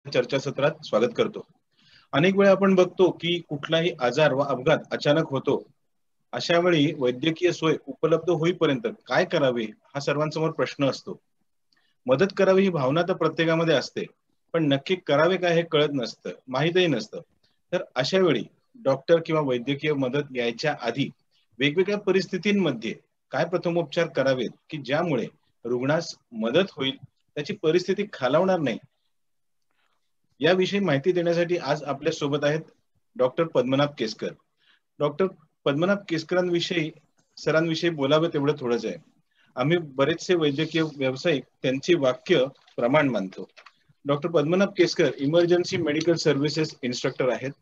चर्चासत्रात स्वागत करतो. अनेक वेळा आपण बघतो की कुठलाही आजार व अपघात अचानक होतो. अशा वेळी वैद्यकीय सोय उपलब्ध होईपर्यंत काय करावे हा सर्वांसमोर प्रश्न असतो. मदत करावी ही भावना तर प्रत्येकामध्ये असते, पण नक्की करावे काय हे कळत नसतं, माहीतही नसतं. तर अशा वेळी डॉक्टर किंवा वैद्यकीय मदत घ्यायच्या आधी वेगवेगळ्या परिस्थितींमध्ये काय प्रथमोपचार करावेत की ज्यामुळे रुग्णास मदत होईल, त्याची परिस्थिती खालावणार नाही, याविषयी माहिती देण्यासाठी आज आपल्या सोबत आहेत डॉक्टर पद्मनाभ केसकर. डॉक्टर पद्मनाभ केसकरांविषयी सरांविषयी बोलावं तेवढं थोडंच आहे. आम्ही बरेचसे वैद्यकीय व्यावसायिक त्यांची वाक्य प्रमाण मानतो. Doctor Padmanabh Keskar emergency medical services instructor आहेत.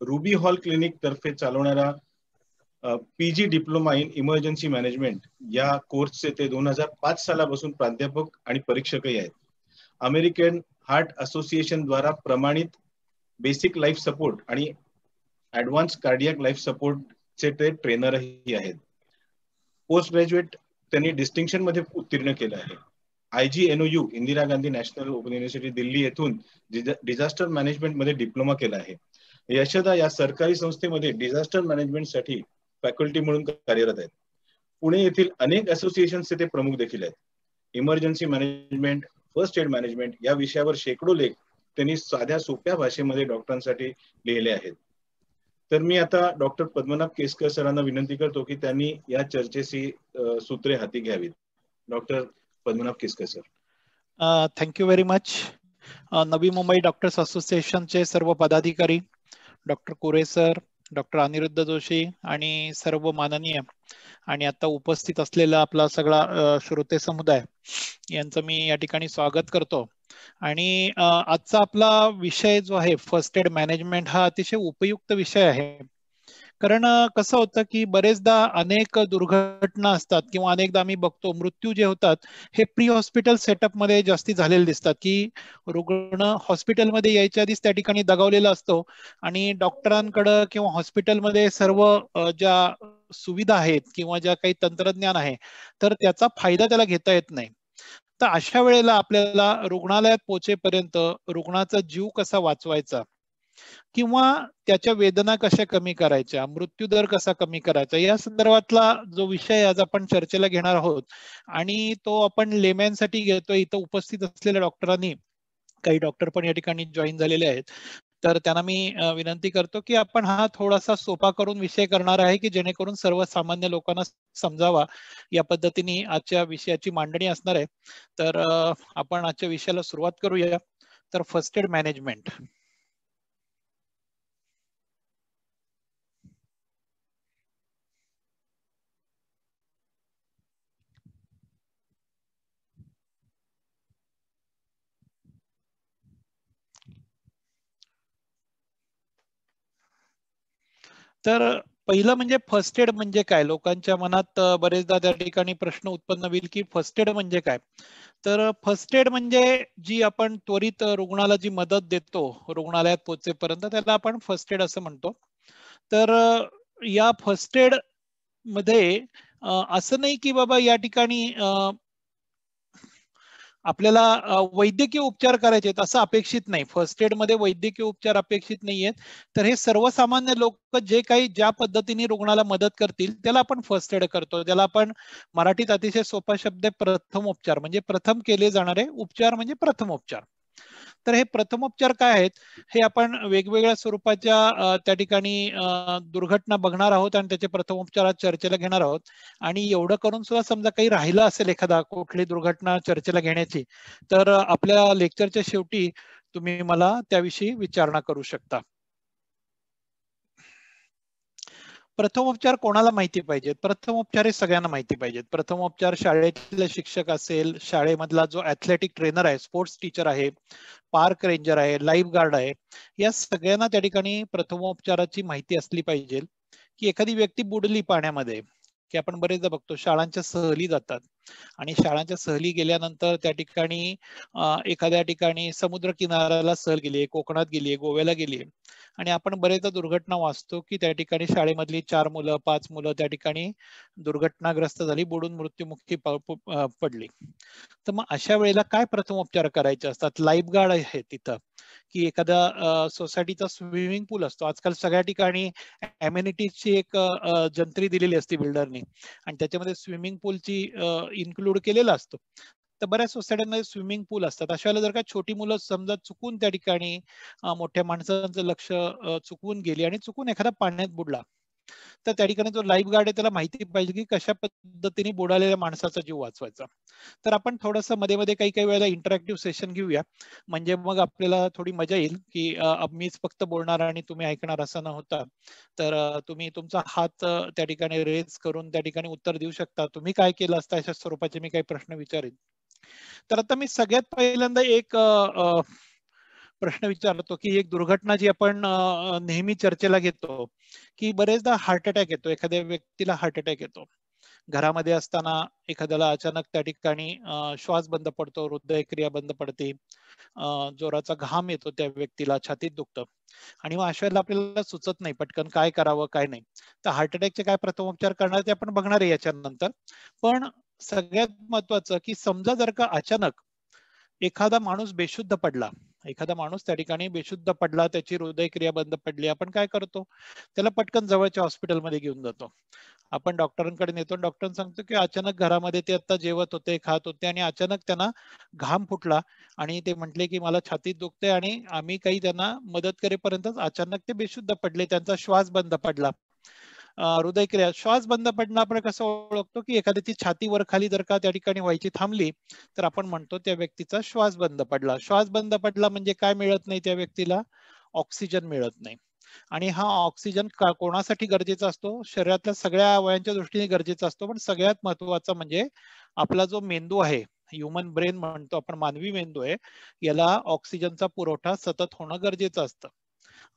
रुबी हॉल क्लिनिक तर्फे चालवणारा PG diploma in emergency management या कोर्सचे ते 2005 सालापासून प्राध्यापक आणि परीक्षकही आहेत. अमेरिकन हार्ट असोसिएशन द्वारा प्रमाणित बेसिक लाईफ सपोर्ट आणि ऍडव्हान्स कार्डियक लाईफ सपोर्टचे ते ट्रेनरही आहेत. पोस्ट ग्रॅज्युएट त्यांनी डिस्टिंक्शन मध्ये उत्तीर्ण केलं आहे. IGNOU Indira Gandhi national open university Delhi येथून डिझास्टर मॅनेजमेंट मध्ये डिप्लोमा केला आहे. यशदा या सरकारी संस्थेमध्ये डिझास्टर मॅनेजमेंटसाठी फॅकल्टी म्हणून कार्यरत आहेत. पुणे येथील अनेक असोसिएशनचे ते प्रमुख देखील आहेत. Emergency management, first aid management या विषयावर शेकडो लेख त्यांनी साध्या सोप्या भाषेमध्ये डॉक्टरांसाठी लिहिले आहेत. तर मी आता डॉक्टर पद्मनाभ केसकर सरांना विनंती करतो की त्यांनी या चर्चेची सूत्रे हाती घ्यावीत. Doctor Padmanabh Keskar sir. Thank you very much. Navi Mumbai doctors असोसिएशनचे सर्व पदाधिकारी, doctor Kore sir, doctor Aniruddha Joshi आणि सर्व माननीय आणि आता उपस्थित असलेला आपला सगळा श्रोते समुदाय यांचं मी या ठिकाणी स्वागत करतो. आणि आजचा आपला विषय जो आहे फर्स्ट एड मॅनेजमेंट हा अतिशय उपयुक्त विषय आहे. कारण कसं होतं की बरेचदा अनेक दुर्घटना असतात किंवा अनेकदा आम्ही बघतो मृत्यू जे होतात हे प्री हॉस्पिटल सेटअप मध्ये जास्ती झालेले दिसतात, की रुग्ण हॉस्पिटलमध्ये यायच्या आधीच त्या ठिकाणी दगावलेला असतो आणि डॉक्टरांकडे किंवा हॉस्पिटलमध्ये सर्व ज्या सुविधा आहेत किंवा ज्या काही तंत्रज्ञान आहे तर त्याचा फायदा त्याला घेता येत नाही. तर अशा वेळेला आपल्याला रुग्णालयात पोहोचेपर्यंत रुग्णाचा जीव कसा वाचवायचा किंवा त्याच्या वेदना कशा कमी करायच्या, मृत्यू दर कसा कमी करायचा, या संदर्भातला जो विषय आज आपण चर्चेला घेणार आहोत आणि तो आपण लेमॅनसाठी घेतोय. इथं उपस्थित असलेल्या डॉक्टरांनी, काही डॉक्टर पण या ठिकाणी जॉईन झालेले आहेत, तर त्यांना मी विनंती करतो की आपण हा थोडासा सोपा करून विषय करणार आहे की जेणेकरून सर्वसामान्य लोकांना समजावा, या पद्धतीने आजच्या विषयाची मांडणी असणार आहे. तर आपण आजच्या विषयाला सुरुवात करूया. तर फर्स्ट एड मॅनेजमेंट. तर पहिलं म्हणजे फर्स्ट एड म्हणजे काय. लोकांच्या मनात बरेचदा त्या ठिकाणी प्रश्न उत्पन्न होईल की फर्स्ट एड म्हणजे काय. तर फर्स्ट एड म्हणजे जी आपण त्वरित रुग्णाला जी मदत देतो रुग्णालयात पोहोचेपर्यंत त्याला आपण फर्स्ट एड असं म्हणतो. तर या फर्स्ट एड मध्ये असं नाही की बाबा या ठिकाणी आपल्याला वैद्यकीय उपचार करायचे आहेत असं अपेक्षित नाही. फर्स्ट एड मध्ये वैद्यकीय उपचार अपेक्षित नाहीयेत. तर हे सर्वसामान्य लोक जे काही ज्या पद्धतीने रुग्णाला मदत करतील त्याला आपण फर्स्ट एड करतो. ज्याला आपण मराठीत अतिशय सोपा शब्द आहे प्रथमोपचार, म्हणजे प्रथम केले जाणारे उपचार म्हणजे प्रथमोपचार. तर हे प्रथमोपचार काय आहेत हे आपण वेगवेगळ्या स्वरूपाच्या त्या ठिकाणी दुर्घटना बघणार आहोत आणि त्याचे प्रथमोपचारात चर्चेला घेणार आहोत. आणि एवढं करून सुद्धा समजा काही राहिलं असेल एखादा कुठली दुर्घटना चर्चेला घेण्याची, तर आपल्या लेक्चरच्या शेवटी तुम्ही मला त्याविषयी विचारणा करू शकता. प्रथमोपचार कोणाला माहिती पाहिजेत. प्रथमोपचार हे सगळ्यांना माहिती पाहिजेत. प्रथमोपचार शाळेतले शिक्षक असेल, शाळेमधला जो ऍथलेटिक ट्रेनर आहे, स्पोर्ट्स टीचर आहे, पार्क रेंजर आहे, लाईफ गार्ड आहे, या सगळ्यांना त्या ठिकाणी प्रथमोपचाराची माहिती असली पाहिजे. की एखादी व्यक्ती बुडली पाण्यामध्ये की आपण बरेचदा बघतो शाळांच्या सहली जातात आणि शाळांच्या सहली गेल्यानंतर त्या ठिकाणी एखाद्या ठिकाणी समुद्र किनाऱ्याला सहल गेली, कोकणात गेली, गोव्याला गेली आणि आपण बरेचदा दुर्घटना वाचतो की त्या ठिकाणी शाळेमधली 4 मुलं 5 मुलं त्या ठिकाणी दुर्घटनाग्रस्त झाली, बुडून मृत्युमुखी पडली. तर मग अशा वेळेला काय प्रथमोपचार करायचे असतात? लाईफ गार्ड आहे तिथं, की एखादा सोसायटीचा स्विमिंग पूल असतो. आजकाल सगळ्या ठिकाणी अमेनिटीजची एक जंत्री दिलेली असते बिल्डरनी आणि त्याच्यामध्ये स्विमिंग पूलची इन्क्लूड केलेला असतो. तर बऱ्याच सोसायट्यांमध्ये स्विमिंग पूल असतात. अशा वेळेला जर का छोटी मुलं समजा चुकून त्या ठिकाणी मोठ्या माणसांचं लक्ष चुकवून गेली आणि चुकून एखादा पाण्यात बुडला, तर त्या ठिकाणी जो लाईफ गार्ड आहे त्याला माहिती पाहिजे की कशा पद्धतीने बुडालेल्या माणसाचा जीव वाचवायचा. तर आपण थोडंसं मध्ये मध्ये काही वेळेला इंटरॅक्टिव्ह सेशन घेऊया, म्हणजे मग आपल्याला थोडी मजा येईल की मीच फक्त बोलणार आणि तुम्ही ऐकणार असं न होता. तर तुम्ही तुमचा हात त्या ठिकाणी रेज करून त्या ठिकाणी उत्तर देऊ शकता. तुम्ही काय केलं असतं अशा स्वरूपाचे मी काही प्रश्न विचारेन. तर आता मी सगळ्यात पहिल्यांदा एक प्रश्न विचारतो की एक दुर्घटना जी आपण नेहमी चर्चेला घेतो की बरेचदा हार्ट अटॅक येतो, एखाद्या व्यक्तीला हार्ट अटॅक येतो. घरामध्ये असताना एखाद्याला अचानक त्या ठिकाणी श्वास बंद पडतो, हृदयक्रिया बंद पडते, जोराचा घाम येतो त्या व्यक्तीला, छातीत दुखतं आणि मग अशा वेळेला आपल्याला सुचत नाही पटकन काय करावं काय नाही. तर हार्ट अटॅकचे काय प्रथमोपचार करणार ते आपण बघणार आहे याच्यानंतर. पण सगळ्यात महत्वाचं की समजा जर का अचानक एखादा माणूस बेशुद्ध पडला, एखादा माणूस त्या ठिकाणी बेशुद्ध पडला, त्याची हृदयक्रिया बंद पडली, आपण काय करतो? त्याला पटकन जवळच्या हॉस्पिटलमध्ये घेऊन जातो. आपण डॉक्टरांकडे नेतो, डॉक्टर सांगतो की अचानक घरामध्ये ते आता जेवत होते, खात होते आणि अचानक त्यांना घाम फुटला आणि ते म्हटले की मला छातीत दुखते आणि आम्ही काही त्यांना मदत करेपर्यंत अचानक ते बेशुद्ध पडले, त्यांचा श्वास बंद पडला. हृदयक्रिया, श्वास बंद पडणं आपण कसं ओळखतो की एखाद्याची छाती वर खाली जर का त्या ठिकाणी व्हायची थांबली तर आपण म्हणतो त्या व्यक्तीचा श्वास बंद पडला. श्वास बंद पडला म्हणजे काय मिळत नाही त्या व्यक्तीला? ऑक्सिजन मिळत नाही. आणि हा ऑक्सिजन कोणासाठी गरजेचा असतो? शरीरातल्या सगळ्या अवयवांच्या दृष्टीने गरजेचा असतो, पण सगळ्यात महत्वाचा म्हणजे आपला जो मेंदू आहे, ह्युमन ब्रेन म्हणतो आपण, मानवी मेंदू आहे, याला ऑक्सिजनचा पुरवठा सतत होणं गरजेचं असतं.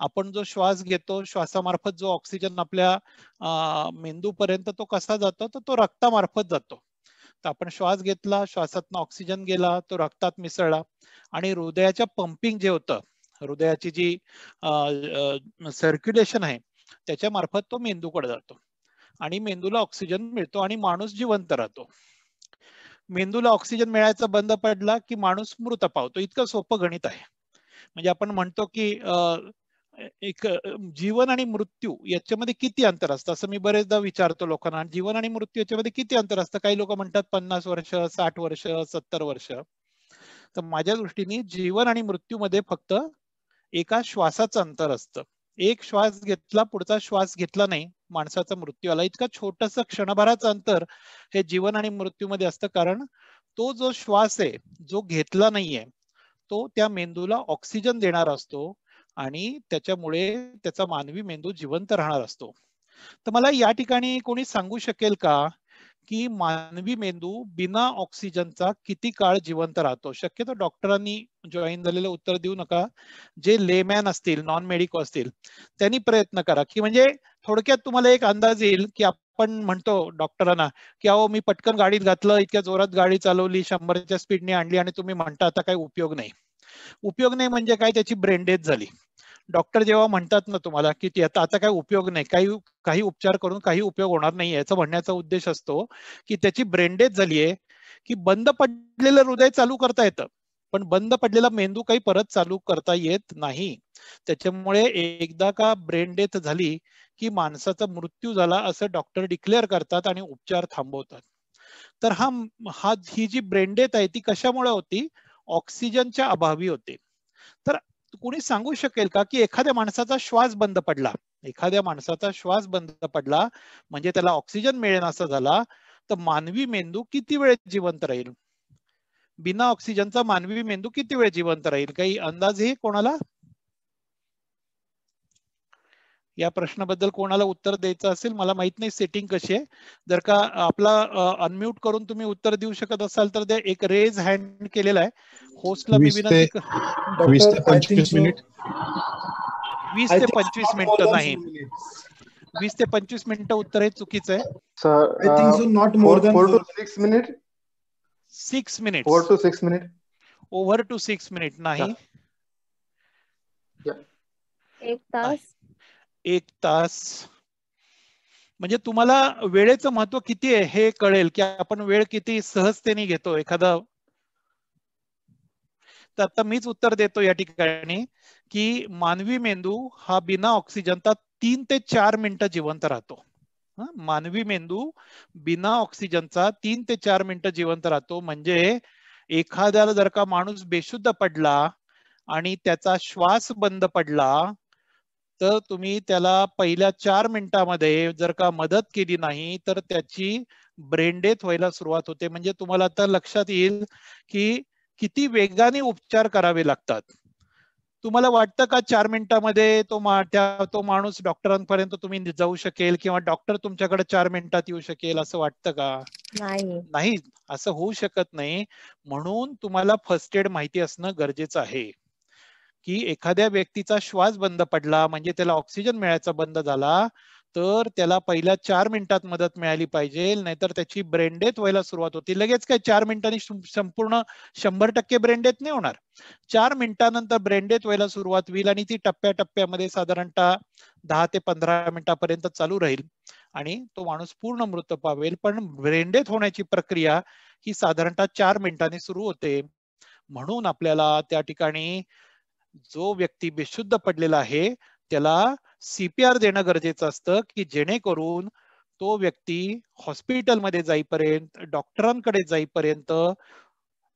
आपण जो श्वास घेतो, श्वासामार्फत जो ऑक्सिजन आपल्या मेंदूपर्यंत तो कसा जातो? तर तो रक्तामार्फत जातो. तर आपण श्वास घेतला, श्वासातनं ऑक्सिजन गेला, तो रक्तात मिसळला आणि हृदयाच्या पंपिंग जे होतं, हृदयाची जी सर्क्युलेशन आहे त्याच्या मार्फत तो मेंदूकडे जातो आणि मेंदूला ऑक्सिजन मिळतो आणि माणूस जिवंत राहतो. मेंदूला ऑक्सिजन मिळायचा बंद पडला की माणूस मृत पावतो. इतकं सोपं गणित आहे. म्हणजे आपण म्हणतो की एक जीवन आणि मृत्यू याच्यामध्ये किती अंतर असतं असं मी बरेचदा विचारतो लोकांना. जीवन आणि मृत्यू याच्यामध्ये किती अंतर असतं? काही लोक म्हणतात 50 वर्ष, 60 वर्ष, 70 वर्ष. तर माझ्या दृष्टीने जीवन आणि मृत्यूमध्ये फक्त एका श्वासाचं अंतर असतं. एक श्वास घेतला, पुढचा श्वास घेतला नाही, माणसाचा मृत्यू आला. इतका छोटस क्षणभराचं अंतर हे जीवन आणि मृत्यूमध्ये असतं, कारण तो जो श्वास आहे जो घेतला नाहीये तो त्या मेंदूला ऑक्सिजन देणार असतो आणि त्याच्यामुळे त्याचा मानवी मेंदू जिवंत राहणार असतो. तर मला या ठिकाणी कोणी सांगू शकेल का की मानवी मेंदू बिना ऑक्सिजनचा किती काळ जिवंत राहतो? शक्यतो डॉक्टरांनी जॉईन झालेलं उत्तर देऊ नका. जे लेमॅन असतील, नॉन मेडिको असतील, त्यांनी प्रयत्न करा की म्हणजे थोडक्यात तुम्हाला एक अंदाज येईल की आपण म्हणतो डॉक्टरांना की अहो मी पटकन गाडीत घातलं, इतक्या जोरात गाडी चालवली, 100च्या स्पीडने आणली आणि तुम्ही म्हणता आता काही उपयोग नाही. उपयोग नाही म्हणजे काय? त्याची ब्रेन डेथ झाली. डॉक्टर जेव्हा म्हणतात ना तुम्हाला की आता काय उपयोग नाही, काही उपचार करून काही उपयोग होणार नाही, याचा म्हणण्याचा उद्देश असतो की त्याची ब्रेन डेथ झालीये, की बंद पडलेलं हृदय चालू करता येतं पण बंद पडलेला मेंदू काही परत चालू करता येत नाही. त्याच्यामुळे एकदा का ब्रेन डेथ झाली की माणसाचा मृत्यू झाला असं डॉक्टर डिक्लेअर करतात आणि उपचार थांबवतात. तर ही जी ब्रेन डेथ आहे ती कशामुळे होती? ऑक्सिजनच्या अभावी होते. तर कोणी सांगू शकेल का की एखाद्या माणसाचा श्वास बंद पडला, एखाद्या माणसाचा श्वास बंद पडला म्हणजे त्याला ऑक्सिजन मिळेनासा झाला, तर मानवी मेंदू किती वेळ जिवंत राहील? बिना ऑक्सिजनचा मानवी मेंदू किती वेळ जिवंत राहील? काही अंदाज आहे कोणाला? या प्रश्नाबद्दल कोणाला उत्तर द्यायचं असेल? मला माहित नाही सेटिंग कशी आहे. जर का आपला अनम्यूट करून तुम्ही उत्तर देऊ शकत असाल तर ते एक रेज हँड केलेला आहे. होस्टला मी विनंती 20 ते 25 मिनिट. 20 ते 25 मिनिटं नाही, 20 ते 25 मिनिटं उत्तर हे चुकीचं आहे. Sir, I think so. Not more than 4 to 6 minutes. 6 minutes. 4 to 6 minutes. Over to 6 minute नाही. एक तास. 1 तास. म्हणजे तुम्हाला वेळेचं महत्व किती आहे हे कळेल की आपण वेळ किती सहजतेने घेतो एखादा. तर आता मीच उत्तर देतो या ठिकाणी की मानवी मेंदू हा बिना ऑक्सिजनचा 3 ते 4 मिनिटं जिवंत राहतो. मानवी मेंदू बिना ऑक्सिजनचा 3 ते 4 मिनिटं जिवंत राहतो. म्हणजे एखाद्याला जर का माणूस बेशुद्ध पडला आणि त्याचा श्वास बंद पडला तर तुम्ही त्याला पहिल्या 4 मिनिटांमध्ये जर का मदत केली नाही तर त्याची ब्रेन डेथ व्हायला सुरुवात होते. म्हणजे तुम्हाला आता लक्षात येईल की किती वेगाने उपचार करावे लागतात. तुम्हाला वाटतं का 4 मिनिटांमध्ये तो माणूस डॉक्टरांपर्यंत तुम्ही जाऊ शकेल किंवा डॉक्टर तुमच्याकडे 4 मिनिटात येऊ शकेल असं वाटतं का? नाही, असं होऊ शकत नाही. म्हणून तुम्हाला फर्स्ट एड माहिती असणं गरजेचं आहे की एखाद्या व्यक्तीचा श्वास बंद पडला म्हणजे त्याला ऑक्सिजन मिळायचा बंद झाला तर त्याला पहिल्या 4 मिनिटात मदत मिळाली पाहिजे, नाहीतर त्याची ब्रेन डेथ व्हायला सुरुवात होती. लगेच काय 4 मिनिटांनी संपूर्ण 100% ब्रेन डेथ नाही होणार. 4 मिनिटांनंतर ब्रेन डेथ व्हायला सुरुवात होईल आणि ती टप्प्याटप्प्यामध्ये साधारणतः 10 ते 15 मिनिटांपर्यंत चालू राहील आणि तो माणूस पूर्ण मृत पावेल. पण ब्रेन डेथ होण्याची प्रक्रिया ही साधारणतः 4 मिनिटांनी सुरू होते. म्हणून आपल्याला त्या ठिकाणी जो व्यक्ती बेशुद्ध पडलेला आहे त्याला CPR देणं गरजेचं असतं की जेणेकरून तो व्यक्ती हॉस्पिटलमध्ये जाईपर्यंत डॉक्टरांकडे जाईपर्यंत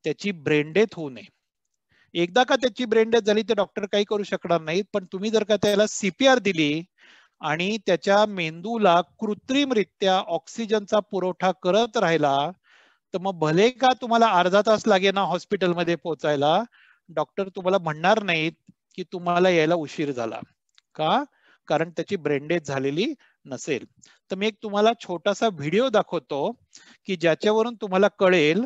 त्याची ब्रेन डेथ होऊ नये. एकदा का त्याची ब्रेन डेथ झाली तर डॉक्टर काही करू शकणार नाहीत. पण तुम्ही जर का त्याला CPR दिली आणि त्याच्या मेंदूला कृत्रिमरित्या ऑक्सिजनचा पुरवठा करत राहिला तर मग भले का तुम्हाला अर्धा तास लागे ना हॉस्पिटलमध्ये पोहोचायला, डॉक्टर तुम्हाला म्हणणार नाहीत की तुम्हाला यायला उशीर झाला. का? कारण त्याची ब्रेन डेथ झालेली नसेल. तर मी एक तुम्हाला छोटासा व्हिडिओ दाखवतो की ज्याच्यावरून तुम्हाला कळेल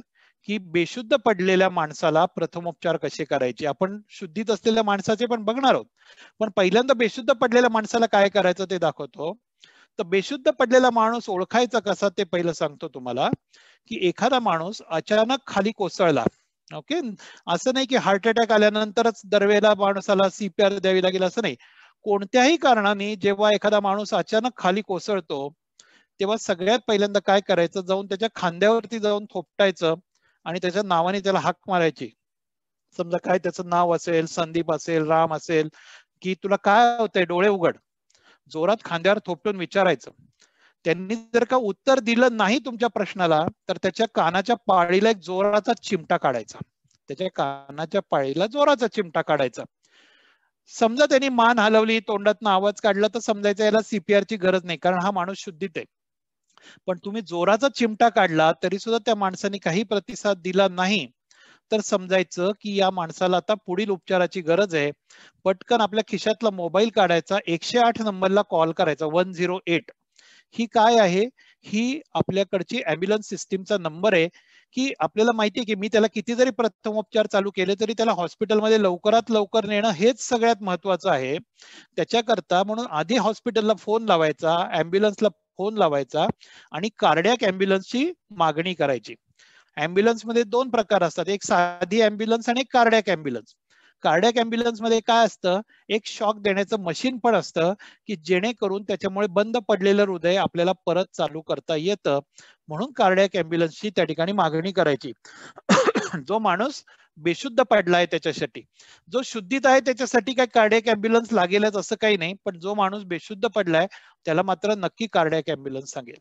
की बेशुद्ध पडलेल्या माणसाला प्रथमोपचार कसे करायचे. आपण शुद्धीत असलेल्या माणसाचे पण बघणार आहोत, पण पहिल्यांदा बेशुद्ध पडलेल्या माणसाला काय करायचं ते दाखवतो. तर बेशुद्ध पडलेला माणूस ओळखायचा कसा ते पहिलं सांगतो तुम्हाला. की एखादा माणूस अचानक खाली कोसळला, ओके, असं नाही की हार्ट अटॅक आल्यानंतरच दरवेळेला माणसाला CPR द्यावी लागेल असं नाही. कोणत्याही कारणाने जेव्हा एखादा माणूस अचानक खाली कोसळतो तेव्हा सगळ्यात पहिल्यांदा काय करायचं, जाऊन त्याच्या खांद्यावरती जाऊन थोपटायचं आणि त्याच्या नावाने त्याला हाक मारायची. समजा काय त्याचं नाव असेल, संदीप असेल, राम असेल, की तुला काय होतंय, डोळे उघड. जोरात खांद्यावर थोपटून विचारायचं. त्यांनी जर का उत्तर दिलं नाही तुमच्या प्रश्नाला तर त्याच्या कानाच्या पाळीला एक जोराचा चिमटा काढायचा. त्याच्या कानाच्या पाळीला जोराचा चिमटा काढायचा. समजा त्यांनी मान हलवली, तोंडातनं आवाज काढला तर समजायचं याला CPR ची गरज नाही कारण हा माणूस शुद्धीत आहे. पण तुम्ही जोराचा चिमटा काढला तरी सुद्धा त्या माणसाने काही प्रतिसाद दिला नाही तर समजायचं की या माणसाला आता पुढील उपचाराची गरज आहे. पटकन आपल्या खिशातला मोबाईल काढायचा, 108 नंबरला कॉल करायचा, 108. ही काय आहे? ही आपल्याकडची ॲम्ब्युलन्स सिस्टीमचा नंबर आहे की आपल्याला माहिती आहे की मी त्याला किती जरी प्रथमोपचार चालू केले तरी त्याला हॉस्पिटलमध्ये लवकरात लवकर नेणं हेच सगळ्यात महत्वाचं आहे. त्याच्याकरता म्हणून आधी हॉस्पिटलला फोन लावायचा, ॲम्ब्युलन्सला फोन लावायचा आणि कार्डियाक ॲम्ब्युलन्सची मागणी करायची. ॲम्ब्युलन्समध्ये 2 प्रकार असतात, एक साधी ॲम्ब्युलन्स आणि एक कार्डियाक ॲम्ब्युलन्स. कार्डियाक ॲम्ब्युलन्स मध्ये काय असतं, एक शॉक देण्याचं मशीन पण असतं की जेणेकरून त्याच्यामुळे बंद पडलेलं हृदय आपल्याला परत चालू करता येतं. म्हणून कार्डियाक ॲम्ब्युलन्सची त्या ठिकाणी मागणी करायची. जो माणूस बेशुद्ध पडलाय त्याच्यासाठी, जो शुद्धीत आहे त्याच्यासाठी काय कार्डियाक ॲम्ब्युलन्स लागेलच असं काही नाही, पण जो माणूस बेशुद्ध पडलाय त्याला मात्र नक्की कार्डियाक ॲम्ब्युलन्स सांगेल.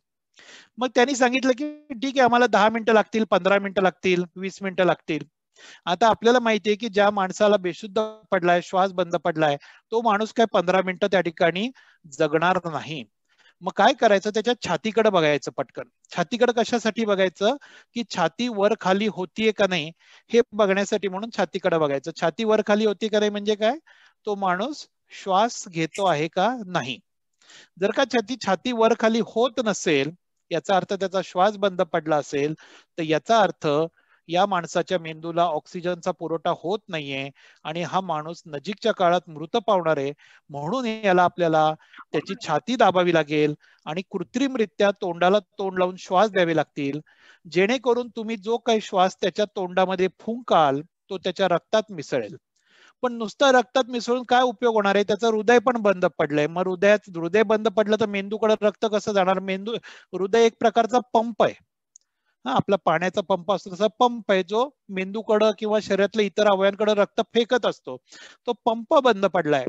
मग त्यांनी सांगितलं की ठीक आहे, आम्हाला 10 मिनिटं लागतील, 15 मिनिटं लागतील, 20 मिनिटं लागतील. आता आपल्याला माहितीये की ज्या माणसाला बेशुद्ध पडलाय, श्वास बंद पडलाय, तो माणूस काय 15 मिनिटं त्या ठिकाणी जगणार नाही. मग काय करायचं, त्याच्या छातीकडे बघायचं पटकन. छातीकडे कशासाठी बघायचं की छाती वर खाली होतीये का नाही हे बघण्यासाठी म्हणून छातीकडे बघायचं. छाती वर खाली होती का नाही म्हणजे काय, तो माणूस श्वास घेतो आहे का नाही. जर का छाती वर खाली होत नसेल याचा अर्थ त्याचा श्वास बंद पडला असेल तर याचा अर्थ या माणसाच्या मेंदूला ऑक्सिजनचा पुरवठा होत नाहीये आणि हा माणूस नजीकच्या काळात मृत पावणार आहे, म्हणून याला आपल्याला त्याची छाती दाबावी लागेल आणि कृत्रिमरित्या तोंडाला तोंड लावून श्वास द्यावे लागतील, जेणेकरून तुम्ही जो काही श्वास त्याच्या तोंडामध्ये फुंकाल तो त्याच्या रक्तात मिसळेल. पण नुसतं रक्तात मिसळून काय उपयोग होणार आहे? त्याचं हृदय पण बंद पडलंय. मग हृदय बंद पडलं तर मेंदूकडे रक्त कसं जाणार? हृदय एक प्रकारचा पंप आहे. हा, आपला पाण्याचा पंप असतो तसा पंप आहे जो मेंदूकडं किंवा शरीरातल्या इतर अवयवांकडे रक्त फेकत असतो. तो पंप बंद पडलाय.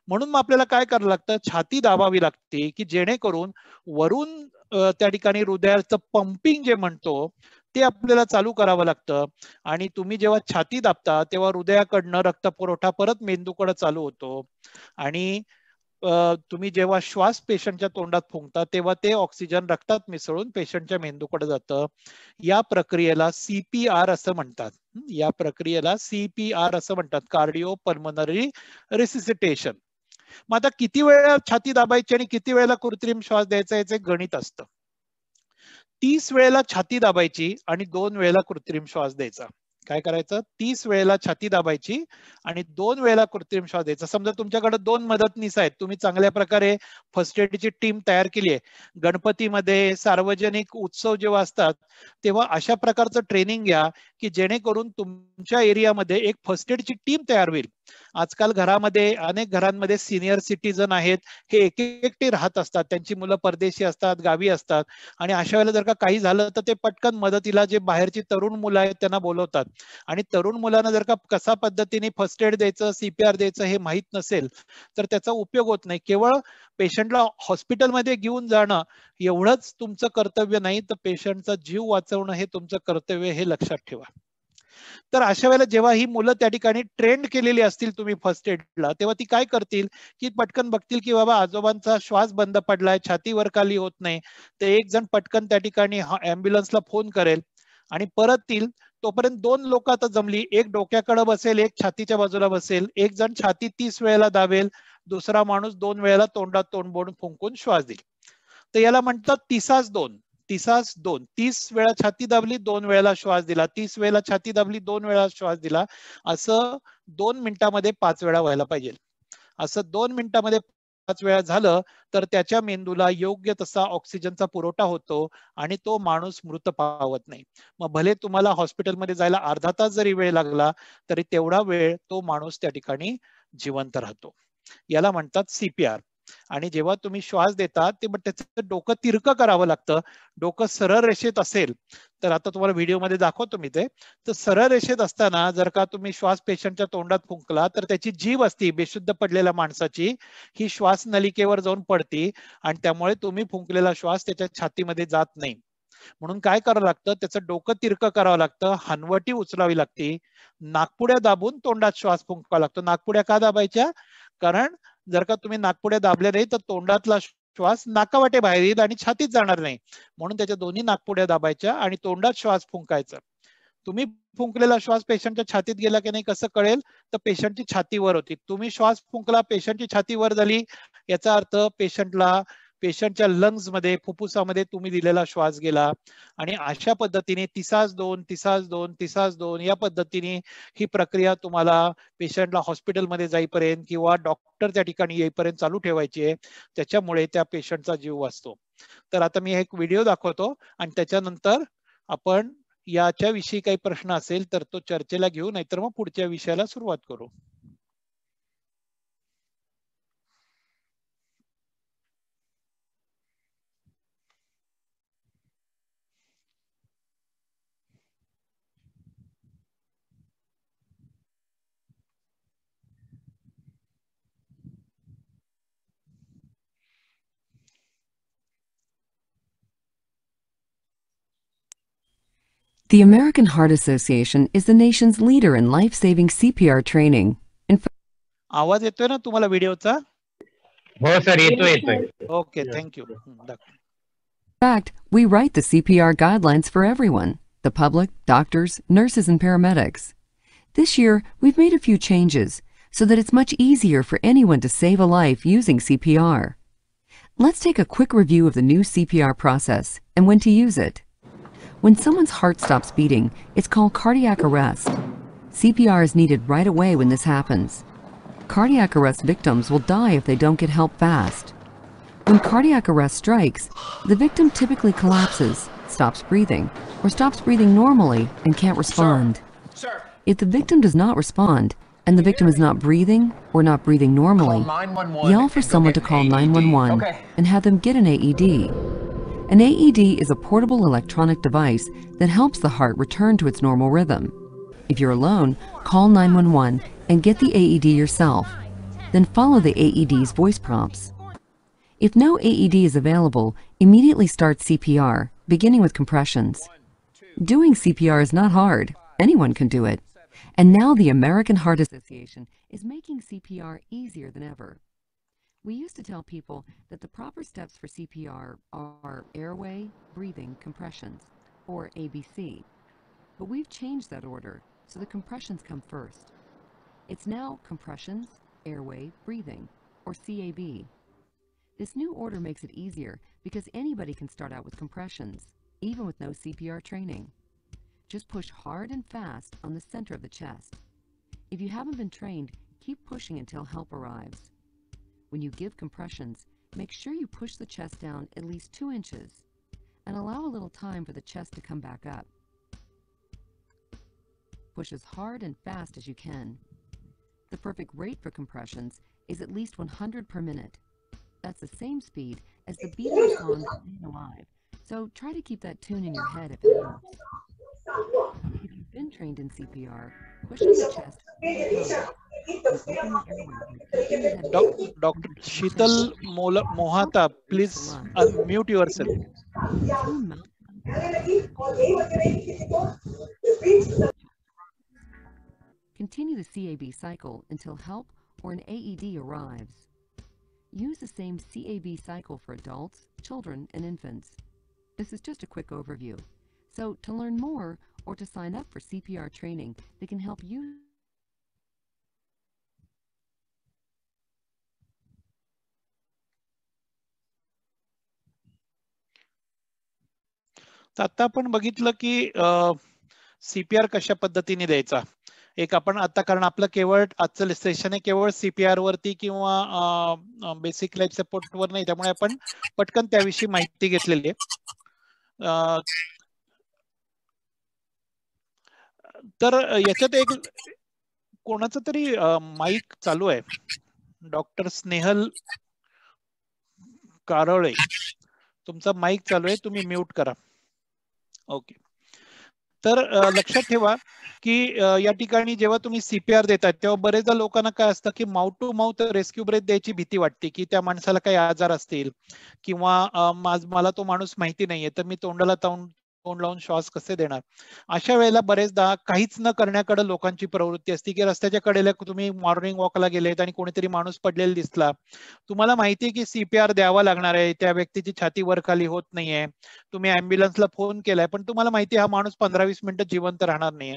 म्हणून मग आपल्याला काय करावं लागतं? छाती दाबावी लागते की जेणेकरून वरून त्या ठिकाणी हृदयाचं पंपिंग जे म्हणतो ते आपल्याला चालू करावं लागतं. आणि तुम्ही जेव्हा छाती दाबता तेव्हा हृदयाकडनं रक्त पुरवठा परत मेंदूकडे चालू होतो आणि तुम्ही जेव्हा श्वास पेशंटच्या तोंडात फुंकता तेव्हा ते ऑक्सिजन रक्तात मिसळून पेशंटच्या मेंदूकडे जातं. या प्रक्रियेला CPR असं म्हणतात. या प्रक्रियेला CPR असं म्हणतात, कार्डिओ पल्मोनरी रिसिसिटेशन. मग आता किती वेळा छाती दाबायची आणि किती वेळेला कृत्रिम श्वास द्यायचा याचे गणित असतं. 30 वेळेला छाती दाबायची आणि 2 वेळेला कृत्रिम श्वास द्यायचा. काय करायचं? 30 वेळेला छाती दाबायची आणि 2 वेळेला कृत्रिम श्वास द्यायचा. समजा तुमच्याकडे 2 मदतनीस आहेत, तुम्ही चांगल्या प्रकारे फर्स्ट एडची टीम तयार केली आहे. गणपतीमध्ये सार्वजनिक उत्सव जेव्हा असतात तेव्हा अशा प्रकारचं ट्रेनिंग घ्या की जेणेकरून तुमच्या एरियामध्ये एक फर्स्ट एडची टीम तयार होईल. आजकाल अनेक घरांमध्ये सिनियर सिटीजन आहेत, हे एकटे राहत असतात, त्यांची मुलं परदेशी असतात, गावी असतात आणि अशा वेळेला जर का काही झालं तर ते पटकन मदतीला जे बाहेरची तरुण मुलं आहेत त्यांना बोलवतात. आणि तरुण मुलांना जर का कसा पद्धतीने फर्स्ट एड द्यायचं, CPR द्यायचं हे माहित नसेल तर त्याचा उपयोग होत नाही. केवळ पेशंटला हॉस्पिटलमध्ये घेऊन जाणं एवढंच तुमचं कर्तव्य नाही, तर पेशंटचा जीव वाचवणं हे तुमचं कर्तव्य, हे लक्षात ठेवा. तर अशा वेळेला जेव्हा ही मुलं त्या ठिकाणी ट्रेंड केलेली असतील तुम्ही फर्स्ट एडला, तेव्हा ती काय करतील की पटकन बघतील की बाबा आजोबांचा श्वास बंद पडलाय, छाती वर खाली होत नाही, तर एक जण पटकन त्या ठिकाणी ऍम्ब्युलन्सला फोन करेल आणि परत येईल. तोपर्यंत 2 लोक आता जमली, एक डोक्याकडे बसेल, एक छातीच्या बाजूला बसेल, एक जण छाती 30 वेळेला दाबेल, दुसरा माणूस 2 वेळेला तोंडात तोंड बोलून फुंकून श्वास देईल. तर याला म्हणतात 30-2. 30-2. 30 वेळा छाती दाबली, 2 वेळेला श्वास दिला, 30 वेळेला छाती दाबली, 2 वेळा श्वास दिला. असं 2 मिनिटांमध्ये 5 वेळा व्हायला पाहिजे. असं 2 मिनिटांमध्ये 5 वेळा झालं तर त्याच्या मेंदूला योग्य तसा ऑक्सिजनचा पुरवठा होतो आणि तो माणूस मृत पावत नाही. मग भले तुम्हाला हॉस्पिटलमध्ये जायला अर्धा तास जरी वेळ लागला तरी तेवढा वेळ तो माणूस त्या ठिकाणी जिवंत राहतो. याला म्हणतात CPR. आणि जेव्हा तुम्ही श्वास देता ते त्याचं डोकं तिरकं करावं लागतं. डोकं सरळ रेषेत असेल तर आता तुम्हाला व्हिडिओमध्ये दाखवतो मी ते. तर सरळ रेषेत असताना जर का तुम्ही श्वास पेशंटच्या तोंडात फुंकला तर त्याची जीभ असती बेशुद्ध पडलेल्या माणसाची, ही श्वास नलिकेवर जाऊन पडती आणि त्यामुळे तुम्ही फुंकलेला श्वास त्याच्या छातीमध्ये जात नाही. म्हणून काय करावं लागतं? त्याचं डोकं तिरकं करावं लागतं, हनवटी उचलावी लागते, नाकपुड्या दाबून तोंडात श्वास फुंकावा लागतो. नाकपुड्या का दाबायच्या? कारण जर का तुम्ही नाकपुड्या दाबल्या नाही तर तोंडातला श्वास नाकावाटे बाहेर येईल आणि छातीत जाणार नाही. म्हणून त्याच्या दोन्ही नाकपुड्या दाबायच्या आणि तोंडात श्वास फुंकायचा. तुम्ही फुंकलेला श्वास पेशंटच्या छातीत गेला की नाही कसं कळेल? तर पेशंटची छाती वर होती. तुम्ही श्वास फुंकला, पेशंटची छाती वर झाली, याचा अर्थ पेशंटच्या लंग्स मध्ये, फुफ्फुसामध्ये तुम्ही दिलेला श्वास गेला. आणि अशा पद्धतीने 30-2 या पद्धतीने ही प्रक्रिया तुम्हाला पेशंटला हॉस्पिटलमध्ये जाईपर्यंत किंवा डॉक्टर त्या ठिकाणी येईपर्यंत चालू ठेवायची आहे. त्याच्यामुळे त्या पेशंटचा जीव वाचतो. तर आता मी एक व्हिडिओ दाखवतो आणि त्याच्यानंतर आपण याच्या विषयी काही प्रश्न असेल तर तो चर्चेला घेऊ, नाहीतर मग पुढच्या विषयाला सुरुवात करू. The American Heart Association is the nation's leader in life-saving CPR training. आवाज येतोय ना तुम्हाला व्हिडिओचा? हो सर, येतोय. Okay, thank you. In fact, we write the CPR guidelines for everyone, the public, doctors, nurses, and paramedics. This year, we've made a few changes so that it's much easier for anyone to save a life using CPR. Let's take a quick review of the new CPR process and when to use it. When someone's heart stops beating, it's called cardiac arrest. CPR is needed right away when this happens. Cardiac arrest victims will die if they don't get help fast. When cardiac arrest strikes, the victim typically collapses, stops breathing, or stops breathing normally and can't respond. If the victim does not respond, and the victim is not breathing or not breathing normally, yell for someone to call 911 and have them get an AED. An AED is a portable electronic device that helps the heart return to its normal rhythm. If you're alone, call 911 and get the AED yourself. Then follow the AED's voice prompts. If no AED is available, immediately start CPR, beginning with compressions. Doing CPR is not hard. Anyone can do it. And now the American Heart Association is making CPR easier than ever. We used to tell people that the proper steps for CPR are airway, breathing, compressions, or ABC. But we've changed that order, so the compressions come first. It's now compressions, airway, breathing, or CAB. This new order makes it easier because anybody can start out with compressions, even with no CPR training. Just push hard and fast on the center of the chest. If you haven't been trained, keep pushing until help arrives. When you give compressions, make sure you push the chest down at least 2 inches and allow a little time for the chest to come back up. Push as hard and fast as you can. The perfect rate for compressions is at least 100 per minute. That's the same speed as the Beatles song Staying Alive, so try to keep that tune in your head if it helps. If you've been trained in CPR, push on the chest Dr. Sheetal Mohata, please unmute yourself. Continue the CAB cycle until help or an AED arrives. Use the same CAB cycle for adults, children, and infants. This is just a quick overview. So to learn more or to sign up for CPR training that can help you आता आपण बघितलं की CPR कशा पद्धतीने द्यायचा. एक आपण आता कारण आपलं केवळ आजचं सेशन आहे केवळ सीपीआर वरती किंवा बेसिक लाईफ सपोर्ट वर नाही, त्यामुळे आपण पटकन त्याविषयी माहिती घेतलेली आहे. तर याच्यात एक कोणाचं तरी माईक चालू आहे. डॉक्टर स्नेहल कारळे, तुमचा माईक चालू आहे, तुम्ही म्यूट करा. ओके. तर लक्षात ठेवा की या ठिकाणी जेव्हा तुम्ही सीपीआर देतात तेव्हा बरेचदा लोकांना काय असतं की mouth to mouth rescue breath द्यायची भीती वाटते की त्या माणसाला काही आजार असतील किंवा मला तो माणूस माहिती नाहीये तर मी तोंड लावून श्वास कसे देणार. अशा वेळेला बरेचदा काहीच न करण्याकडे लोकांची प्रवृत्ती असते की रस्त्याच्या कडेला तुम्ही मॉर्निंग वॉकला गेलेत आणि कोणीतरी माणूस पडलेला दिसला, तुम्हाला माहिती आहे की सीपीआर द्यावा लागणार आहे, त्या व्यक्तीची छाती वर खाली होत नाहीये, तुम्ही अँब्युलन्सला फोन केलाय, पण तुम्हाला माहिती आहे हा माणूस 15-20 मिनिटं जिवंत राहणार नाहीये,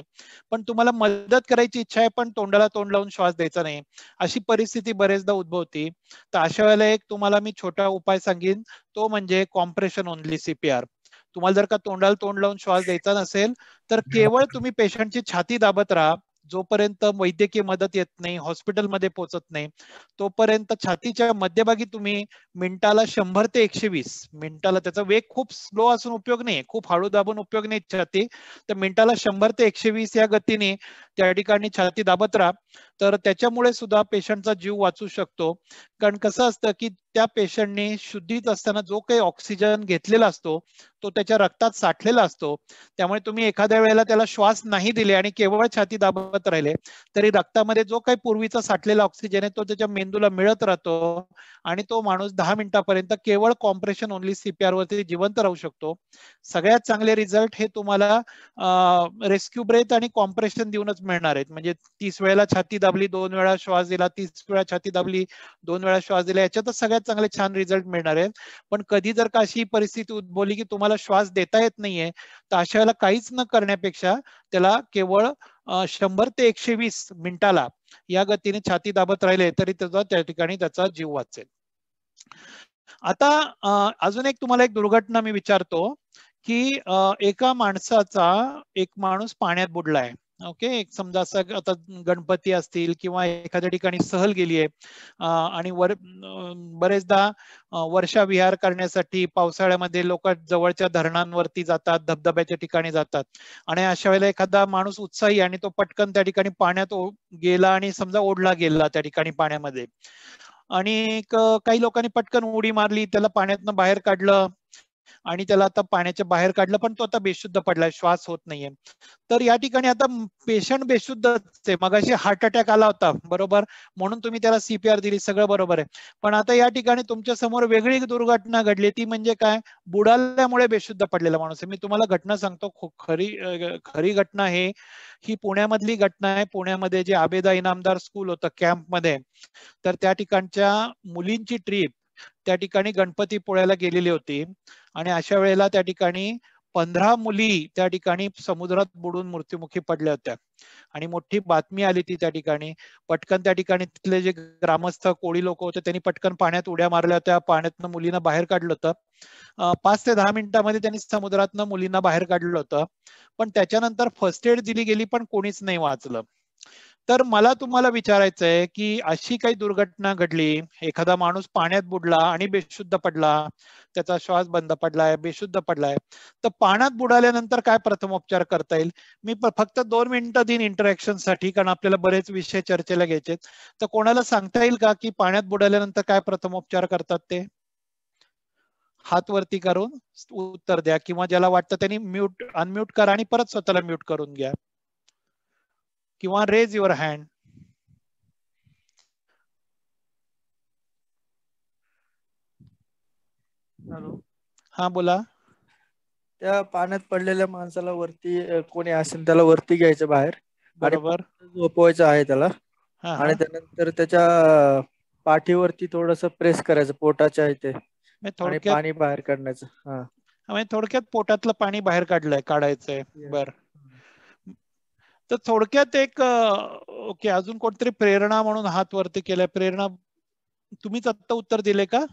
पण तुम्हाला मदत करायची इच्छा आहे पण तोंडाला तोंड लावून श्वास द्यायचा नाही. अशी परिस्थिती बरेचदा उद्भवते. तर अशा वेळेला एक तुम्हाला मी छोटा उपाय सांगेन, तो म्हणजे कॉम्प्रेशन ओनली सीपीआर. तुम्हाला जर का तोंडाला तोंड लावून श्वास द्यायचा नसेल तर केवळ तुम्ही पेशंटची छाती दाबत राहा. जोपर्यंत वैद्यकीय मदत येत नाही, हॉस्पिटलमध्ये पोहोचत नाही, तोपर्यंत छातीच्या मध्यभागी तुम्ही मिनिटाला 100 ते 120 मिनिटाला, त्याचा वेग खूप स्लो असून उपयोग नाही, खूप हळू दाबून उपयोग नाही छाती, तर मिनिटाला 100 ते 120 या गतीने त्या ठिकाणी छाती दाबत राहा. तर त्याच्यामुळे सुद्धा पेशंटचा जीव वाचू शकतो. कारण कसं असतं की त्या पेशंटने शुद्धीत असताना जो काही ऑक्सिजन घेतलेला असतो तो त्याच्या रक्तात साठलेला असतो. त्यामुळे तुम्ही एखाद्या वेळेला त्याला श्वास नाही दिले आणि केवळ छाती दाबत राहिले तरी रक्तामध्ये जो काही पूर्वीचा साठलेला ऑक्सिजन आहे तो त्याच्या मेंदूला मिळत राहतो आणि तो माणूस 10 मिनिटांपर्यंत केवळ कॉम्प्रेशन ओनली सीपीआर वरती जिवंत राहू शकतो. सगळ्यात चांगले रिझल्ट हे तुम्हाला रेस्क्यू ब्रेथ आणि कॉम्प्रेशन देऊनच मिळणार आहेत. म्हणजे 30 वेळेला छाती दाबली, 2 वेळा श्वास दिला, 30 वेळा छाती दाबली, 2 वेळा श्वास दिला, याच्यातच सगळ्यात चांगले छान रिझल्ट मिळणार आहेत. पण कधी जर का अशी परिस्थिती उद्भवली की तुम्हाला श्वास देता येत नाहीये तर अशा वेळेला काहीच न करण्यापेक्षा त्याला केवळ 100 ते 120 मिनिटाला या गतीने छाती दाबत राहिले तरी त्या ठिकाणी त्याचा जीव वाचेल. आता अजून एक तुम्हाला एक दुर्घटना मी विचारतो की एका माणसाचा एक माणूस पाण्यात बुडलाय. ओके, एक समजा असं आता गणपती असतील किंवा एखाद्या ठिकाणी सहल गेली आहे आणि बरेचदा वर्षा विहार करण्यासाठी पावसाळ्यामध्ये लोक जवळच्या धरणांवरती जातात, धबधब्याच्या ठिकाणी जातात आणि अशा वेळेला एखादा माणूस उत्साही आणि तो पटकन त्या ठिकाणी पाण्यात गेला आणि समजा ओढला गेला त्या ठिकाणी पाण्यामध्ये आणि काही लोकांनी पटकन उडी मारली, त्याला पाण्यातनं बाहेर काढलं आणि त्याला आता पाण्याच्या बाहेर काढलं, पण तो आता बेशुद्ध पडलाय, श्वास होत नाहीये. तर या ठिकाणी आता पेशंट बेशुद्ध आहे, मगाशी हार्ट अटॅक आला होता बरोबर, म्हणून तुम्ही त्याला सीपीआर दिली, सगळं बरोबर आहे. पण आता या ठिकाणी तुमच्या समोर वेगळी दुर्घटना घडली, ती म्हणजे काय, बुडाल्यामुळे बेशुद्ध पडलेला माणूस आहे. मी तुम्हाला घटना सांगतो, खरी घटना ही पुण्यामधली घटना आहे. पुण्यामध्ये जे आबेदा इनामदार स्कूल होतं कॅम्पमध्ये, तर त्या ठिकाणच्या मुलींची ट्रीप त्या ठिकाणी गणपतीपुळ्याला गेलेली होती आणि अशा वेळेला त्या ठिकाणी 15 मुली त्या ठिकाणी समुद्रात बुडून मृत्युमुखी पडल्या होत्या आणि मोठी बातमी आली ती त्या ठिकाणी. पटकन त्या ठिकाणी तिथले जे ग्रामस्थ कोळी लोक होते त्यांनी पटकन पाण्यात उड्या मारल्या होत्या, पाण्यातनं मुलींना बाहेर काढलं होतं. 5 ते 10 मिनिटांमध्ये त्यांनी समुद्रातनं मुलींना बाहेर काढलं होतं, पण त्याच्यानंतर फर्स्ट एड दिली गेली पण कोणीच नाही वाचलं. तर मला तुम्हाला विचारायचं आहे की अशी काही दुर्घटना घडली, एखादा माणूस पाण्यात बुडला आणि बेशुद्ध पडला, त्याचा श्वास बंद पडलाय, बेशुद्ध पडलाय, तर पाण्यात बुडाल्यानंतर काय प्रथमोपचार करता येईल? मी फक्त 2 मिनिटं देईन इंटरॅक्शन साठी, कारण आपल्याला बरेच विषय चर्चेला घ्यायचे. तर कोणाला सांगता येईल का की पाण्यात बुडाल्यानंतर काय प्रथमोपचार करतात ते? हात वरती करून उत्तर द्या, किंवा ज्याला वाटतं त्यांनी अनम्यूट करा आणि परत स्वतःला म्यूट करून घ्या, किंवा रेज युअर हँड. हॅलो, हा बोला. त्या पाण्यात पडलेल्या माणसाला वरती कोणी असेल त्याला वरती घ्यायचं बाहेर आणि बरोबर. झोपवायचं आहे त्याला हा आणि हा त्यानंतर त्याच्या पाठीवरती थोडस प्रेस करायचं पोटाच्या इथे आणि थोडक्यात पाणी बाहेर काढण्याचं. थोडक्यात पोटातलं पाणी बाहेर काढायचंय. Yes. बर, तर थोडक्यात एक ओके, अजून कोणतरी प्रेरणा म्हणून हात वरती केलाय. प्रेरणा, तुम्हीच आता उत्तर दिले का?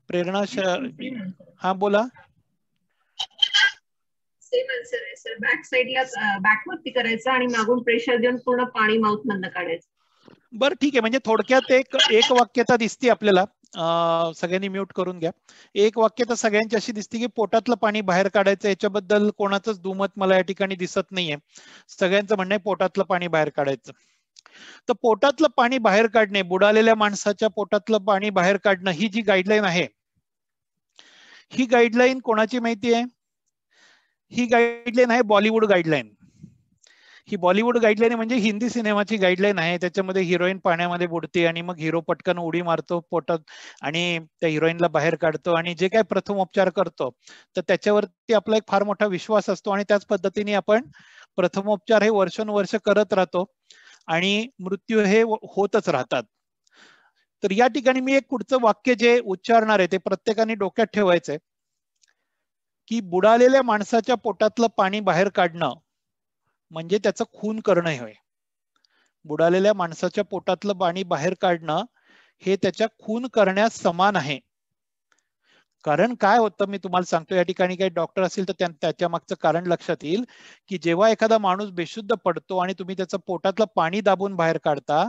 प्रेरणा हा बोला. सेम आन्सर आहे सर. बॅक साईडला बॅकवरती करायचं आणि मागून प्रेशर देऊन पूर्ण पाणी माउथ मधनं काढायचं. बरं ठीक आहे, म्हणजे थोडक्यात एक वाक्यता दिसते आपल्याला. सगळ्यांनी म्यूट करून घ्या. एक वाक्यता सगळ्यांची अशी दिसते की पोटातलं पाणी बाहेर काढायचं, याच्याबद्दल कोणाचंच दुमत मला या ठिकाणी दिसत नाहीये. सगळ्यांचं म्हणणं आहे पोटातलं पाणी बाहेर काढायचं. तर पोटातलं पाणी बाहेर काढणे, बुडालेल्या माणसाच्या पोटातलं पाणी बाहेर काढणं, ही जी गाईडलाईन आहे, ही गाईडलाईन कोणाची माहिती आहे? ही गाईडलाईन आहे बॉलिवूड गाईडलाईन. ही बॉलिवूड गाईडलाईन म्हणजे हिंदी सिनेमाची गाईडलाईन आहे. त्याच्यामध्ये हिरोईन पाण्यामध्ये बुडते आणि मग हिरो पटकन उडी मारतो पोटात आणि त्या हिरोईनला बाहेर काढतो आणि जे काय प्रथमोपचार करतो, तर त्याच्यावरती आपला एक फार मोठा विश्वास असतो आणि त्याच पद्धतीने आपण प्रथमोपचार हे वर्षानुवर्ष करत राहतो आणि मृत्यू हे होतच राहतात. तर या ठिकाणी मी एक पुढचं वाक्य जे उच्चारणार आहे ते प्रत्येकाने डोक्यात ठेवायचंय की बुडालेल्या माणसाच्या पोटातलं पाणी बाहेर काढणं म्हणजे त्याचं खून करणं होय. बुडालेल्या माणसाच्या पोटातलं पाणी बाहेर काढणं हे त्याच्या खून करण्यास समान आहे. कारण काय होतं मी तुम्हाला सांगतो, या ठिकाणी काही डॉक्टर असतील तर त्याच्या मागचं कारण लक्षात येईल की जेव्हा एखादा माणूस बेशुद्ध पडतो आणि तुम्ही त्याचं पोटातलं पाणी दाबून बाहेर काढता,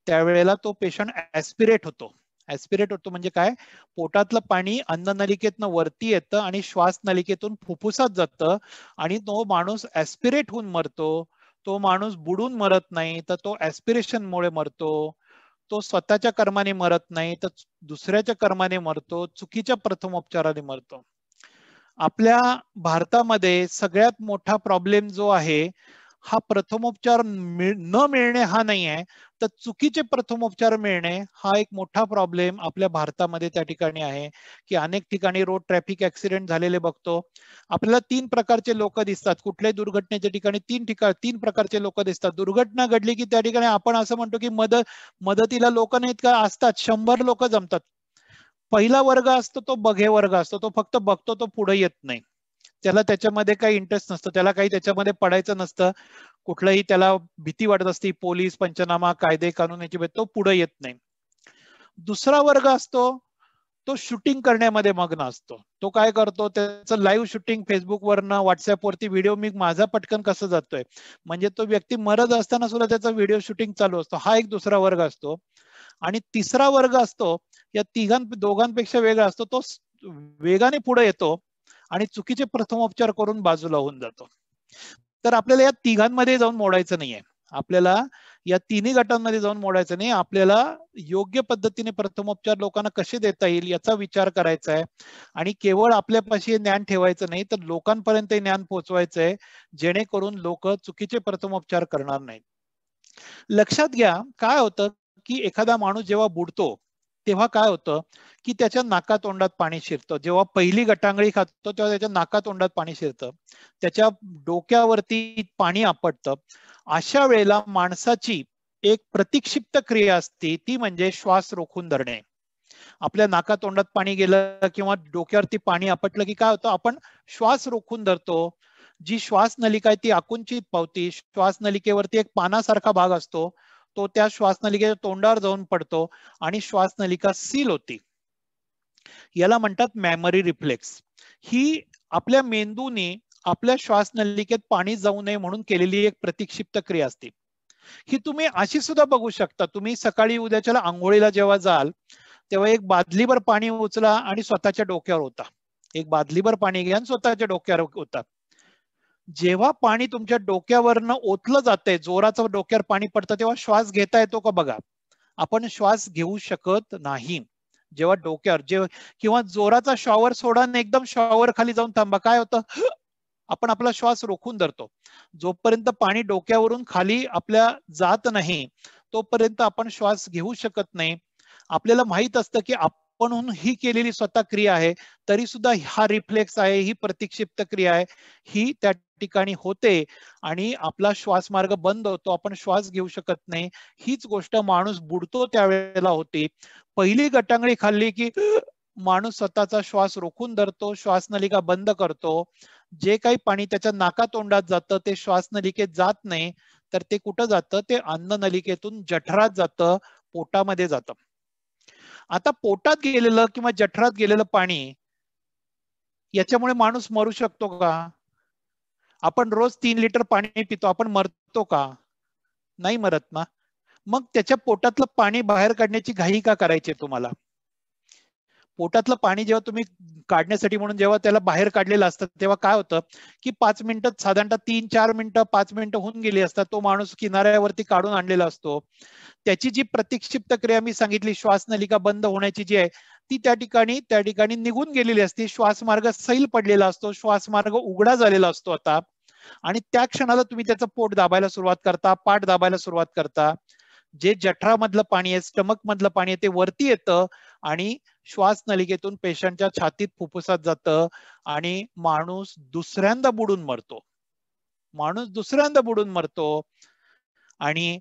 त्यावेळेला तो पेशंट ऍस्पिरेट होतो. ऍस्पिरेट होतो म्हणजे काय, पोटातलं पाणी अन्ननलिकेतनं वरती येतं आणि श्वास नलिकेतून फुफ्फुसात जातं आणि तो माणूस ऍस्पिरेट होऊन मरतो. तो माणूस बुडून मरत नाही, तर तो ऍस्पिरेशनमुळे मरतो. तो स्वतःच्या कर्माने मरत नाही, तर दुसऱ्याच्या कर्माने मरतो, चुकीच्या प्रथमोपचाराने मरतो. आपल्या भारतामध्ये सगळ्यात मोठा प्रॉब्लेम जो आहे हा प्रथमोपचार न मिळणे हा नाही आहे, तर चुकीचे प्रथमोपचार मिळणे हा एक मोठा प्रॉब्लेम आपल्या भारतामध्ये त्या ठिकाणी आहे. की अनेक ठिकाणी रोड ट्रॅफिक ऍक्सिडेंट झालेले बघतो. आपल्याला 3 प्रकारचे लोक दिसतात. कुठल्याही दुर्घटनेच्या ठिकाणी 3 प्रकारचे लोक दिसतात. दुर्घटना घडली की त्या ठिकाणी आपण असं म्हणतो की मदतीला लोक नाहीत का, असतात. 100 लोक जमतात. पहिला वर्ग असतो तो बघे वर्ग असतो, तो फक्त बघतो, तो पुढे येत नाही. त्याला त्याच्यामध्ये काही इंटरेस्ट नसतं, त्याला काही त्याच्यामध्ये पडायचं नसतं, कुठलंही त्याला भीती वाटत असते, पोलीस पंचनामा कायदे कानून याची, तो पुढे येत नाही. दुसरा वर्ग असतो तो शूटिंग करण्यामध्ये मग्न असतो. तो काय करतो, त्याचं लाईव्ह शूटिंग फेसबुकवरनं व्हॉट्सअपवरती व्हिडिओ मी माझा पटकन कसं जातोय, म्हणजे तो व्यक्ती मरत असताना सुद्धा त्याचा व्हिडिओ शूटिंग चालू असतो. हा एक दुसरा वर्ग असतो. आणि तिसरा वर्ग असतो, या दोघांपेक्षा वेगळा असतो, तो वेगाने पुढे येतो आणि चुकीचे प्रथमोपचार करून बाजूला होऊन जातो. तर आपल्याला या तिघांमध्ये जाऊन मोडायचं नाहीये, आपल्याला या तिन्ही गटांमध्ये जाऊन मोडायचं नाही. आपल्याला योग्य पद्धतीने प्रथमोपचार लोकांना कसे देता येईल याचा विचार करायचा आहे. आणि केवळ आपल्यापाशी हे ज्ञान ठेवायचं नाही, तर लोकांपर्यंत ज्ञान पोहोचवायचं आहे, जेणेकरून लोक चुकीचे प्रथमोपचार करणार नाहीत. लक्षात घ्या, काय होतं की एखादा माणूस जेव्हा बुडतो तेव्हा काय होतं की त्याच्या नाकातोंडात पाणी शिरतं. जेव्हा पहिली गटांगळी खातो तेव्हा त्याच्या नाकातोंडात पाणी शिरतं, त्याच्या डोक्यावरती पाणी आपटतं. अशा वेळेला माणसाची एक प्रतिक्षिप्त क्रिया असते, ती म्हणजे श्वास रोखून धरणे. आपल्या नाकातोंडात पाणी गेलं किंवा डोक्यावरती पाणी आपटलं की काय होतं, आपण श्वास रोखून धरतो. जी श्वास नलिका आहे ती आकुंचित पावती. श्वास नलिकेवरती एक पानासारखा भाग असतो, तो त्या श्वासनलिकेच्या तोंडावर जाऊन पडतो आणि श्वासनलिका सील होती. याला म्हणतात मेमरी रिफ्लेक्स. ही आपल्या मेंदूने आपल्या श्वासनलिकेत पाणी जाऊ नये म्हणून केलेली एक प्रतिक्षिप्त क्रिया असते. ही तुम्ही अशी सुद्धा बघू शकता. तुम्ही सकाळी उद्याच्याला आंघोळीला जेव्हा जाल तेव्हा एक बादलीभर पाणी उचला आणि स्वतःच्या डोक्यावर होता. एक बादलीभर पाणी घ्या आणि स्वतःच्या डोक्यावर होता. जेव्हा पाणी तुमच्या डोक्यावरनं ओतलं जातंय, जोराचं डोक्यावर पाणी पडतं, तेव्हा श्वास घेता येतो का बघा. आपण श्वास घेऊ शकत नाही जेव्हा डोक्यावर किंवा जोराचा शॉवर सोडा आणि एकदम शॉवर खाली जाऊन थांबा, काय होतं, आपण आपला श्वास रोखून धरतो. जोपर्यंत पाणी डोक्यावरून खाली आपल्या जात नाही तोपर्यंत आपण श्वास घेऊ शकत नाही. आपल्याला माहित असतं की आपण ही केलेली स्वतः क्रिया आहे, तरी सुद्धा हा रिफ्लेक्स आहे, ही प्रतिक्षिप्त क्रिया आहे, ही त्या ठिकाणी होते आणि आपला श्वास मार्ग बंद होतो, आपण श्वास घेऊ शकत नाही. हीच गोष्ट माणूस बुडतो त्यावेळेला होते. पहिली गटांगळी खाल्ली की माणूस स्वतःचा श्वास रोखून धरतो, श्वासनलिका बंद करतो. जे काही पाणी त्याच्या नाकातोंडात जातं ते श्वासनलिकेत जात नाही, तर ते कुठं जातं, ते अन्ननलिकेतून जठरात जातं, पोटामध्ये जातं. आता पोटात गेलेलं किंवा जठरात गेलेलं पाणी याच्यामुळे माणूस मरू शकतो का? आपण रोज 3 लिटर पाणी पितो, आपण मरतो का? नाही मरत ना. मग त्याच्या पोटातलं पाणी बाहेर काढण्याची घाई का करायची तुम्हाला? पोटातलं पाणी जेव्हा तुम्ही काढण्यासाठी म्हणून जेव्हा त्याला बाहेर काढलेलं असतं तेव्हा काय होतं की 5 मिनिटं, साधारणतः 3-4 मिनिटं, 5 मिनिटं होऊन गेली असतात, तो माणूस किनाऱ्यावरती काढून आणलेला असतो. त्याची जी प्रतिक्षिप्त क्रिया मी सांगितली, श्वासनलिका बंद होण्याची जी आहे, ती त्या ठिकाणी निघून गेलेली असते. श्वासमार्ग सैल पडलेला असतो, श्वासमार्ग उघडा झालेला असतो आता. आणि त्या क्षणाला तुम्ही त्याचं पोट दाबायला सुरुवात करता, पाठ दाबायला सुरुवात करता. जे जठरामधलं पाणी आहे, स्टमक मधलं पाणी आहे, ते वरती येतं आणि श्वासनलिकेतून पेशंटच्या छातीत, फुफ्फुसात जातं आणि माणूस दुसऱ्यांदा बुडून मरतो. आणि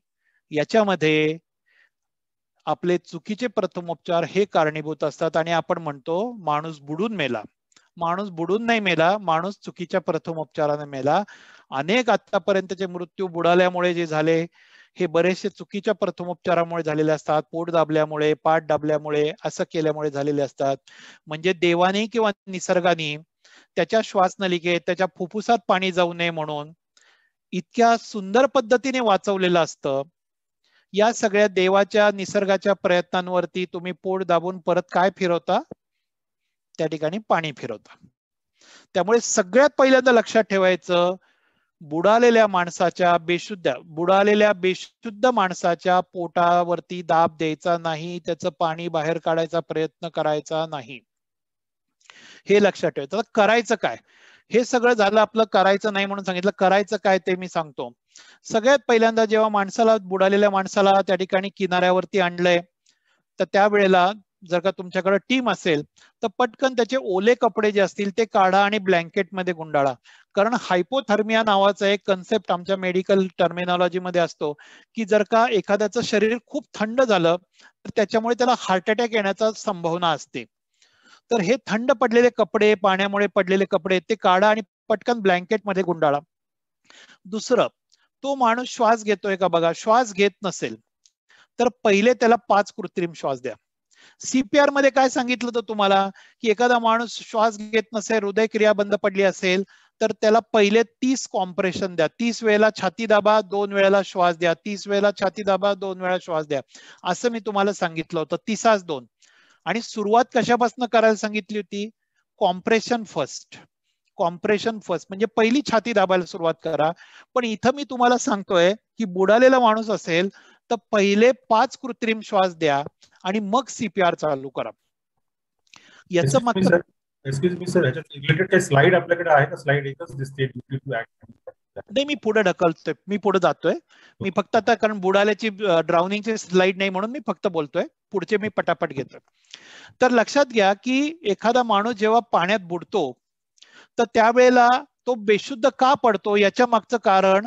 याच्यामध्ये आपले चुकीचे प्रथमोपचार हे कारणीभूत असतात आणि आपण म्हणतो माणूस बुडून मेला. माणूस बुडून नाही मेला, माणूस चुकीच्या प्रथमोपचाराने मेला. अनेक आतापर्यंतचे मृत्यू बुडाल्यामुळे जे झाले हे बरेचसे चुकीच्या प्रथमोपचारामुळे झालेले असतात. पोट दाबल्यामुळे, पाठ दाबल्यामुळे, असं केल्यामुळे झालेले असतात. म्हणजे देवाने किंवा निसर्गाने त्याच्या श्वासनलिकेत, त्याच्या फुफ्फुसात पाणी जाऊ नये म्हणून इतक्या सुंदर पद्धतीने वाचवलेलं असतं. या सगळ्या देवाच्या, निसर्गाच्या प्रयत्नांवरती तुम्ही पोट दाबून परत काय फिरवता, त्या ठिकाणी पाणी फिरवता. त्यामुळे सगळ्यात पहिल्यांदा लक्षात ठेवायचं, बुडालेल्या बेशुद्ध माणसाच्या पोटावरती दाब द्यायचा नाही, त्याचं पाणी बाहेर काढायचा प्रयत्न करायचा नाही, हे लक्षात ठेवायचं. करायचं काय, हे सगळं झालं आपलं. करायचं नाही म्हणून सांगितलं, करायचं काय ते मी सांगतो. सगळ्यात पहिल्यांदा जेव्हा बुडालेल्या माणसाला त्या ठिकाणी किनाऱ्यावरती आणलंय, तर त्यावेळेला जर का तुमच्याकडे टीम असेल तर पटकन त्याचे ओले कपडे जे असतील ते काढा आणि ब्लँकेट मध्ये गुंडाळा. कारण हायपोथर्मिया नावाचा एक कन्सेप्ट आमच्या मेडिकल टर्मिनॉलॉजी मध्ये असतो की जर का एखाद्याचं शरीर खूप थंड झालं तर त्याच्यामुळे त्याला हार्ट अटॅक येण्याचा संभावना असते. तर हे थंड पडलेले कपडे, पाण्यामुळे पडलेले कपडे ते काढा आणि पटकन ब्लँकेट मध्ये गुंडाळा. दुसरं, तो माणूस श्वास घेतोय का बघा. श्वास घेत नसेल तर पहिले त्याला 5 कृत्रिम श्वास द्या. सीपीआर मध्ये काय सांगितलं होतं तुम्हाला की एखादा माणूस श्वास घेत नसेल, हृदय क्रिया बंद पडली असेल तर त्याला पहिले 30 कॉम्प्रेशन द्या, 30 वेळेला छाती दाबा, 2 वेळेला श्वास द्या, 30 वेळेला छाती दाबा, 2 वेळा श्वास द्या, असं मी तुम्हाला सांगितलं होतं. 30-2. आणि सुरुवात कशापासून करायला सांगितली होती? Compression first. कॉम्प्रेशन फर्स्ट म्हणजे पहिली छाती दाबायला सुरुवात करा. पण इथं मी तुम्हाला सांगतोय की बुडालेला माणूस असेल तर पहिले 5 कृत्रिम श्वास द्या आणि मग सीपीआर चालू करा. याचं मागचं एक्सक्यूज मी सर, ह्याच्यात रिलेटेड काही स्लाइड आपल्याकडे आहे का? स्लाइड एकच दिसते. नाही, मी पुढे ढकलतोय, मी पुढे जातोय. मी फक्त आता कारण बुडाल्याची ड्राउनिंगची स्लाइड नाही म्हणून मी फक्त बोलतोय, पुढचे मी पटापट घेतोय. तर लक्षात घ्या की एखादा माणूस जेव्हा पाण्यात बुडतो तर त्यावेळेला तो बेशुद्ध का पडतो याच्या मागचं कारण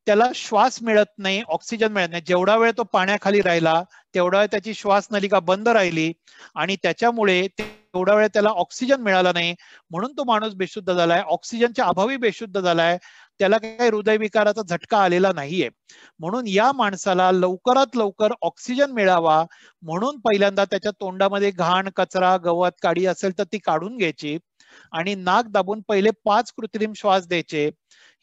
त्याला श्वास मिळत नाही, ऑक्सिजन मिळत नाही. जेवढा वेळ तो पाण्याखाली राहिला तेवढा वेळ त्याची श्वास नलिका बंद राहिली आणि त्याच्यामुळे तेवढा वेळ त्याला ऑक्सिजन मिळाला नाही, म्हणून तो माणूस बेशुद्ध झालाय. ऑक्सिजनच्या अभावी बेशुद्ध झालाय, त्याला काही हृदयविकाराचा झटका आलेला नाहीये. म्हणून या माणसाला लवकरात लवकर ऑक्सिजन मिळावा म्हणून पहिल्यांदा त्याच्या तोंडामध्ये घाण, कचरा, गवत, काडी असेल तर ती काढून घ्यायची आणि नाक दाबून पहिले 5 कृत्रिम श्वास द्यायचे.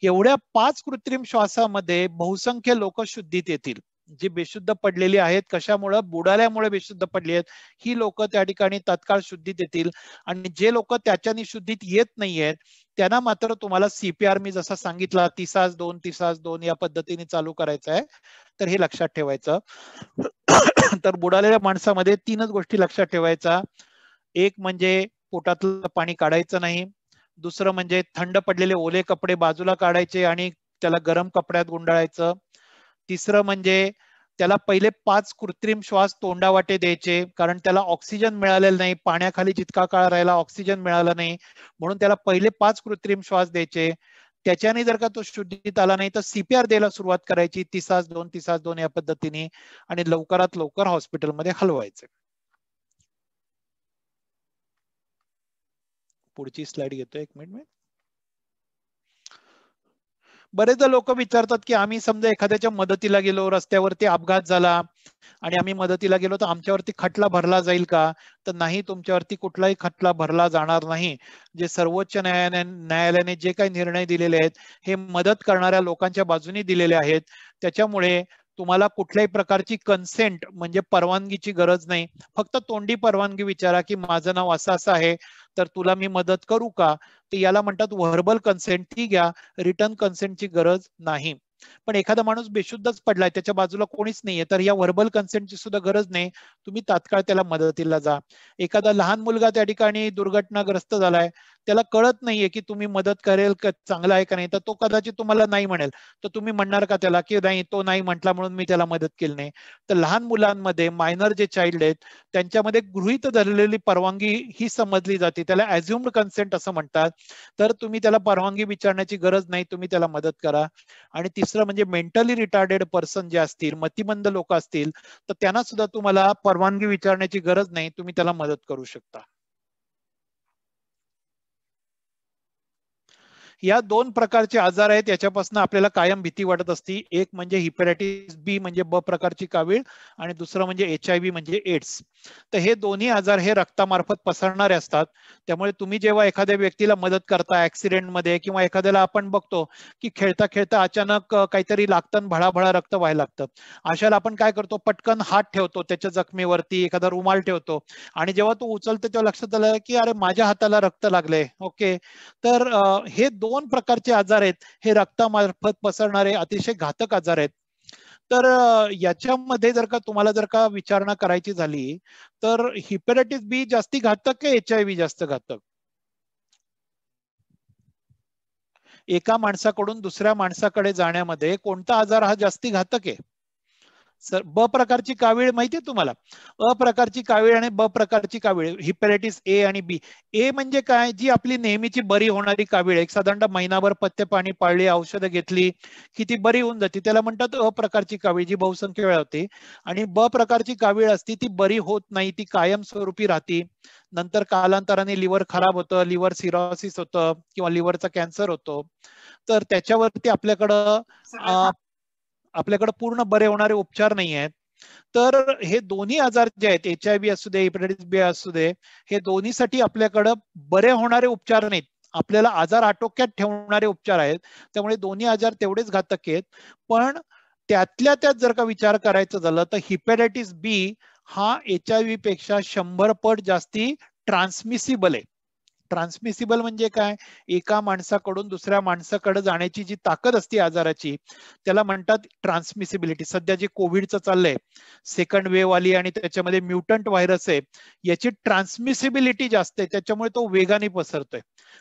एवढ्या 5 कृत्रिम श्वासामध्ये बहुसंख्य लोक शुद्धीत येतील. जी बेशुद्ध पडलेली आहेत, कशामुळे? बुडाल्यामुळे बेशुद्ध पडली आहेत, ही लोक त्या ठिकाणी तत्काळ शुद्धीत येतील. आणि जे लोक त्याच्यानी शुद्धीत येत नाहीयेत त्यांना मात्र तुम्हाला सीपीआर मी जसा सांगितला 30-2 30-2 या पद्धतीने चालू करायचं आहे. तर हे लक्षात ठेवायचं. तर बुडालेल्या माणसामध्ये 3च गोष्टी लक्षात ठेवायचा. एक म्हणजे पोटातलं पाणी काढायचं नाही, दुसरं म्हणजे थंड पडलेले ओले कपडे बाजूला काढायचे आणि त्याला गरम कपड्यात गुंडाळायचं, तिसरं म्हणजे त्याला पहिले 5 कृत्रिम श्वास तोंडावाटे द्यायचे कारण त्याला ऑक्सिजन मिळालेलं नाही, पाण्याखाली जितका काळ राहिला ऑक्सिजन मिळाला नाही, म्हणून त्याला पहिले 5 कृत्रिम श्वास द्यायचे. त्याच्याने जर का तो शुद्धीत आला नाही तर सीपीआर द्यायला सुरुवात करायची 30-2 30-2 या पद्धतीने आणि लवकरात लवकर हॉस्पिटलमध्ये हलवायचे. पुढची स्लाइड घेतो, 1 मिनिट. बरेचदा लोक विचारतात की आम्ही समजा एखाद्याच्या मदतीला गेलो, रस्त्यावरती अपघात झाला आणि आम्ही मदतीला गेलो तर आमच्यावरती खटला भरला जाईल का? तर नाही, तुमच्यावरती कुठलाही खटला भरला जाणार नाही. जे सर्वोच्च न्यायालयाने जे काही निर्णय दिलेले आहेत हे मदत करणाऱ्या लोकांच्या बाजूने दिलेले आहेत. त्याच्यामुळे तुम्हाला कुठल्याही प्रकारची कन्सेंट म्हणजे परवानगीची गरज नाही. फक्त तोंडी परवानगी विचारा की माझं नाव असं असं आहे तर तुला मी मदत करू का? ते याला म्हणतात व्हर्बल कन्सेंट. ती घ्या, रिटर्न कन्सेंटची गरज नाही. पण एखादा माणूस बेशुद्धच पडलाय, त्याच्या बाजूला कोणीच नाहीये, तर या व्हर्बल कन्सेंटची सुद्धा गरज नाही, तुम्ही तात्काळ त्याला मदतीला जा. एखादा लहान मुलगा त्या ठिकाणी दुर्घटनाग्रस्त झालाय, त्याला कळत नाहीये की तुम्ही मदत करेल का, चांगला आहे का नाही, तर तो कदाचित तुम्हाला नाही म्हणेल, तर तुम्ही म्हणणार का त्याला की नाही तो नाही म्हटला म्हणून मी त्याला मदत केली नाही? तर लहान मुलांमध्ये मायनर जे चाइल्ड आहेत त्यांच्यामध्ये गृहीत धरलेली परवानगी ही समजली जाते, त्याला अज्युम्ड कन्सेंट असं म्हणतात. तर तुम्ही त्याला परवानगी विचारण्याची गरज नाही, तुम्ही त्याला मदत करा. आणि तिसरं म्हणजे मेंटली रिटार्डेड पर्सन जे असतील, मतिमंद लोक असतील तर त्यांना सुद्धा तुम्हाला परवानगी विचारण्याची गरज नाही, तुम्ही त्याला मदत करू शकता. या 2 प्रकारचे आजार आहेत, याच्यापासून आपल्याला कायम भीती वाटत असते. एक म्हणजे हिपॅटायटिस बी म्हणजे ब प्रकारची कावीळ आणि दुसरं म्हणजे HIV म्हणजे एड्स. तर हे दोन्ही आजार हे रक्तामार्फत पसरणारे असतात. त्यामुळे तुम्ही जेव्हा एखाद्या व्यक्तीला मदत करता ऍक्सिडेंट मध्ये किंवा एखाद्याला आपण बघतो की खेळता खेळता अचानक काहीतरी लागतं, भळाभळा रक्त व्हायला लागतं, अशाला आपण काय करतो, पटकन हात ठेवतो त्याच्या जखमेवरती, एखादा रुमाल ठेवतो आणि जेव्हा तो उचलतो तेव्हा लक्षात आलं की अरे माझ्या हाताला रक्त लागलंय. ओके, तर हे 2 प्रकारचे आजार आहेत, हे रक्तामार्फत पसरणारे अतिशय घातक आजार आहेत. तर याच्यामध्ये जर का तुम्हाला जर का विचारणा करायची झाली तर हिपॅटायटिस बी जास्ती घातक की HIV जास्त घातक? एका माणसाकडून दुसऱ्या माणसाकडे जाण्यामध्ये कोणता आजार हा जास्ती घातक आहे? सर, ब प्रकारची कावीळ माहितीये तुम्हाला? अ प्रकारची कावीळ आणि ब प्रकारची कावीळ, हिपॅटायटिस ए आणि बी. ए म्हणजे काय, जी आपली नेहमीची बरी होणारी कावीळ, एक साधारणतः महिनाभर पथ्य पाणी पाळली, औषधं घेतली की ती बरी होऊन जाते, त्याला म्हणतात अ प्रकारची कावीळ, जी बहुसंख्य वेळा होते. आणि ब प्रकारची कावीळ असती ती बरी होत नाही, ती कायमस्वरूपी राहते. नंतर कालांतराने लिव्हर खराब होतं, लिव्हर सिरोसिस होतं किंवा लिव्हरचा कॅन्सर होतो. तर त्याच्यावरती आपल्याकडं पूर्ण बरे होणारे उपचार नाही आहेत. तर हे दोन्ही आजार जे आहेत, HIV असू दे, हेपॅटायटिस बी असू दे, हे दोन्हीसाठी आपल्याकडं बरे होणारे उपचार नाहीत, आपल्याला आजार आटोक्यात ठेवणारे उपचार आहेत. त्यामुळे दोन्ही आजार तेवढेच घातक आहेत. पण त्यातल्या त्यात जर का विचार करायचं झालं तर हेपॅटायटिस बी हा HIV पेक्षा 100 पट जास्ती ट्रान्समिसिबल आहे. ट्रान्समिसिबल म्हणजे काय? एका माणसाकडून दुसऱ्या माणसाकडे जाण्याची जी ताकद असते आजाराची त्याला म्हणतात ट्रान्समिसिबिलिटी. सध्या जे कोविडचं चाललंय, सेकंड वेव्ह आली आणि त्याच्यामध्ये म्युटंट व्हायरस आहे, याची ट्रान्समिसिबिलिटी जास्त आहे, त्याच्यामुळे तो वेगाने पसरतोय.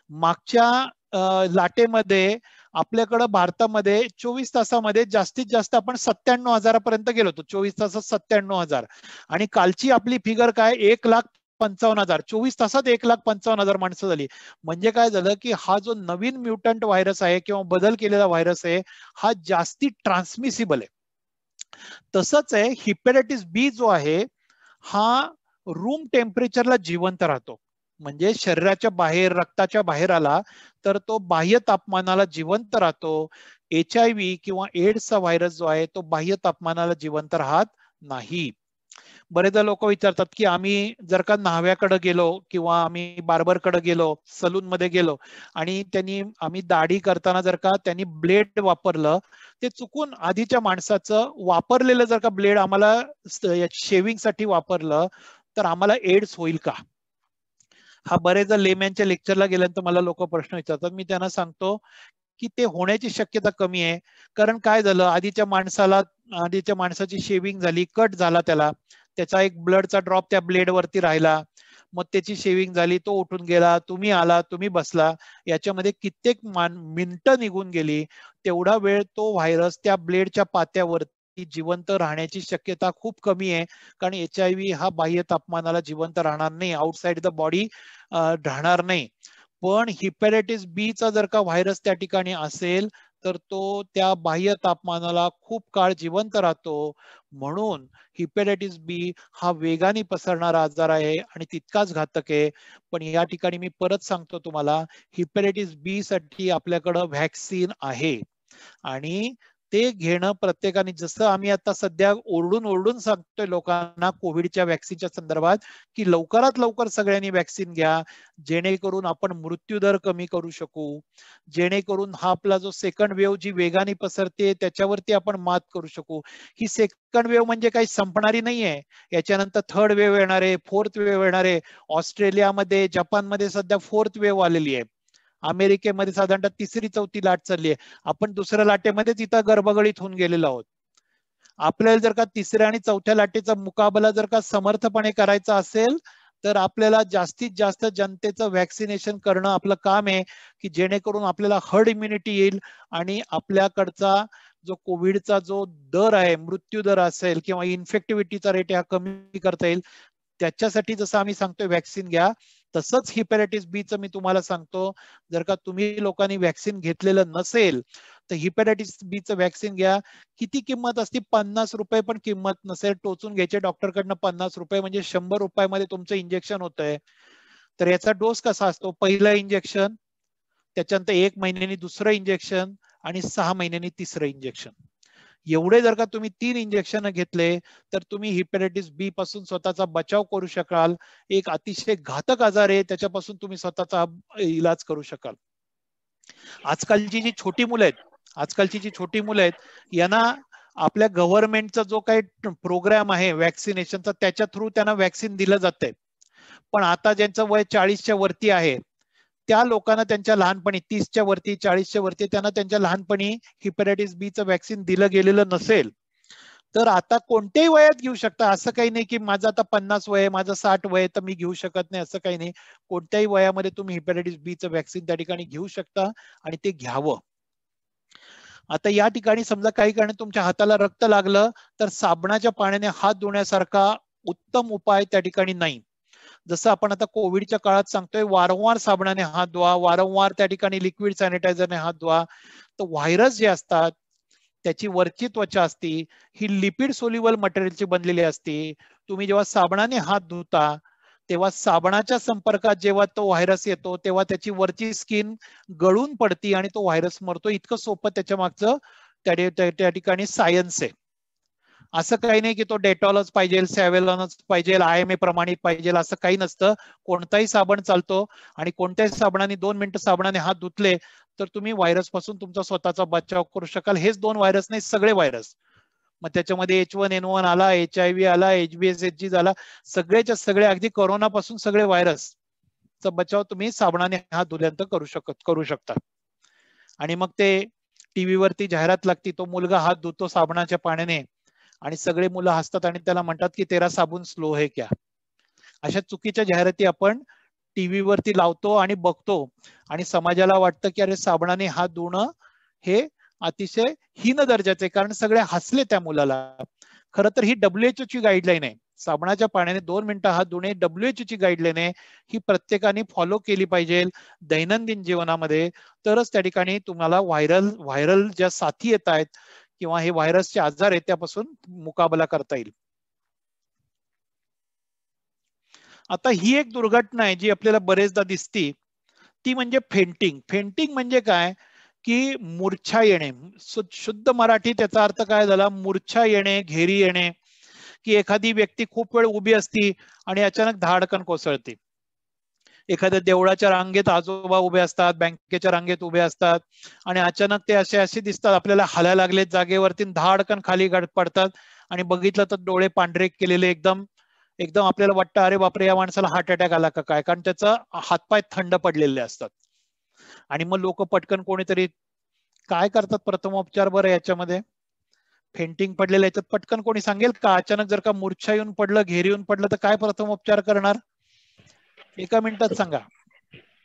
मागच्या लाटेमध्ये आपल्याकडं भारतामध्ये 24 तासामध्ये जास्तीत जास्त आपण 97,000 गेलो होतो. 24 तासात 97,000. आणि कालची आपली फिगर काय? 1,55,000. 24 तासात 1,55,000 माणसं झाली. म्हणजे काय झालं की हा जो नवीन म्युटंट व्हायरस आहे किंवा बदल केलेला व्हायरस आहे हा जास्ती ट्रान्समिसिबल आहे. तसंच आहे हेपॅटायटिस बी जो आहे हा रूम टेम्परेचरला जिवंत राहतो. म्हणजे शरीराच्या बाहेर, रक्ताच्या बाहेर आला तर तो बाह्य तापमानाला जिवंत राहतो. HIV किंवा एड्सचा व्हायरस जो आहे तो बाह्य तापमानाला जिवंत राहत नाही. बरेचदा लोक विचारतात की आम्ही जर का न्हाव्याकडे गेलो किंवा आम्ही बार्बरकडे गेलो, सलून मध्ये गेलो आणि आम्ही दाढी करताना जर का त्यांनी ब्लेड वापरलं, ते चुकून आधीच्या माणसाचं वापरलेलं जर का ब्लेड आम्हाला शेविंग साठी वापरलं तर आम्हाला एड्स होईल का? हा बरेचदा लेमॅनच्या लेक्चरला गेल्यानंतर मला लोक प्रश्न विचारतात. मी त्यांना सांगतो की ते होण्याची शक्यता कमी आहे. कारण काय झालं, आधीच्या माणसाची शेविंग झाली, कट झाला, त्याचा एक ब्लडचा ड्रॉप त्या ब्लेड वरती राहिला, मग त्याची शेविंग झाली, तो उठून गेला, तुम्ही आला, तुम्ही बसला, याच्यामध्ये कित्येक मिनिटं निघून गेली. तेवढा वेळ तो व्हायरस त्या ब्लेडच्या पात्यावरती जिवंत राहण्याची शक्यता खूप कमी आहे. कारण HIV हा बाह्य तापमानाला जिवंत राहणार नाही, आउटसाइड द बॉडी राहणार नाही. पण हेपॅटायटिस बी चा जर का व्हायरस त्या ठिकाणी असेल तर तो त्या बाह्य तापमानाला खूप काळ जिवंत राहतो. म्हणून हेपॅटायटिस बी हा वेगाने पसरणारा आजार आहे आणि तितकाच घातक आहे. पण या ठिकाणी मी परत सांगतो तुम्हाला, हेपॅटायटिस बी साठी आपल्याकडे व्हॅक्सिन आहे आणि ते घेणं प्रत्येकाने, जसं आम्ही आता सध्या ओरडून सांगतोय लोकांना कोविडच्या व्हॅक्सिनच्या संदर्भात की लवकरात लवकर सगळ्यांनी व्हॅक्सिन घ्या, जेणेकरून आपण मृत्यूदर कमी करू शकू, जेणेकरून हा आपला जो सेकंड वेव्ह जी वेगाने पसरते त्याच्यावरती आपण मात करू शकू. ही सेकंड वेव्ह म्हणजे काही संपणारी नाहीये, याच्यानंतर थर्ड वेव्ह येणार आहे, फोर्थ वेव्ह येणार आहे. ऑस्ट्रेलियामध्ये, जपानमध्ये सध्या फोर्थ वेव्ह आलेली आहे. अमेरिकेमध्ये साधारणतः तिसरी चौथी लाट चालली आहे. आपण दुसऱ्या लाटेमध्येच इथं गर्भगडीत होऊन गेलेलो आहोत. आपल्याला जर का तिसऱ्या आणि चौथ्या लाटेचा मुकाबला जर का समर्थपणे करायचा असेल तर आपल्याला जास्तीत जास्त जनतेचं व्हॅक्सिनेशन करणं आपलं काम आहे, की जेणेकरून आपल्याला हर्ड इम्युनिटी येईल आणि आपल्याकडचा जो कोविडचा जो दर आहे, मृत्यू दर असेल किंवा इन्फेक्टिव्हिटीचा रेट हा कमी करता येईल. त्याच्यासाठी जसं आम्ही सांगतोय व्हॅक्सिन घ्या, तसंच हेपॅटायटिस बी चं मी तुम्हाला सांगतो, जर का तुम्ही लोकांनी व्हॅक्सिन घेतलेलं नसेल तर हेपॅटायटिस बी चं व्हॅक्सिन घ्या. किती किंमत असते? 50 रुपये पण किंमत नसेल, टोचून घ्यायचे डॉक्टरकडनं 50 रुपये, म्हणजे 100 रुपयामध्ये तुमचं इंजेक्शन होतंय. तर याचा डोस कसा असतो? पहिलं इंजेक्शन, त्याच्यानंतर 1 महिन्यानी दुसरं इंजेक्शन आणि 6 महिन्यांनी तिसरं इंजेक्शन. एवढे जर का तुम्ही 3 इंजेक्शन घेतले तर तुम्ही हेपॅटायटिस बी पासून स्वतःचा बचाव करू शकाल. एक अतिशय घातक आजार आहे, त्याच्यापासून तुम्ही स्वतःचा इलाज करू शकाल. आजकालची जी छोटी मुलं आहेत यांना आपल्या गव्हर्नमेंटचा जो काही प्रोग्राम आहे व्हॅक्सिनेशनचा, त्याच्या थ्रू त्यांना व्हॅक्सिन दिलं जातंय. पण आता ज्यांचं वय 40च्या वरती आहे त्या लोकांना त्यांच्या लहानपणी, 30च्या वरती, 40च्या वरती, त्यांना त्यांच्या लहानपणी हेपॅटायटिस बी चं व्हॅक्सिन दिलं गेलेलं नसेल तर आता कोणत्याही वयात घेऊ शकता. असं काही नाही की माझं आता 50 वय आहे, माझं 60 वय आहे तर मी घेऊ शकत नाही, असं काही नाही. कोणत्याही वयामध्ये तुम्ही हेपॅटायटिस बी चं व्हॅक्सिन त्या ठिकाणी घेऊ शकता आणि ते घ्यावं. आता या ठिकाणी समजा काही कारणाने तुमच्या हाताला रक्त लागलं तर साबणाच्या पाण्याने हात धुण्यासारखा उत्तम उपाय त्या ठिकाणी नाही. जसं आपण आता कोविडच्या काळात सांगतोय, वारंवार साबणाने हात धुवा, वारंवार त्या ठिकाणी लिक्विड सॅनिटायझरने हात धुवा. तर व्हायरस जे असतात त्याची वरची त्वचा असती ही लिपिड सोल्युबल मटेरियलची बनलेली असते. तुम्ही जेव्हा साबणाने हात धुता तेव्हा साबणाच्या संपर्कात जेव्हा तो व्हायरस येतो तेव्हा त्याची वरची स्किन गळून पडती आणि तो व्हायरस मरतो. इतकं सोपं त्याच्या मागचं त्या ठिकाणी सायन्स आहे. असं काही नाही की तो डेटॉलच पाहिजे, सॅव्हलॉनच पाहिजे, IMA प्रमाणित पाहिजे, असं काही नसतं. कोणताही साबण चालतो आणि कोणत्याही साबणाने 2 मिनिटं साबणाने हात धुतले तर तुम्ही व्हायरस पासून तुमचा स्वतःचा बचाव करू शकाल. हेच 2 व्हायरस नाही, सगळे व्हायरस. मग त्याच्यामध्ये H1N1 आला, HIV आला, HBsHG झाला, सगळेच्या सगळे अगदी कोरोना पासून सगळे व्हायरसचा बचाव तुम्ही साबणाने हात धुल्यानंतर करू शकता. आणि मग ते टीव्ही वरती जाहिरात लागती, तो मुलगा हात धुतो साबणाच्या पाण्याने आणि सगळे मुलं हसतात आणि त्याला म्हणतात की तेरा साबुन स्लो है क्या. अशा चुकीच्या जाहिराती आपण टीव्ही वरती लावतो आणि बघतो आणि समाजाला वाटतं की अरे साबणाने हात धुणं हे अतिशय हीन दर्जाचे, कारण सगळे हसले त्या मुलाला. खरं तर ही WHO ची गाईडलाईन आहे. साबणाच्या पाण्याने 2 मिनिटं हात धुणे WHO ची गाईडलाईन आहे. ही प्रत्येकाने फॉलो केली पाहिजे दैनंदिन जीवनामध्ये, तरच त्या ठिकाणी तुम्हाला व्हायरल ज्या साथी येत आहेत किंवा हे व्हायरसचे आजार आहेत त्यापासून मुकाबला करता येईल. आता ही एक दुर्घटना आहे जी आपल्याला बरेचदा दिसती, ती म्हणजे फेंटिंग. फेंटिंग म्हणजे काय की मूर्छा येणे. शुद्ध मराठी त्याचा अर्थ काय झाला, मूर्छा येणे, घेरी येणे. की एखादी व्यक्ती खूप वेळ उभी असती आणि अचानक धाडकन कोसळते. एखाद्या देवळाच्या रांगेत आजोबा उभे असतात, बँकेच्या रांगेत उभे असतात आणि अचानक ते असे दिसतात आपल्याला हलायला लागले जागेवरती, धाडकन खाली पडतात आणि बघितलं तर डोळे पांढरे केलेले, एकदम आपल्याला वाटतं अरे बापरे या माणसाला हार्ट अटॅक आला का काय, कारण त्याचा हातपाय थंड पडलेले असतात. आणि मग लोक पटकन कोणीतरी काय करतात प्रथमोपचार बरं याच्यामध्ये, फेंटिंग पडलेलं याच्यात पटकन कोणी सांगेल का? अचानक जर का मूर्छा येऊन पडलं, घेरी येऊन पडलं तर काय प्रथमोपचार करणार? एका मिनिटात सांगा.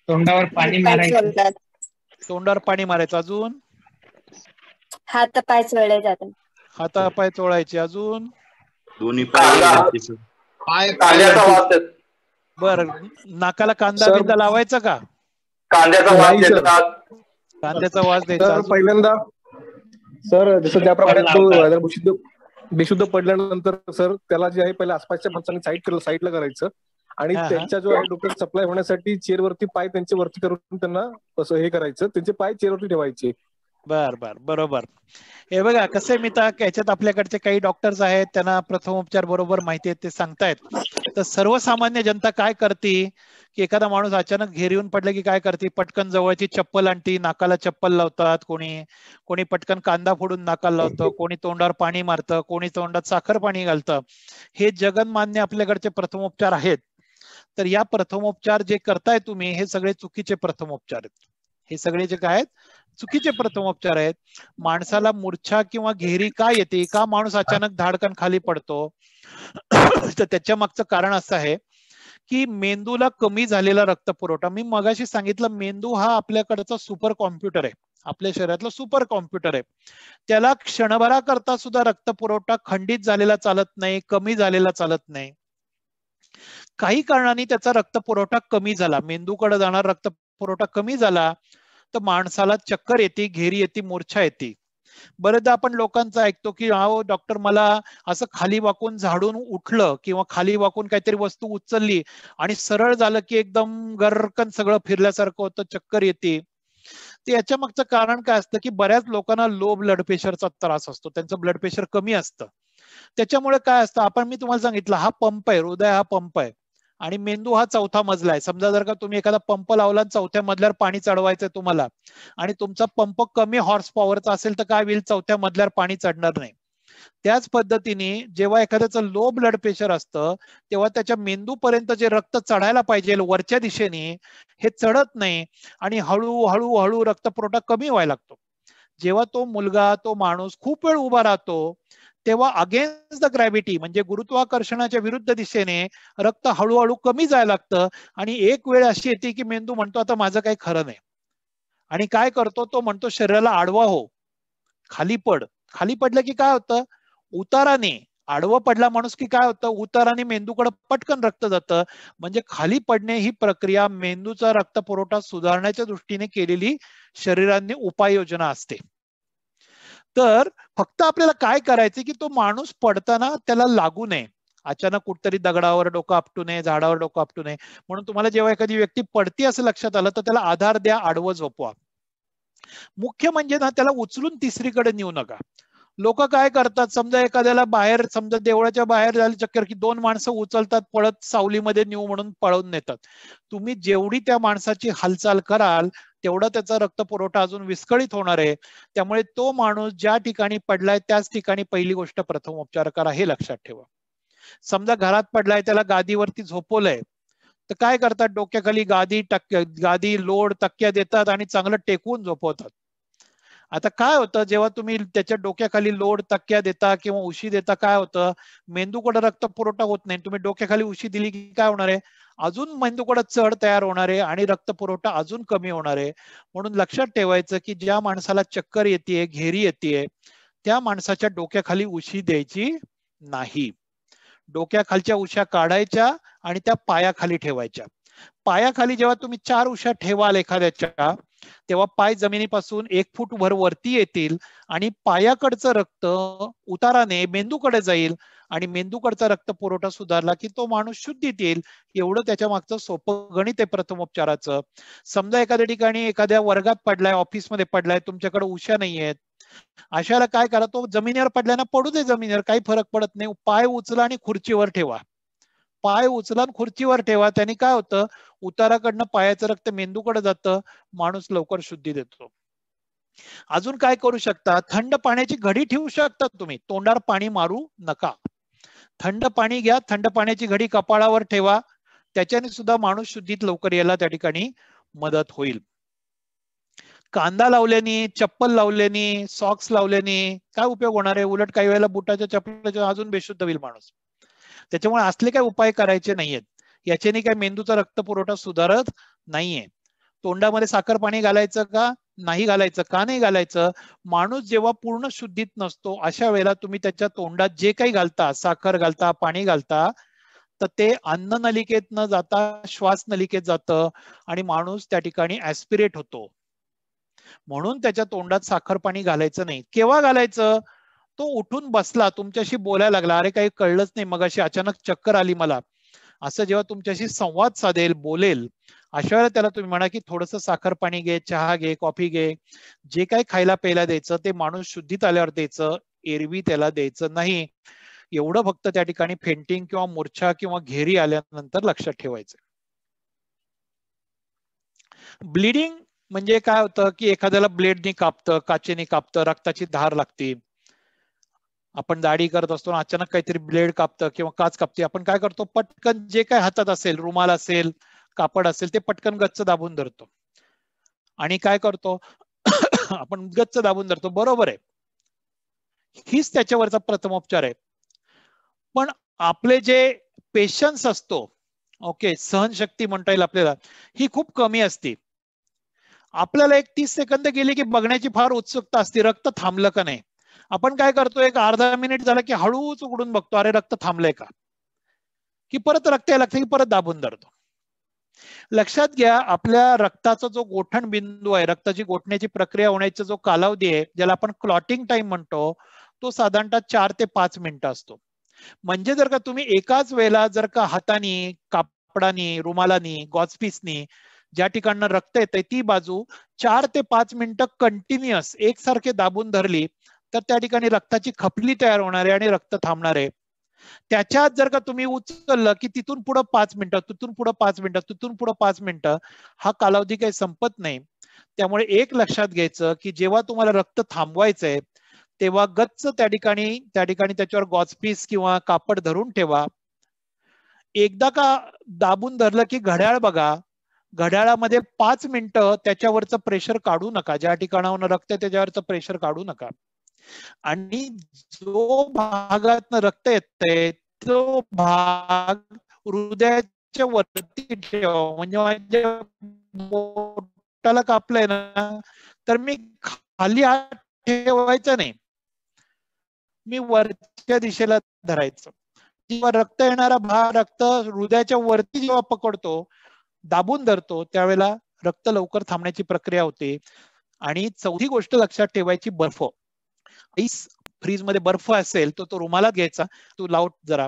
तोंडावर पाणी मारायचं. तोंडावर पाणी मारायचं. अजून हातपाय चोळले जातात. हातापाय चोळायचे. अजून बर, नाकाला कांदा बिंदा लावायचा का? कांद्याचा वास देतात. कांद्याचा वास द्यायचा. पहिल्यांदा सर जसं ज्याप्रमाणे तो बेशुद्ध पडल्यानंतर सर त्याला जे आहे पहिल्या आसपासच्या माणसांनी साईडला करायचं आणि त्यांच्या जो आहे डोक्यात सप्लाय होण्यासाठी चेअरवरती पाय त्यांचे वरती करून त्यांना असं हे करायचं, त्यांचे पाय चेअरवरती ठेवायचे. बर बर, बरोबर. हे बघा कसं आहे मित्रा, याच्यात आपल्याकडचे काही डॉक्टर्स आहेत, त्यांना प्रथमोपचार बरोबर माहिती आहे, ते सांगतायत. तर सर्वसामान्य जनता काय करते की एखादा माणूस अचानक घेरी येऊन पडला की काय करते, पटकन जवळची चप्पल आणती, नाकाला चप्पल लावतात, कोणी पटकन कांदा फोडून नाकाला लावतं, कोणी तोंडावर पाणी मारतं, कोणी तोंडात साखर पाणी घालतं. हे जगन्मान्य आपल्याकडचे प्रथमोपचार आहेत. तर या प्रथमोपचार जे करताय तुम्ही हे सगळे चुकीचे प्रथमोपचार आहेत. हे सगळे जे काय आहेत चुकीचे प्रथमोपचार आहेत. माणसाला मूर्छा किंवा घेरी का येते, का माणूस अचानक धाडकन खाली पडतो, तर त्याच्या मागचं कारण असं आहे की मेंदूला कमी झालेला रक्तपुरवठा. मी मगाशी सांगितलं मेंदू हा आपल्याकडचा सुपर कॉम्प्युटर आहे, आपल्या शरीरातला सुपर कॉम्प्युटर आहे. त्याला क्षणभराकरता सुद्धा रक्तपुरवठा खंडित झालेला चालत नाही, कमी झालेला चालत नाही. काही कारणाने त्याचा रक्तपुरवठा कमी झाला, मेंदूकडे जाणारा रक्तपुरवठा कमी झाला तर माणसाला चक्कर येते, घेरी येते, मूर्छा येते. बरेचदा आपण लोकांचं ऐकतो की अहो डॉक्टर मला असं खाली वाकून झाडून उठलं किंवा खाली वाकून काहीतरी वस्तू उचलली आणि सरळ झालं की एकदम गरकन सगळं फिरल्यासारखं होतं, चक्कर येते. ते याच्या मागचं कारण काय असतं की बऱ्याच लोकांना लो ब्लड प्रेशरचा त्रास असतो, त्यांचं ब्लड प्रेशर कमी असतं. त्याच्यामुळे काय असतं, मी तुम्हाला सांगितलं हा पंप आहे, हृदय हा पंप आहे आणि मेंदू हा चौथा मजला आहे. समजा जर का तुम्ही एखादा पंप लावला आणि चौथ्या मजल्यावर पाणी चढवायचंय तुम्हाला आणि तुमचा पंप कमी हॉर्स पॉवरचा असेल तर काय होईल, चौथ्या मजल्यावर पाणी चढणार नाही. त्याच पद्धतीने जेव्हा एखाद्याचं लो ब्लड प्रेशर असतं तेव्हा त्याच्या मेंदूपर्यंत जे रक्त चढायला पाहिजे वरच्या दिशेने हे चढत नाही आणि हळूहळू हळू रक्तपुरवठा कमी व्हायला लागतो. जेव्हा तो मुलगा, तो माणूस खूप वेळ उभा राहतो तेव्हा अगेन्स्ट द ग्रॅव्हिटी म्हणजे गुरुत्वाकर्षणाच्या विरुद्ध दिशेने रक्त हळूहळू कमी जायला लागतं आणि एक वेळ अशी येते की मेंदू म्हणतो आता माझं काही खरं नाही आणि काय करतो, तो म्हणतो शरीराला आडवा हो, खाली पड. खाली पडलं की काय होतं, उताराने आडवं पडला माणूस की काय होतं, उताराने मेंदूकडे पटकन रक्त जातं. म्हणजे खाली पडणे ही प्रक्रिया मेंदूचा रक्तपुरवठा सुधारण्याच्या दृष्टीने केलेली शरीराने उपाययोजना असते. तर फक्त आपल्याला काय करायचं की तो माणूस पडताना त्याला लागू नये, अचानक कुठतरी दगडावर डोकं आपटू नये, झाडावर डोकं आपटू नये. म्हणून तुम्हाला जेव्हा एखादी व्यक्ती पडती असं लक्षात आलं तर त्याला आधार द्या, आडवं झोपवा. मुख्य म्हणजे ना त्याला उचलून तिसरीकडे नेऊ नका. लोक काय करतात, समजा एखाद्याला बाहेर, समजा देवळाच्या बाहेर झाली चक्कर की 2 माणसं उचलतात, पळत सावलीमध्ये नेऊ म्हणून पळवून नेतात. तुम्ही जेवढी त्या माणसाची हालचाल कराल तेवढा त्याचा रक्त पुरवठा अजून विस्कळीत होणार आहे. त्यामुळे तो माणूस ज्या ठिकाणी पडलाय त्याच ठिकाणी पहिली गोष्ट प्रथमोपचार करा, हे लक्षात ठेवा. समजा घरात पडलाय, त्याला गादीवरती झोपवलंय, तर काय करतात, डोक्याखाली गादी लोड तक्क्या देतात आणि चांगलं टेकवून झोपवतात. आता काय होतं, जेव्हा तुम्ही त्याच्या डोक्याखाली लोड तक्क्या देता किंवा उशी देता, काय होतं, मेंदूकडे रक्त पुरवठा होत नाही. तुम्ही डोक्याखाली उशी दिली की काय होणार आहे, अजून मेंदूकडे चढ तयार होणार आहे आणि रक्त पुरवठा अजून कमी होणार आहे. म्हणून लक्षात ठेवायचं की ज्या माणसाला चक्कर येते, घेरी येते, त्या माणसाच्या डोक्याखाली उशी द्यायची नाही. डोक्याखालच्या उशा काढायच्या आणि त्या पायाखाली ठेवायच्या. पायाखाली जेव्हा तुम्ही 4 उशा ठेवाल एखाद्याच्या, तेव्हा पाय जमिनीपासून 1 फूट वरती येतील आणि पायाकडचं रक्त उताराने मेंदूकडे जाईल आणि मेंदूकडचा रक्त पुरवठा सुधारला की तो माणूस शुद्धीत येईल. एवढं त्याच्या मागचं सोपं गणित आहे प्रथमोपचाराचं. समजा एखाद्या ठिकाणी एखाद्या वर्गात पडलाय, ऑफिसमध्ये पडलाय, तुमच्याकडे उशा नाहीयेत, अशाला काय करा, तो जमिनीवर पडल्यानं पडू दे, जमिनीवर काही फरक पडत नाही, पाय उचला आणि खुर्चीवर ठेवा. पाय उचला आणि खुर्चीवर ठेवा. त्यांनी काय होतं, उताराकडनं पायाचं रक्त मेंदूकडे जातं, माणूस लवकर शुद्धी देतो. अजून काय करू शकता, थंड पाण्याची घडी ठेवू शकता तुम्ही, तोंडावर पाणी मारू नका. थंड पाणी घ्या, थंड पाण्याची घडी कपाळावर ठेवा, त्याच्याने सुद्धा माणूस शुद्धीत लवकर यायला त्या ठिकाणी मदत होईल. कांदा लावल्याने, चप्पल लावल्याने, सॉक्स लावल्याने काय उपयोग होणार आहे, उलट काही वेळेला बुटाच्या चप्पलाच्या अजून बेशुद्ध होईल माणूस. त्याच्यामुळे असले काय उपाय करायचे नाहीयेत. याच्याने काय मेंदूचा रक्त पुरवठा सुधारत नाहीये. तोंडामध्ये साखर पाणी घालायचं का नाही घालायचं, का नाही घालायचं, माणूस जेव्हा पूर्ण शुद्धीत नसतो अशा वेळेला तुम्ही त्याच्या तोंडात जे काही घालता, साखर घालता, पाणी घालता, तर ते अन्न नलिकेत न जाता श्वास नलिकेत जातं आणि माणूस त्या ठिकाणी ऍस्पिरेट होतो. म्हणून त्याच्या तोंडात साखर पाणी घालायचं नाही. केव्हा घालायचं, तो उठून बसला, तुमच्याशी बोलायला लागला, अरे काही कळलंच नाही मगाशी अचानक चक्कर आली मला, असं जेव्हा तुमच्याशी संवाद साधेल, बोलेल, अशा वेळेला त्याला तुम्ही म्हणा की थोडंसं साखर पाणी घे, चहा घे, कॉफी घे, जे काही खायला प्यायला द्यायचं ते माणूस शुद्धीत आल्यावर द्यायचं, एरवी त्याला द्यायचं नाही. एवढं फक्त त्या ठिकाणी फेंटिंग किंवा मूर्छा किंवा घेरी आल्यानंतर लक्षात ठेवायचं. ब्लिडिंग म्हणजे काय होतं की एखाद्याला ब्लेडनी कापतं, काचेने कापतं, रक्ताची धार लागते. आपण दाढी करत असतो, अचानक काहीतरी ब्लेड कापतं किंवा काच कापते, आपण काय करतो, पटकन जे काय हातात असेल, रुमाल असेल, कापड असेल, ते पटकन गच्च दाबून धरतो आणि काय करतो आपण गच्च दाबून धरतो. बरोबर आहे, हीच त्याच्यावरचा प्रथमोपचार आहे. पण आपले जे पेशन्स असतो, ओके, सहनशक्ती म्हणता येईल आपल्याला, ही खूप कमी असते. आपल्याला एक 30 सेकंद गेली की बघण्याची फार उत्सुकता असते, रक्त थांबलं का नाही. आपण काय करतो, एक अर्धा मिनिट झाला की हळूच उघडून बघतो, अरे रक्त थांबलंय का, की परत रक्त यायला लागतं की परत दाबून धरतो. लक्षात घ्या, आपल्या रक्ताचा जो गोठण बिंदू आहे, रक्ताची गोठण्याची प्रक्रिया होण्याचा जो कालावधी आहे, ज्याला आपण क्लॉटिंग टाइम म्हणतो, तो साधारणतः 4 ते 5 मिनिटं असतो. म्हणजे जर का तुम्ही एकाच वेळेला जर का हाताने, कापडाने, रुमालानी, गॉजपीसनी ज्या ठिकाणं रक्त येतंय ती बाजू 4 ते 5 मिनिटं कंटिन्युअस एकसारखे दाबून धरली तर त्या ठिकाणी रक्ताची खपली तयार होणार आहे आणि रक्त थांबणार आहे. त्याच्यात जर का तुम्ही उचललं की तिथून पुढे 5 मिनिटं, तिथून पुढे 5 मिनिटं, तिथून पुढे 5 मिनिटं, हा कालावधी काही संपत नाही. त्यामुळे एक लक्षात घ्यायचं की जेव्हा तुम्हाला रक्त थांबवायचंय तेव्हा गच्च त्या ठिकाणी त्याच्यावर गॉजपीस किंवा कापड धरून ठेवा. एकदा का दाबून धरलं की घड्याळ बघा, घड्याळामध्ये 5 मिनिटं त्याच्यावरचं प्रेशर काढू नका, ज्या ठिकाणावर रक्त त्याच्यावरचं प्रेशर काढू नका. आणि जो भागातनं रक्त येतंय तो भाग हृदयाच्या वरती ठेवा. म्हणजे माझ्या बोटाला कापलंय ना तर मी खाली हात ठेवायचा नाही, मी वरच्या दिशेला धरायचं. जेव्हा रक्त येणारा भाग रक्त हृदयाच्या वरती जेव्हा पकडतो, दाबून धरतो, त्यावेळेला रक्त लवकर थांबण्याची प्रक्रिया होते. आणि चौथी गोष्ट लक्षात ठेवायची, बर्फ. आईस फ्रीज मध्ये बर्फ असेल तो रुमालात घ्यायचा, तो लाव जरा,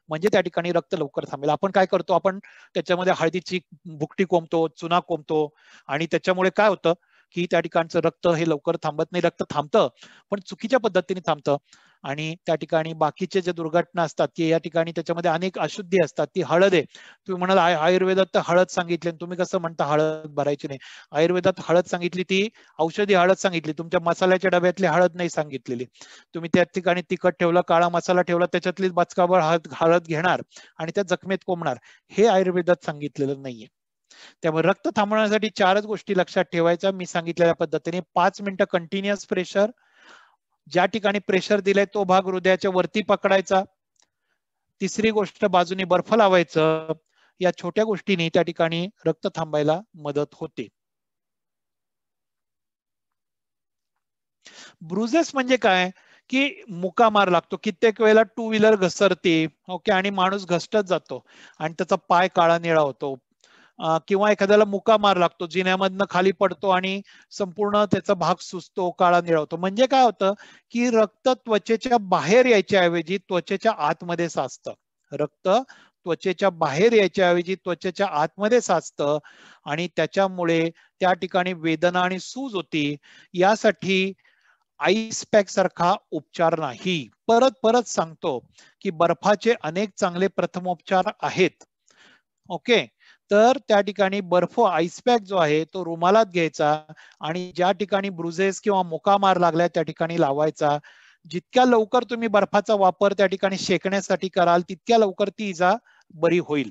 म्हणजे त्या ठिकाणी रक्त लवकर थांबेल. आपण काय करतो, आपण त्याच्यामध्ये हळदीची भुकटी कोंबतो, चुना कोंबतो आणि त्याच्यामुळे काय होतं, की त्या ठिकाणचं रक्त हे लवकर थांबत नाही. रक्त थांबतं पण चुकीच्या पद्धतीने थांबतं आणि त्या ठिकाणी बाकीचे जे दुर्घटना असतात की या ठिकाणी त्याच्यामध्ये अनेक अशुद्धी असतात. ती हळद आहे, तुम्ही म्हणाल आयुर्वेदात तर हळद सांगितली, तुम्ही कसं म्हणता हळद भरायची नाही. आयुर्वेदात हळद सांगितली ती औषधी हळद सांगितली, तुमच्या मसाल्याच्या डब्यातली हळद नाही सांगितलेली. तुम्ही त्या ठिकाणी तिखट ठेवलं, काळा मसाला ठेवला, त्याच्यातली बचकाभर हळद घेणार आणि त्या जखमेत कोंबणार, हे आयुर्वेदात सांगितलेलं नाहीये. त्यामुळे रक्त थांबवण्यासाठी 4च गोष्टी लक्षात ठेवायच्या मी सांगितलेल्या पद्धतीने. 5 मिनिटं कंटिन्युअस प्रेशर, ज्या ठिकाणी प्रेशर दिलाय तो भाग हृदयाच्या वरती पकडायचा. तिसरी गोष्ट बाजूने बर्फ लावायचं. या छोट्या गोष्टींनी त्या ठिकाणी रक्त थांबायला मदत होते. ब्रुजेस म्हणजे काय की मुका मार लागतो, कित्येक वेळेला 2 व्हीलर घसरते, ओके, आणि माणूस घसटत जातो आणि त्याचा पाय काळा निळा होतो. किंवा एखाद्याला मुका मार लागतो, जिन्यामधनं खाली पडतो आणि संपूर्ण त्याचा भाग सुजतो, काळा निळा होतो. म्हणजे काय होतं की रक्त त्वचेच्या बाहेर यायच्या ऐवजी त्वचेच्या आतमध्ये साचतं. रक्त त्वचेच्या बाहेर यायच्या ऐवजी त्वचेच्या आतमध्ये साचतं आणि त्याच्यामुळे त्या ठिकाणी वेदना आणि सूज होती. यासाठी आईस पॅक सारखा उपचार नाही. परत परत सांगतो की बर्फाचे अनेक चांगले प्रथमोपचार आहेत, ओके. तर त्या ठिकाणी बर्फ आईस पॅक जो आहे तो रुमालात घ्यायचा आणि ज्या ठिकाणी ब्रुजेस किंवा मुका मार लागलाय त्या ठिकाणी लावायचा. जितक्या लवकर तुम्ही बर्फाचा वापर त्या ठिकाणी शेकण्यासाठी कराल तितक्या लवकर ती इजा बरी होईल.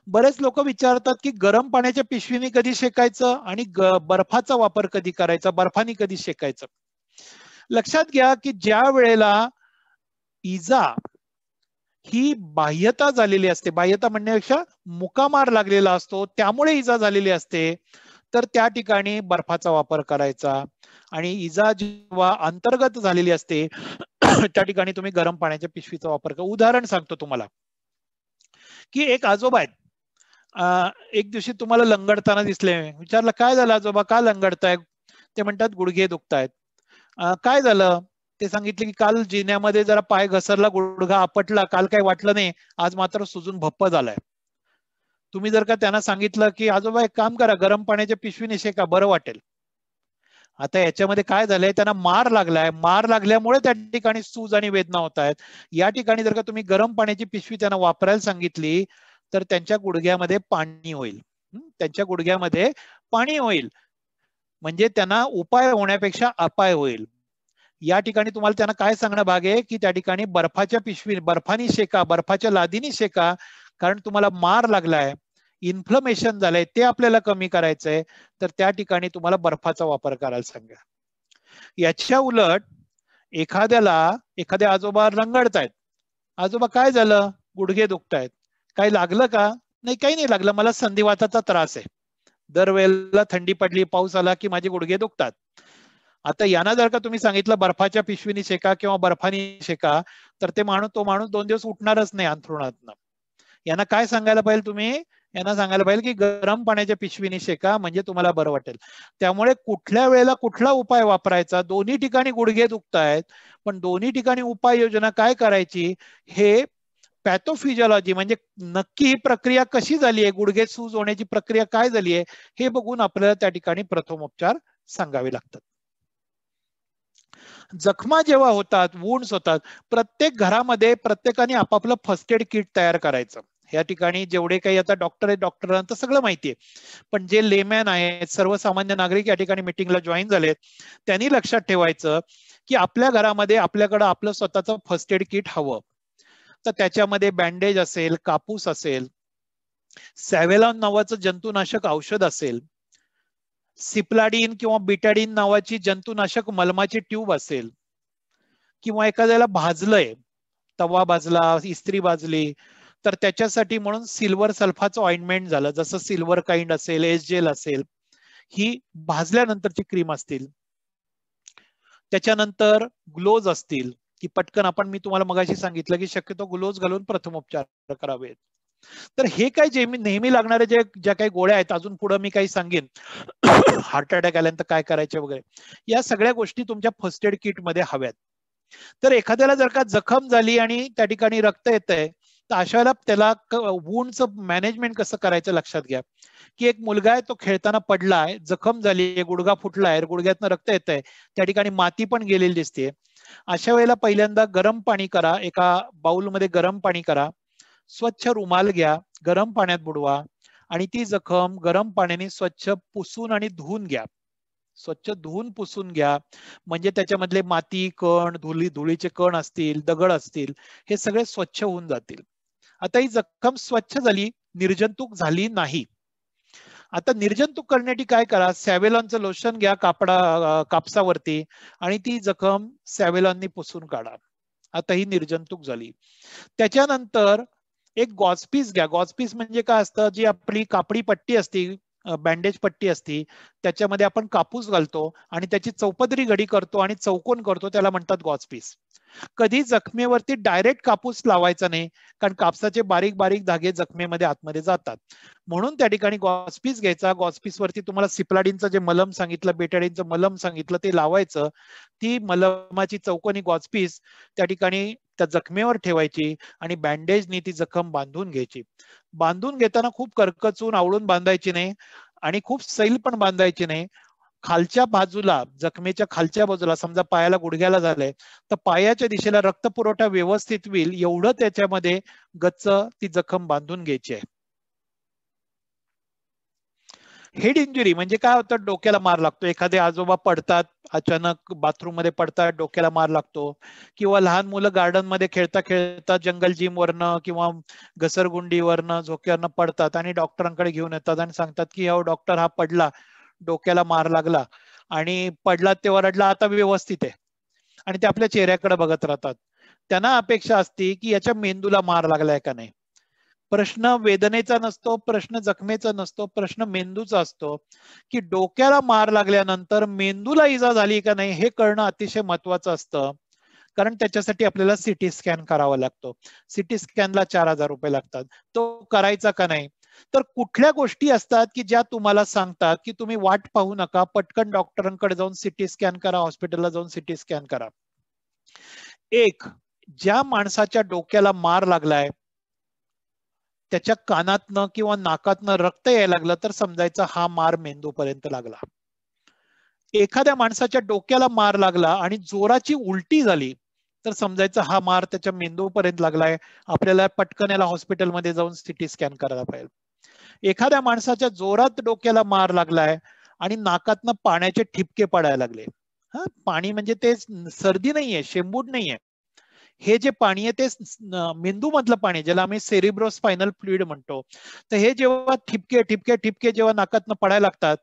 बरेच लोक विचारतात की गरम पाण्याच्या पिशवीने कधी शेकायचं आणि बर्फाचा वापर कधी करायचा, बर्फाने कधी शेकायचं. लक्षात घ्या की ज्या वेळेला इजा ही बाह्यता झालेली असते, बाह्यता म्हणण्यापेक्षा मुकामार लागलेला असतो त्यामुळे इजा झालेली असते, तर त्या ठिकाणी बर्फाचा वापर करायचा. आणि इजा जेव्हा अंतर्गत झालेली असते त्या ठिकाणी तुम्ही गरम पाण्याच्या पिशवीचा वापर करा. उदाहरण सांगतो तुम्हाला की एक आजोबा आहेत, एक दिवशी तुम्हाला लंगडताना दिसले. विचारलं काय झालं आजोबा, का लंगडताय? ते म्हणतात गुडघे दुखतायत. काय झालं? ते सांगितले की काल जिन्यामध्ये जरा पाय घसरला, गुडघा आपटला, काल काही वाटलं नाही, आज मात्र सुजून भप्प झालाय. तुम्ही जर का त्यांना सांगितलं की आजोबा एक काम करा, गरम पाण्याच्या पिशवीने शेका, बरं वाटेल. आता याच्यामध्ये काय झालंय, त्यांना मार लागलाय, मार लागल्यामुळे त्या ठिकाणी सूज आणि वेदना होत आहेत. या ठिकाणी जर का तुम्ही गरम पाण्याची पिशवी त्यांना वापरायला सांगितली तर त्यांच्या गुडघ्यामध्ये पाणी होईल, त्यांच्या गुडघ्यामध्ये पाणी होईल. म्हणजे त्यांना उपाय होण्यापेक्षा अपाय होईल. या ठिकाणी तुम्हाला त्यांना काय सांगणं भाग आहे की त्या ठिकाणी बर्फाच्या पिशवी, बर्फानी शेका, बर्फाच्या लादीनी शेका, कारण तुम्हाला मार लागलाय, इन्फ्लमेशन झालंय, ते आपल्याला कमी करायचंय, तर त्या ठिकाणी तुम्हाला बर्फाचा वापर करायला सांगा. याच्या उलट एखाद्या आजोबा रंगडतायत, आजोबा काय झालं? गुडघे दुखतायत. काही लागलं का? नाही, काही नाही लागलं, मला संधिवाताचा त्रास आहे, दरवेळेला थंडी पडली, पाऊस आला की माझे गुडघे दुखतात. आता यांना जर का तुम्ही सांगितलं बर्फाच्या पिशवीने शेका किंवा बर्फाने शेका, तर तो माणूस 2 दिवस उठणारच नाही अंथरुणातनं. यांना काय सांगायला पाहिजे तुम्ही? यांना सांगायला पाहिजे की गरम पाण्याच्या पिशवीने शेका, म्हणजे तुम्हाला बरं वाटेल. त्यामुळे कुठल्या वेळेला कुठला उपाय वापरायचा, दोन्ही ठिकाणी गुडघे दुखतायत पण दोन्ही ठिकाणी उपाययोजना काय करायची, हे पॅथोफिजिओलॉजी म्हणजे नक्की ही प्रक्रिया कशी झाली आहे, गुडघे सूज होण्याची प्रक्रिया काय झाली आहे, हे बघून आपल्याला त्या ठिकाणी प्रथमोपचार सांगावे लागतात. जखमा जेव्हा होतात, वुंड्स होतात, प्रत्येक घरामध्ये प्रत्येकाने आपापलं फर्स्ट एड किट तयार करायचं. या ठिकाणी जेवढे काही आता डॉक्टर आहेत, डॉक्टरांना सगळं माहिती आहे, पण जे लेमॅन आहेत, सर्वसामान्य नागरिक या ठिकाणी मीटिंगला जॉईन झालेत, त्यांनी लक्षात ठेवायचं की आपल्या घरामध्ये आपल्याकडं आपलं स्वतःचं फर्स्ट एड किट हवं. तर त्याच्यामध्ये बँडेज असेल, कापूस असेल, सॅव्हेलॉन नावाचं जंतुनाशक औषध असेल, सिप्लाडिन किंवा बिटाडिन नावाची जंतुनाशक मलमाची ट्यूब असेल, किंवा एखाद्याला भाजलंय, तवा भाजला, इस्त्री भाजली, तर त्याच्यासाठी म्हणून सिल्वर सल्फाचं ऑइंटमेंट झालं, जसं सिल्वर काइंड असेल, एस जेल असेल, ही भाजल्यानंतरची क्रीम असतील. त्याच्यानंतर ग्लोव्ज असतील की पटकन आपण, मी तुम्हाला मगाशी सांगितलं की शक्यतो ग्लोव्ज घालून प्रथमोपचार करावेत. तर हे काय जे नेहमी लागणारे ज्या काही गोळ्या आहेत, अजून पुढे मी काही सांगेन हार्ट अटॅक आल्यानंतर काय करायचे वगैरे, या सगळ्या गोष्टी तुमच्या फर्स्ट एड किट मध्ये हव्यात. तर एखाद्याला जर का जखम झाली आणि त्या ठिकाणी रक्त येतंय, तर अशा वेळेला त्याला वुंडचं मॅनेजमेंट कसं करायचं लक्षात घ्या, की एक मुलगा आहे तो खेळताना पडलाय, जखम झाली, गुडघा फुटलाय, गुडघ्यातनं रक्त येत आहे, त्या ठिकाणी माती पण गेलेली दिसते. अशा वेळेला पहिल्यांदा गरम पाणी करा, एका बाउलमध्ये गरम पाणी करा, स्वच्छ रुमाल घ्या, गरम पाण्यात बुडवा आणि ती जखम गरम पाण्याने स्वच्छ पुसून आणि धुवून घ्या. स्वच्छ धुवून पुसून घ्या, म्हणजे त्याच्यामधले माती कण, धुळीचे कण असतील, दगड असतील, हे सगळे स्वच्छ होऊन जातील. आता ही जखम स्वच्छ झाली, निर्जंतुक झाली नाही. आता निर्जंतुक करण्यासाठी काय करा, सॅव्हेलॉनचं लोशन घ्या कापसावरती आणि ती जखम सॅव्हेलॉननी पुसून काढा. आता ही निर्जंतुक झाली. त्याच्यानंतर एक गॉजपीस घ्या. गॉजपीस म्हणजे काय असतं, जी आपली कापडी पट्टी असते, बँडेज पट्टी असती, त्याच्यामध्ये आपण कापूस घालतो आणि त्याची चौपदरी घडी करतो आणि चौकोन करतो, त्याला म्हणतात गॉजपीस. कधी जखमेवरती डायरेक्ट कापूस लावायचा नाही, कारण कापसाचे बारीक बारीक धागे जखमेमध्ये आतमध्ये जातात. म्हणून त्या ठिकाणी गॉजपीस घ्यायचा. गॉजपीस वरती तुम्हाला सिप्लाडिनचं जे मलम सांगितलं, बेटाडीनचं मलम सांगितलं, ते लावायचं. ती मलमाची चौकोनी गॉजपीस त्या ठिकाणी त्या जखमेवर ठेवायची आणि बँडेजनी ती जखम बांधून घ्यायची. बांधून घेताना खूप करकचून आवळून बांधायची नाही आणि खूप सैल पण बांधायची नाही. खालच्या बाजूला, जखमेच्या खालच्या बाजूला, समजा पायाला गुडघ्याला झालंय तर पायाच्या दिशेला रक्तपुरवठा व्यवस्थित होईल एवढं त्याच्यामध्ये गच्च ती जखम बांधून घ्यायची आहे. हेड इंजुरी म्हणजे काय होतं, डोक्याला मार लागतो. एखादे आजोबा पडतात, अचानक बाथरूम मध्ये पडतात, डोक्याला मार लागतो. किंवा लहान मुलं गार्डन मध्ये खेळता खेळता जंगल जिम वरनं किंवा घसरगुंडीवरनं झोक्यावरनं पडतात आणि डॉक्टरांकडे घेऊन येतात आणि सांगतात की हो डॉक्टर, हा पडला, डोक्याला मार लागला आणि पडला तेव्हा रडला, आता व्यवस्थित आहे. आणि ते आपल्या चेहऱ्याकडे बघत राहतात. त्यांना अपेक्षा असते की याच्या मेंदूला मार लागलाय का नाही. प्रश्न वेदनेचा नसतो, प्रश्न जखमेचा नसतो, प्रश्न मेंदूचा असतो की डोक्याला मार लागल्यानंतर मेंदूला इजा झाली का नाही हे कळणं अतिशय महत्वाचं असतं. कारण त्याच्यासाठी आपल्याला सिटी स्कॅन करावा लागतो. सिटी स्कॅनला 4,000 रुपये लागतात. तो करायचा का नाही. तर कुठल्या गोष्टी असतात की ज्या तुम्हाला सांगतात की तुम्ही वाट पाहू नका, पटकन डॉक्टरांकडे जाऊन सिटी स्कॅन करा, हॉस्पिटलला जाऊन सिटी स्कॅन करा. एक, ज्या माणसाच्या डोक्याला मार लागलाय त्याच्या कानातनं किंवा नाकातनं रक्त यायला लागलं तर समजायचं हा मार मेंदूपर्यंत लागला. एखाद्या माणसाच्या डोक्याला मार लागला आणि जोराची उलटी झाली तर समजायचं हा मार त्याच्या मेंदूपर्यंत लागलाय, आपल्याला पटकन याला हॉस्पिटलमध्ये जाऊन सिटी स्कॅन करायला पाहिजे. एखाद्या माणसाच्या जोरात डोक्याला मार लागलाय आणि नाकातनं पाण्याचे ठिपके पडायला लागले. पाणी म्हणजे ते सर्दी नाहीये, शेंबूड नाहीये, हे जे पाणी आहे ते मेंदू मधलं पाणी, ज्याला आम्ही सेरिब्रोस्पायनल फ्लुइड म्हणतो. तर हे जेव्हा ठिपके ठिपके ठिपके जेव्हा नाकातनं पडायला लागतात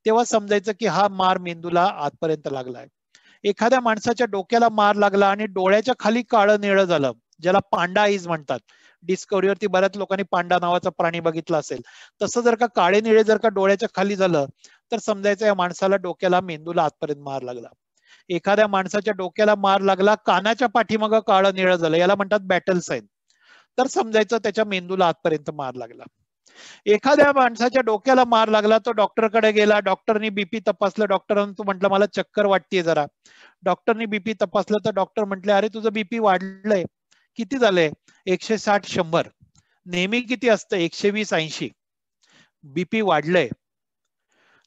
तेव्हा समजायचं की हा मार मेंदूला आतपर्यंत लागलाय. एखाद्या माणसाच्या डोक्याला मार लागला आणि डोळ्याच्या खाली काळं निळं झालं, ज्याला पांडा आईज म्हणतात. डिस्कव्हरीवरती बऱ्याच लोकांनी पांडा नावाचा प्राणी बघितला असेल. तसं जर का काळे निळे जर का डोळ्याच्या खाली झालं तर समजायचं या माणसाला डोक्याला मेंदूला आतपर्यंत मार लागला. एखाद्या माणसाच्या डोक्याला मार लागला, कानाच्या पाठीमागं काळं निळं झालं, याला म्हणतात बॅटल साइन, तर समजायचं त्याच्या मेंदूला आतपर्यंत मार लागला. एखाद्या माणसाच्या डोक्याला मार लागला, तो डॉक्टरकडे गेला, डॉक्टरनी बीपी तपासलं, डॉक्टरांनी तो म्हटलं मला चक्कर वाटतेय जरा. डॉक्टरनी बीपी तपासलं तर डॉक्टर म्हटले अरे तुझं बीपी वाढलंय, किती झालंय, 160/100, नेहमी किती असतं 120/80, बीपी वाढलंय.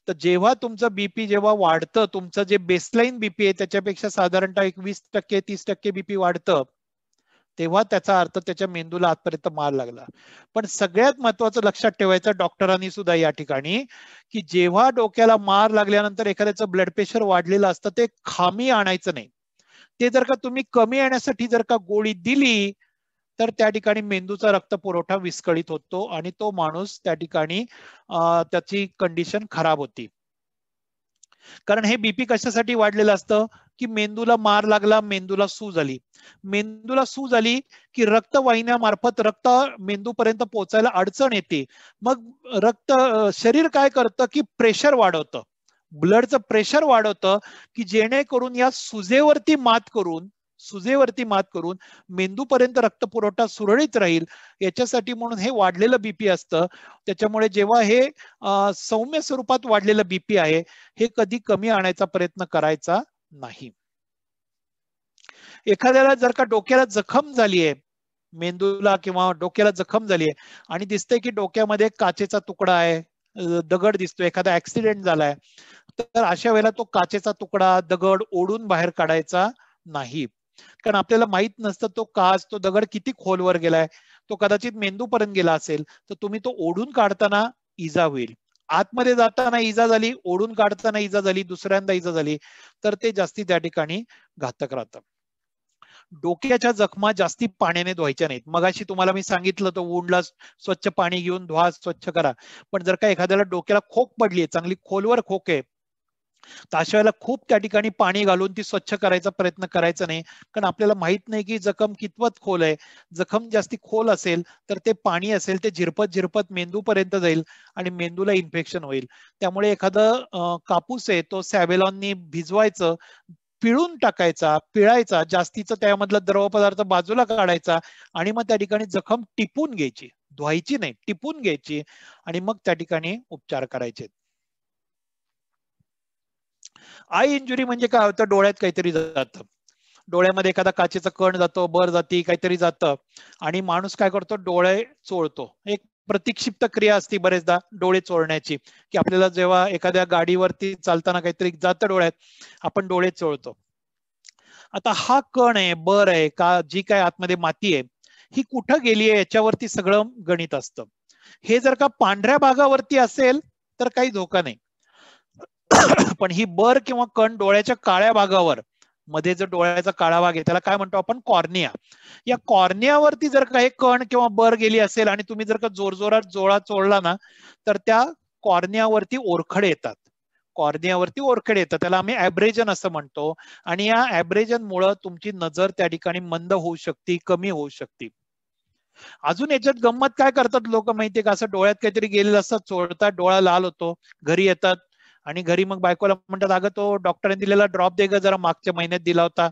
तर जेव्हा तुमचं बीपी जेव्हा वाढतं, तुमचं जे बेसलाईन बीपी आहे त्याच्यापेक्षा साधारणतः 20% 30% बीपी वाढतं, तेव्हा त्याचा अर्थ त्याच्या मेंदूला आतपर्यंत मार लागला. पण सगळ्यात महत्वाचं लक्षात ठेवायचं डॉक्टरांनी सुद्धा या ठिकाणी, की जेव्हा डोक्याला मार लागल्यानंतर एखाद्याचं ब्लड प्रेशर वाढलेलं असतं ते खामी आणायचं नाही. ते जर का तुम्ही कमी आणण्यासाठी जर का गोळी दिली तर त्या ठिकाणी मेंदूचा रक्त पुरवठा विस्कळीत होतो आणि तो माणूस त्या ठिकाणी त्याची कंडिशन खराब होती. कारण हे बीपी कशासाठी वाढलेलं असतं की मेंदूला मार लागला, मेंदूला सूज झाली. मेंदूला सूज झाली की रक्तवाहिन्यामार्फत रक्त मेंदूपर्यंत पोहोचायला अडचण येते. मग शरीर काय करतं की प्रेशर वाढवतं, ब्लडचं प्रेशर वाढवतं की जेणेकरून या सुजेवरती मात करून मेंदूपर्यंत रक्त पुरवठा सुरळीत राहील याच्यासाठी म्हणून हे वाढलेलं बीपी असतं. त्याच्यामुळे जेव्हा हे सौम्य स्वरूपात वाढलेलं बीपी आहे हे कधी कमी आणायचा प्रयत्न करायचा नाही. एखाद्याला जर का डोक्याला जखम झाली आहे मेंदूला किंवा डोक्याला जखम झाली आहे आणि दिसतंय की डोक्यामध्ये काचेचा तुकडा आहे, दगड दिसतोय, एखादा ऍक्सिडेंट झालाय, तर अशा वेळेला तो काचेचा तुकडा दगड ओढून बाहेर काढायचा नाही. कारण आपल्याला माहित नसतं तो काच, तो दगड किती खोलवर गेलाय, तो कदाचित मेंदूपर्यंत गेला असेल, तर तुम्ही तो ओढून काढताना इजा होईल. आतमध्ये जाताना इजा झाली, ओढून काढताना इजा झाली, दुसऱ्यांदा इजा झाली, तर ते जास्ती त्या ठिकाणी घातक राहतं. डोक्याच्या जखमा जास्ती पाण्याने धुवायच्या नाहीत. मगाशी तुम्हाला मी सांगितलं तो वुंडला स्वच्छ पाणी घेऊन धुवा, स्वच्छ करा. पण जर का एखाद्याला डोक्याला खोक पडली, चांगली खोलवर खोक आहे, तर अशा वेळेला खूप त्या ठिकाणी पाणी घालून ती स्वच्छ करायचा प्रयत्न करायचा नाही. कारण आपल्याला माहित नाही की जखम कितपत खोल आहे. जखम जास्ती खोल असेल तर ते पाणी असेल ते झिरपत झिरपत मेंदूपर्यंत जाईल आणि मेंदूला इन्फेक्शन होईल. त्यामुळे एखादं कापूस आहे तो सॅव्हेलॉननी भिजवायचं, पिळून टाकायचा, पिळायचा, जास्तीचं त्यामधला द्रव पदार्थ बाजूला काढायचा आणि मग त्या ठिकाणी जखम टिपून घ्यायची, धुवायची नाही, टिपून घ्यायची आणि मग त्या ठिकाणी उपचार करायचे. आय इंजुरी म्हणजे काय होतं, डोळ्यात काहीतरी जातं, डोळ्यामध्ये एखादा काचेचा कण जातो, बर जाती, काहीतरी जातं आणि माणूस काय करतो, डोळे चोळतो. एक प्रतिक्षिप्त क्रिया असते बरेचदा डोळे चोळण्याची, की आपल्याला जेव्हा एखाद्या गाडीवरती चालताना काहीतरी जातं डोळ्यात, आपण डोळे चोळतो. आता हा कण आहे, बर आहे का, जी काय आतमध्ये माती आहे ही कुठं गेली आहे याच्यावरती सगळं गणित असतं. हे जर का पांढऱ्या भागावरती असेल तर काही धोका नाही, पण ही बर किंवा कण डोळ्याच्या काळ्या भागावर, मध्ये जो डोळ्याचा काळा भाग आहे त्याला काय म्हणतो आपण, कॉर्निया, या कॉर्नियावरती जर का हे कण किंवा बर गेली असेल आणि तुम्ही जर का जोरजोरात डोळा चोळला ना, तर त्या कॉर्नियावरती ओरखडे येतात, कॉर्नियावरती ओरखडे येतात, त्याला आम्ही ऍब्रेजन असं म्हणतो. आणि या ऍब्रेजन मुळे तुमची नजर त्या ठिकाणी मंद होऊ शकते, कमी होऊ शकते. अजून याच्यात गंमत काय करतात लोक माहितीये का, असं डोळ्यात काहीतरी गेलेलं असतं, चोळतात, डोळा लाल होतो, घरी येतात आणि घरी मग बायकोला म्हणतात, अगं तो डॉक्टरने दिलेला ड्रॉप दे ग जरा, मागच्या महिन्यात दिला होता,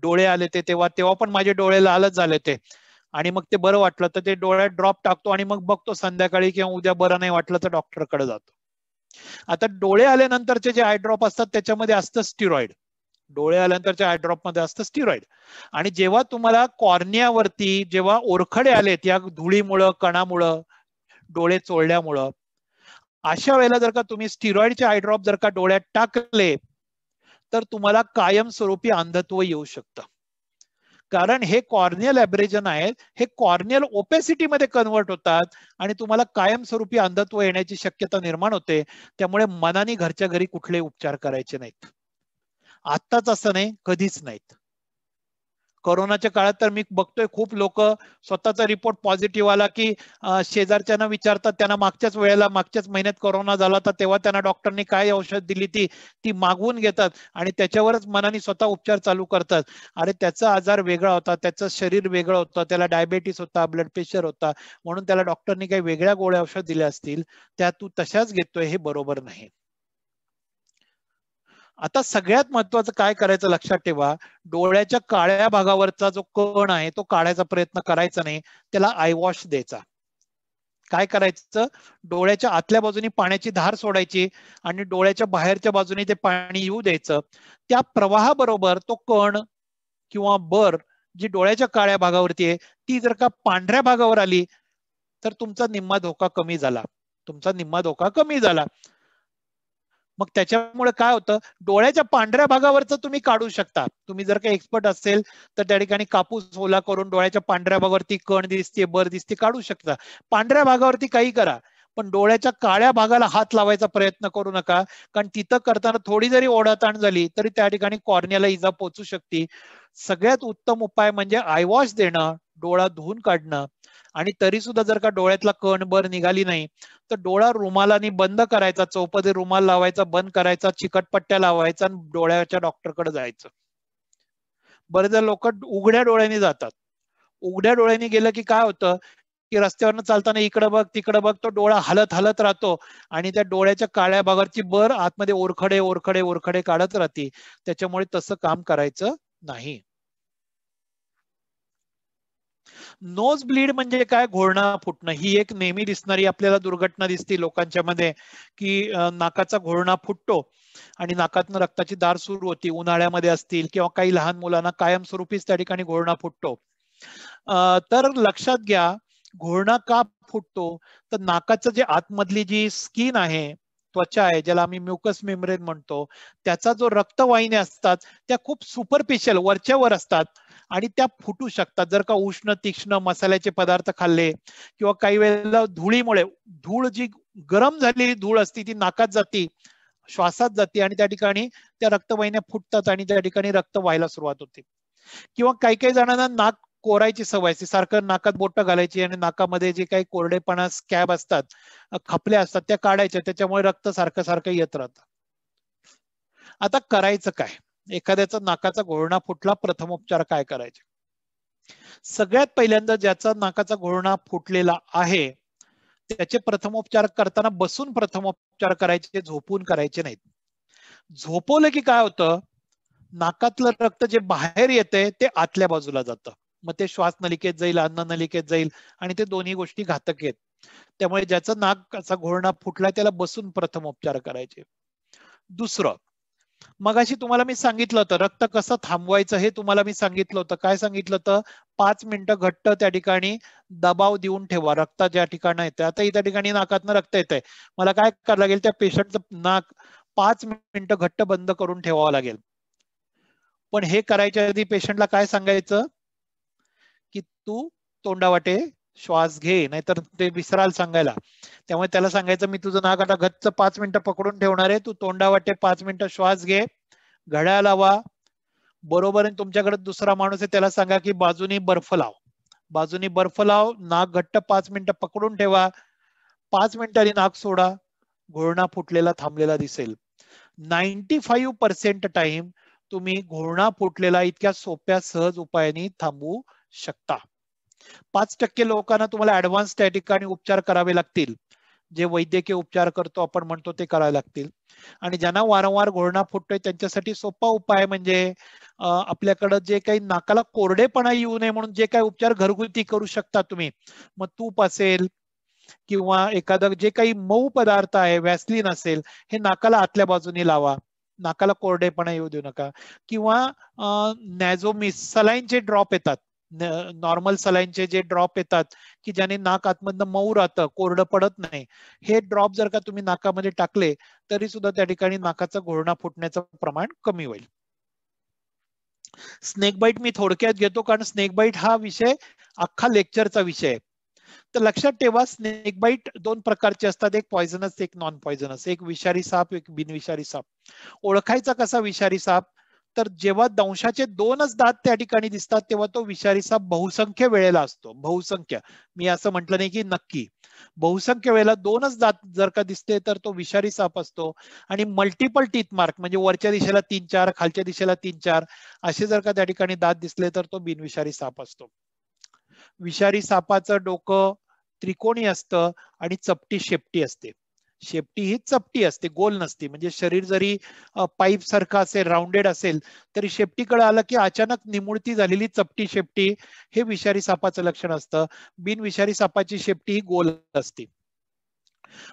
डोळे आले ते तेव्हा पण माझे डोळे लालच झाले ते, आणि मग ते बरं वाटलं तर ते डोळ्यात ड्रॉप टाकतो आणि मग बघतो संध्याकाळी किंवा उद्या बरं नाही वाटलं तर डॉक्टरकडे जातो. आता डोळे आल्यानंतरचे जे आय ड्रॉप असतात त्याच्यामध्ये असतं स्टिरॉइड, डोळे आल्यानंतरच्या आय ड्रॉप मध्ये असतं स्टिरॉइड. आणि जेव्हा तुम्हाला कॉर्नियावरती जेव्हा ओरखडे आलेत या धुळीमुळं, कणामुळं, डोळे चोळल्यामुळं, अशा वेळेला जर का तुम्ही स्टिरॉइडचे आय ड्रॉप जर का डोळ्यात टाकले तर तुम्हाला कायमस्वरूपी अंधत्व येऊ शकतं. कारण हे कॉर्नियल ॲब्रेजन आहेत, हे कॉर्नियल ओपेसिटी मध्ये कन्वर्ट होतात आणि तुम्हाला कायमस्वरूपी अंधत्व येण्याची शक्यता निर्माण होते. त्यामुळे मनाने घरच्या घरी कुठले उपचार करायचे नाहीत. आत्ताच असं नाही, कधीच नाहीत. कोरोनाच्या काळात तर मी बघतोय खूप लोक स्वतःचा रिपोर्ट पॉझिटिव्ह आला की शेजारच्यांना विचारतात, त्यांना मागच्याच महिन्यात कोरोना झाला तर तेव्हा त्यांना डॉक्टरनी काय औषध दिली ती मागवून घेतात आणि त्याच्यावरच मनाने स्वतः उपचार चालू करतात. अरे त्याचा आजार वेगळा होता, त्याचं शरीर वेगळं होतं, त्याला डायबेटीस होता, ब्लड प्रेशर होता, म्हणून त्याला डॉक्टरनी काही वेगळ्या गोळ्या औषध दिल्या असतील, त्या तू तशाच घेतोय, हे बरोबर नाही. आता सगळ्यात महत्वाचं काय करायचं लक्षात ठेवा, डोळ्याच्या काळ्या भागावरचा जो कण आहे तो काढायचा प्रयत्न करायचा नाही, त्याला आय वॉश द्यायचा. काय करायचं, डोळ्याच्या आतल्या बाजूने पाण्याची धार सोडायची आणि डोळ्याच्या बाहेरच्या बाजूने ते पाणी येऊ द्यायचं. त्या प्रवाहाबरोबर तो कण किंवा बर जी डोळ्याच्या काळ्या भागावरती आहे ती जर का पांढऱ्या भागावर आली तर तुमचा निम्मा धोका कमी झाला. मग त्याच्यामुळे काय होतं, डोळ्याच्या पांढऱ्या भागावरचं तुम्ही काढू शकता. तुम्ही जर का एक्सपर्ट असेल तर त्या ठिकाणी कापूस ओला करून डोळ्याच्या पांढऱ्या भागावरती कण दिसते, बर दिसते, काढू शकता. पांढऱ्या भागावरती काही करा, पण डोळ्याच्या काळ्या भागाला हात लावायचा प्रयत्न करू नका, कारण तिथं करताना थोडी जरी ओढाताण झाली तरी त्या ठिकाणी कॉर्नियाला इजा पोहोचू शकते. सगळ्यात उत्तम उपाय म्हणजे आय वॉश देणं, डोळा धुवून काढणं. आणि तरी सुद्धा जर का डोळ्यातला कण बर निघाली नाही तर डोळा रुमालाने बंद करायचा, चौपदरी रुमाल लावायचा, बंद करायचा, चिकटपट्ट्या लावायचा आणि डोळ्याच्या डॉक्टरकडे जायचं. बरेचदा लोक उघड्या डोळ्यांनी जातात. उघड्या डोळ्यांनी गेलं की काय होतं की रस्त्यावरनं चालताना इकडे बघ तिकडे बघ, तो डोळा हलत राहतो आणि त्या डोळ्याच्या काळ्या भागाची बर आतमध्ये ओरखडे काढत राहते. त्याच्यामुळे तसं काम करायचं नाही. नोज ब्लीड म्हणजे काय, घोळणा फुटणं. ही एक नेहमी दिसणारी आपल्याला दुर्घटना दिसते लोकांच्या मध्ये, की नाकाचा घोळणा फुटतो आणि नाकातनं रक्ताची धार सुरू होती. उन्हाळ्यामध्ये असतील किंवा काही लहान मुलांना कायमस्वरूपीच त्या ठिकाणी घोळणा फुटतो. तर लक्षात घ्या, घोळणा का फुटतो, तर नाकाचं जे आतमधली जी स्किन आहे, त्वचा आहे, ज्याला आम्ही म्युकस मेम्ब्रेन म्हणतो, त्याचा जो रक्तवाहिन्या असतात त्या खूप सुपरफिशियल वरच्या वर असतात आणि त्या फुटू शकतात जर का उष्ण तीक्ष्ण मसाल्याचे पदार्थ खाल्ले किंवा काही वेळेला धुळीमुळे, धूळ जी गरम झालेली धूळ असते ती नाकात जाते, श्वासात जाते आणि त्या ठिकाणी त्या रक्तवाहिन्या फुटतात आणि त्या ठिकाणी रक्त व्हायला सुरुवात होते. किंवा काही काही जणांना नाक कोरायची सवय असते, सारखं नाकात बोटं घालायची आणि नाकामध्ये जे काही कोरडेपणा स्कॅब असतात, खपल्या असतात, त्या काढायच्या, त्याच्यामुळे रक्त सारखं सारखं येत राहतं. आता करायचं काय, एखाद्याचा नाकाचा घोळणा फुटला, प्रथमोपचार काय करायचे? सगळ्यात पहिल्यांदा ज्याचा नाकाचा घोळणा फुटलेला आहे त्याचे प्रथमोपचार करताना बसून प्रथमोपचार करायचे, झोपून करायचे नाहीत. झोपवलं की काय होतं, नाकातलं रक्त जे बाहेर येते ते आतल्या बाजूला जातं, मग ते श्वास नलिकेत जाईल, अन्न नलिकेत जाईल आणि ते दोन्ही गोष्टी घातक आहेत. त्यामुळे ज्याचा नाकाचा घोळणा फुटलाय त्याला बसून प्रथमोपचार करायचे. दुसरं, मगाशी तुम्हाला मी सांगितलं होतं रक्त कसं थांबवायचं, हे तुम्हाला मी सांगितलं होतं. काय सांगितलं होतं? 5 मिनिटं घट्ट त्या ठिकाणी दबाव देऊन ठेवा, रक्त ज्या ठिकाणी येतं. आता त्या ठिकाणी नाकातनं रक्त येतंय, मला काय करावं लागेल, त्या पेशंटचं नाक 5 मिनिटं घट्ट बंद करून ठेवावं लागेल. पण हे करायच्या आधी पेशंटला काय सांगायचं की तू तोंडावाटे श्वास घे, नाहीतर ते विसराल सांगायला. त्यामुळे त्याला सांगायचं मी तुझं नाक आता गच्च 5 मिनिटं पकडून ठेवणार आहे, तू तोंडावाटे 5 मिनिटं श्वास घे, घड्याळ लावा. बरोबर आहे, तुमच्याकडे दुसरा माणूस आहे त्याला सांगा की बाजूनी बर्फ लाव, बाजूनी बर्फ लाव, नाक घट्ट 5 मिनिटं पकडून ठेवा, 5 मिनिटांनी नाक सोडा, घोळणा फुटलेला थांबलेला दिसेल. 95% टाइम तुम्ही घोळणा फुटलेला इतक्या सोप्या सहज उपायांनी थांबवू शकता. 5% लोकांना तुम्हाला ऍडव्हान्स त्या ठिकाणी उपचार करावे लागतील, जे वैद्यकीय उपचार करतो आपण म्हणतो ते करावे लागतील. आणि ज्यांना वारंवार घोळणा फुटतोय त्यांच्यासाठी सोपा उपाय म्हणजे आपल्याकडे जे काही नाकाला कोरडेपणा येऊ नये म्हणून जे काही उपचार घरगुती करू शकता तुम्ही, मग तूप असेल किंवा एखादं जे काही मऊ पदार्थ आहे, वॅसलीन असेल, हे नाकाला आतल्या बाजूने लावा, नाकाला कोरडेपणा येऊ देऊ नका. किंवा नॅझोमिस सलाईनचे ड्रॉप येतात, नॉर्मल सलाईनचे जे ड्रॉप येतात की ज्याने नाक आतमधनं मऊ राहतं, कोरडं पडत नाही, हे ड्रॉप जर का तुम्ही नाकामध्ये टाकले तरी सुद्धा त्या ठिकाणी नाकाचा घोळणा फुटण्याचं प्रमाण कमी होईल. स्नेक बाईट मी थोडक्यात घेतो कारण स्नेक बाईट हा विषय अख्खा लेक्चरचा विषय आहे. तर लक्षात ठेवा, स्नेक बाईट 2 प्रकारचे असतात, एक पॉयझनस एक नॉन पॉयझनस, एक विषारी साप एक बिनविषारी साप. ओळखायचा कसा विषारी साप, तर जेव्हा दंशाचे 2च दात त्या ठिकाणी दिसतात तेव्हा तो विषारी साप बहुसंख्य वेळेला असतो. बहुसंख्य, मी असं म्हटलं नाही की नक्की, बहुसंख्य वेळेला 2च दात जर का दिसते तर तो विषारी साप असतो. आणि मल्टिपल टीथ मार्क म्हणजे वरच्या दिशेला 3-4 खालच्या दिशेला 3-4 असे जर का त्या ठिकाणी दात दिसले तर तो बिनविषारी साप असतो. विषारी सापाचं डोकं त्रिकोणी असतं आणि चपटी शेपटी असते. शेपटी ही चपटी असते, गोल नसते. म्हणजे शरीर जरी पाईप सारखं असेल, राऊंडेड असेल, तरी शेपटीकडे आलं की अचानक निमुळती झालेली चपटी शेपटी हे विषारी सापाचं लक्षण असतं. बिनविषारी सापाची शेपटी ही गोल असते.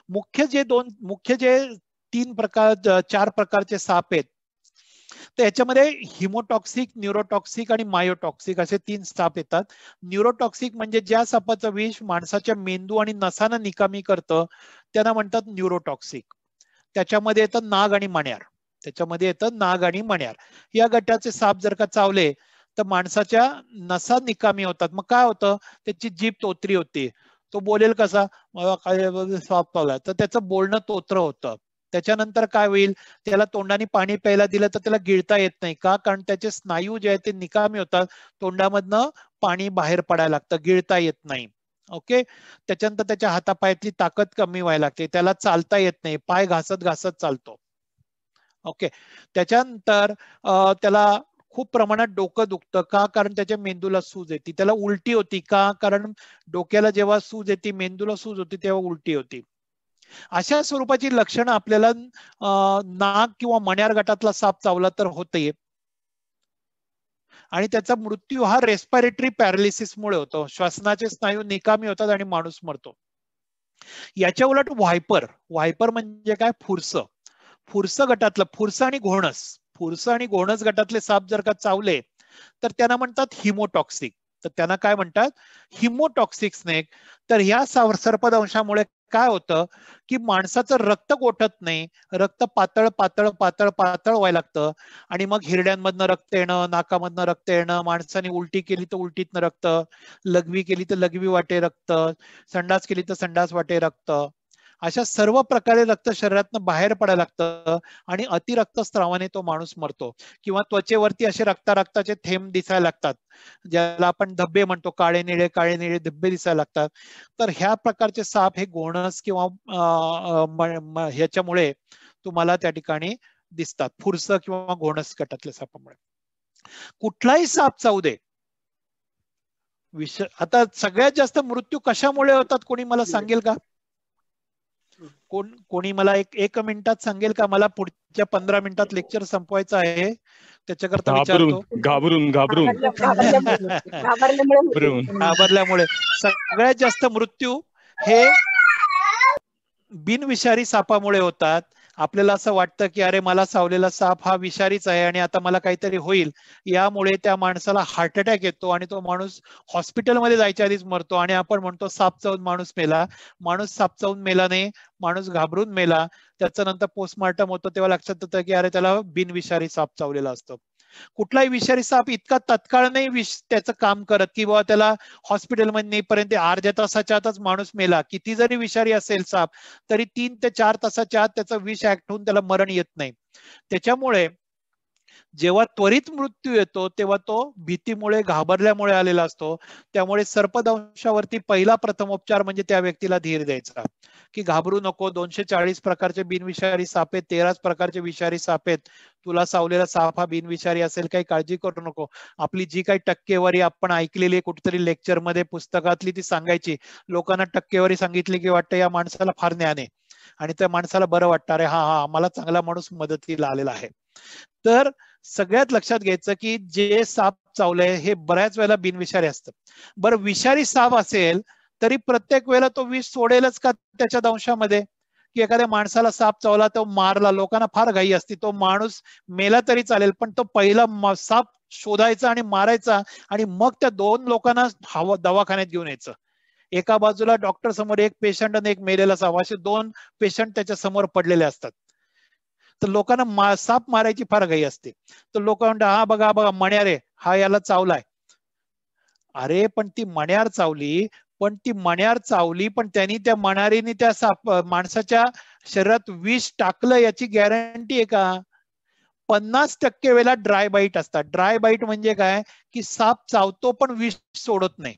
मुख्य जे 4 प्रकारचे साप आहेत, तर याच्यामध्ये हिमोटॉक्सिक, न्यूरोटॉक्सिक आणि मायोटॉक्सिक असे 3 साप येतात. न्यूरोटॉक्सिक म्हणजे ज्या सापाचं विष माणसाच्या मेंदू आणि नसांना निकामी करतं त्यांना म्हणतात न्यूरोटॉक्सिक. त्याच्यामध्ये येतं नाग आणि मण्यार, त्याच्यामध्ये येतं नाग आणि मण्यार. या गटाचे साप जर का चावले तर माणसाच्या नसा निकामी होतात. मग काय होतं, त्याची जीभ तोतरी होती, तो बोलेल कसा, मला काय साप चावला, तर त्याचं बोलणं तोत्र होतं. त्याच्यानंतर काय होईल, त्याला तोंडाने पाणी प्यायला दिलं तर त्याला गिळता येत नाही. का? कारण त्याचे स्नायू जे आहेत ते निकामी होतात, तोंडामधनं पाणी बाहेर पडायला लागतं, गिळता येत नाही. ओके. त्याच्यानंतर त्याच्या हातापायातली ताकद कमी व्हायला लागते, त्याला चालता येत नाही, पाय घासत घासत चालतो. ओके. त्याच्यानंतर त्याला खूप प्रमाणात डोकं दुखतं. का? कारण त्याच्या मेंदूला सूज येते. त्याला उलटी होती. का? कारण डोक्याला जेव्हा सूज येते, मेंदूला सूज होती तेव्हा उलटी होती. अशा स्वरूपाची लक्षणं आपल्याला नाग किंवा मण्यार गटातला साप चावला तर होते. आणि त्याचा मृत्यू हा रेस्पिरेटरी पॅरालिसिस मुळे होतो, श्वसनाचे स्नायू निकामी होतात आणि माणूस मरतो. याच्या उलट व्हायपर म्हणजे काय, फुरस गटातलं, फुरस आणि घोणस गटातले साप जर का चावले तर त्यांना म्हणतात हिमोटॉक्सिक. तर त्यांना काय म्हणतात, हिमोटॉक्सिक स्नेक. तर ह्या सर्पदंशामुळे काय होतं की माणसाचं रक्त गोठत नाही, रक्त पातळ पातळ पातळ पातळ व्हायला लागतं आणि मग हिरड्यांमधनं रक्त येणं, नाकामधनं रक्त येणं, माणसाने उलटी केली तर उलटीतनं रक्त, लघवी केली तर लघवी वाटे रक्त, संडास केली तर संडास वाटे रक्त, अशा सर्व प्रकारे रक्त शरीरातनं बाहेर पडायला लागतं आणि अतिरक्तस्रावाने तो माणूस मरतो. किंवा त्वचेवरती असे रक्ताचे थेंब दिसायला लागतात, ज्याला आपण धब्बे म्हणतो, काळे निळे धब्बे दिसायला लागतात. तर ह्या प्रकारचे साप हे गोणस किंवा ह्याच्यामुळे तुम्हाला त्या ठिकाणी दिसतात, फुरसं किंवा घोणस गटातल्या सापामुळे. कुठलाही साप चावू दे. आता सगळ्यात जास्त मृत्यू कशामुळे होतात, कोणी मला सांगेल का? कोणी मला एक मिनिटात सांगेल का? मला पुढच्या 15 मिनिटात लेक्चर संपवायचं आहे, त्याच्याकरता विचारतो. घाबरल्यामुळे सगळ्यात जास्त मृत्यू हे बिनविषारी सापामुळे होतात. आपल्याला असं वाटतं की अरे मला चावलेला साप हा विषारीच आहे आणि आता मला काहीतरी होईल, यामुळे त्या माणसाला हार्ट अटॅक येतो आणि तो माणूस हॉस्पिटलमध्ये जायच्या आधीच मरतो आणि आपण म्हणतो साप चावून माणूस मेला. माणूस साप चावून मेला नाही, माणूस घाबरून मेला. त्याचं नंतर पोस्टमॉर्टम होतं तेव्हा लक्षात येतं की अरे त्याला बिनविषारी साप चावलेला असतो. कुठलाही विषारी साप इतका तत्काळ नाही त्याचं काम करत की बाबा त्याला हॉस्पिटलमध्ये नेईपर्यंत अर्ध्या तासाच्या आतच माणूस मेला. किती जरी विषारी असेल साप तरी 3 ते 4 तासाच्या आत त्याचं विष ऍक्ट होऊन त्याला मरण येत नाही. त्याच्यामुळे जेव्हा त्वरित मृत्यू येतो तेव्हा तो भीतीमुळे, घाबरल्यामुळे आलेला असतो. त्यामुळे सर्पदंशावरती पहिला प्रथमोपचार म्हणजे त्या व्यक्तीला धीर द्यायचा की घाबरू नको, 240 प्रकारचे बिनविषारी साप आहेत, 13 प्रकारचे विषारी साप आहेत, तुला चावलेला साप हा बिनविषारी असेल, काही काळजी करू नको. आपली जी काही टक्केवारी आपण ऐकलेली कुठेतरी लेक्चरमध्ये पुस्तकातली ती सांगायची, लोकांना टक्केवारी सांगितली की वाटतं या माणसाला फार ज्ञान आहे आणि त्या माणसाला बरं वाटतं, अरे हा मला चांगला माणूस मदतीला आलेला आहे. तर सगळ्यात लक्षात घ्यायचं की जे साप चावलंय हे बऱ्याच वेळेला बिनविषारी असतं. बरं विषारी साप असेल तरी प्रत्येक वेळेला तो विष सोडेलच का त्याच्या दंशामध्ये? की एखाद्या माणसाला साप चावला, तो मारला, लोकांना फार घाई असते, तो माणूस मेला तरी चालेल पण तो पहिला साप शोधायचा आणि मारायचा आणि मग त्या 2 लोकांना दवाखान्यात घेऊन यायचं. एका बाजूला डॉक्टर समोर एक पेशंट आणि एक मेलेला साप, असे 2 पेशंट त्याच्या समोर पडलेले असतात. तर लोकांना साप मारायची फार घाई असते. तर लोक म्हणतात हा बघा मण्यार आहे, हा याला चावलाय. अरे पण ती मण्यार चावली, पण त्यांनी त्या मण्यारीने त्या माणसाच्या शरीरात विष टाकलं याची गॅरंटी आहे का? 50% वेळेला ड्राय बाईट असतात. ड्राय बाईट म्हणजे काय की साप चावतो पण विष सोडत नाही.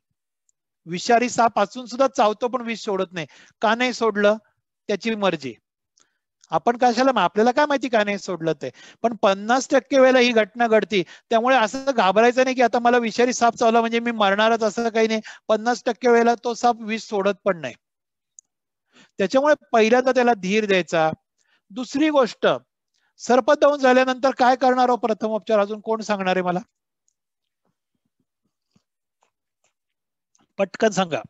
विषारी साप असून सुद्धा चावतो पण विष सोडत नाही. का नाही सोडलं? त्याची मर्जी. आपण कशाला, आपल्याला काय माहिती का नाही सोडलं ते, पण 50% वेळेला ही घटना घडती. त्यामुळे असं घाबरायचं नाही की आता मला विषारी साप चावला म्हणजे मी मरणारच, असं काही नाही. 50% वेळेला तो साप विष सोडत पण नाही. त्याच्यामुळे पहिल्यांदा त्याला धीर द्यायचा. दुसरी गोष्ट, सर्पदंश झाल्यानंतर काय करणार हो प्रथमोपचार, अजून कोण सांगणार आहे मला? पटकन सांगा.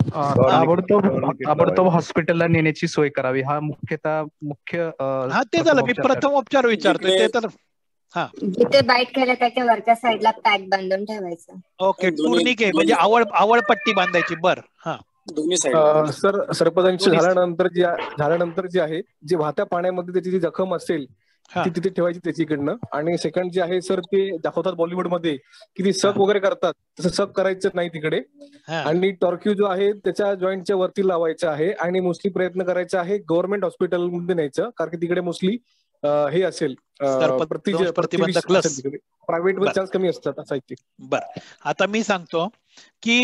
ताबडतोब हॉस्पिटलला नेण्याची सोय करावी, हा मुख्य हा ते झालं, मी प्रथमोपचार विचारतोय ते. तर हा, जिथे बाईट केलं त्याच्या वरच्या साईडला पॅक बांधून ठेवायचं. ओके, टूर्निके म्हणजे आवळपट्टी बांधायची. बर, हा. सर सर्पदंश झाल्यानंतर जे आहे, जे वाहत्या पाण्यामध्ये त्याची जी जखम असेल ती तिथे ठेवायची त्याच्याकडनं. आणि सेकंड जे आहे सर, ते दाखवतात बॉलिवूडमध्ये की ती सक वगैरे करतात, तसं सक करायचं नाही तिकडे. आणि टॉर्क्यू जो आहे त्याच्या जॉईंटच्या वरती लावायचं आहे आणि मोस्टली प्रयत्न करायचा आहे गव्हर्नमेंट हॉस्पिटलमध्ये न्यायचं, कारण की तिकडे मोस्टली हे असेल प्रतिबंधक लस, प्रायव्हेट मध्ये चान्स कमी असतात असायचे. बर, आता मी सांगतो की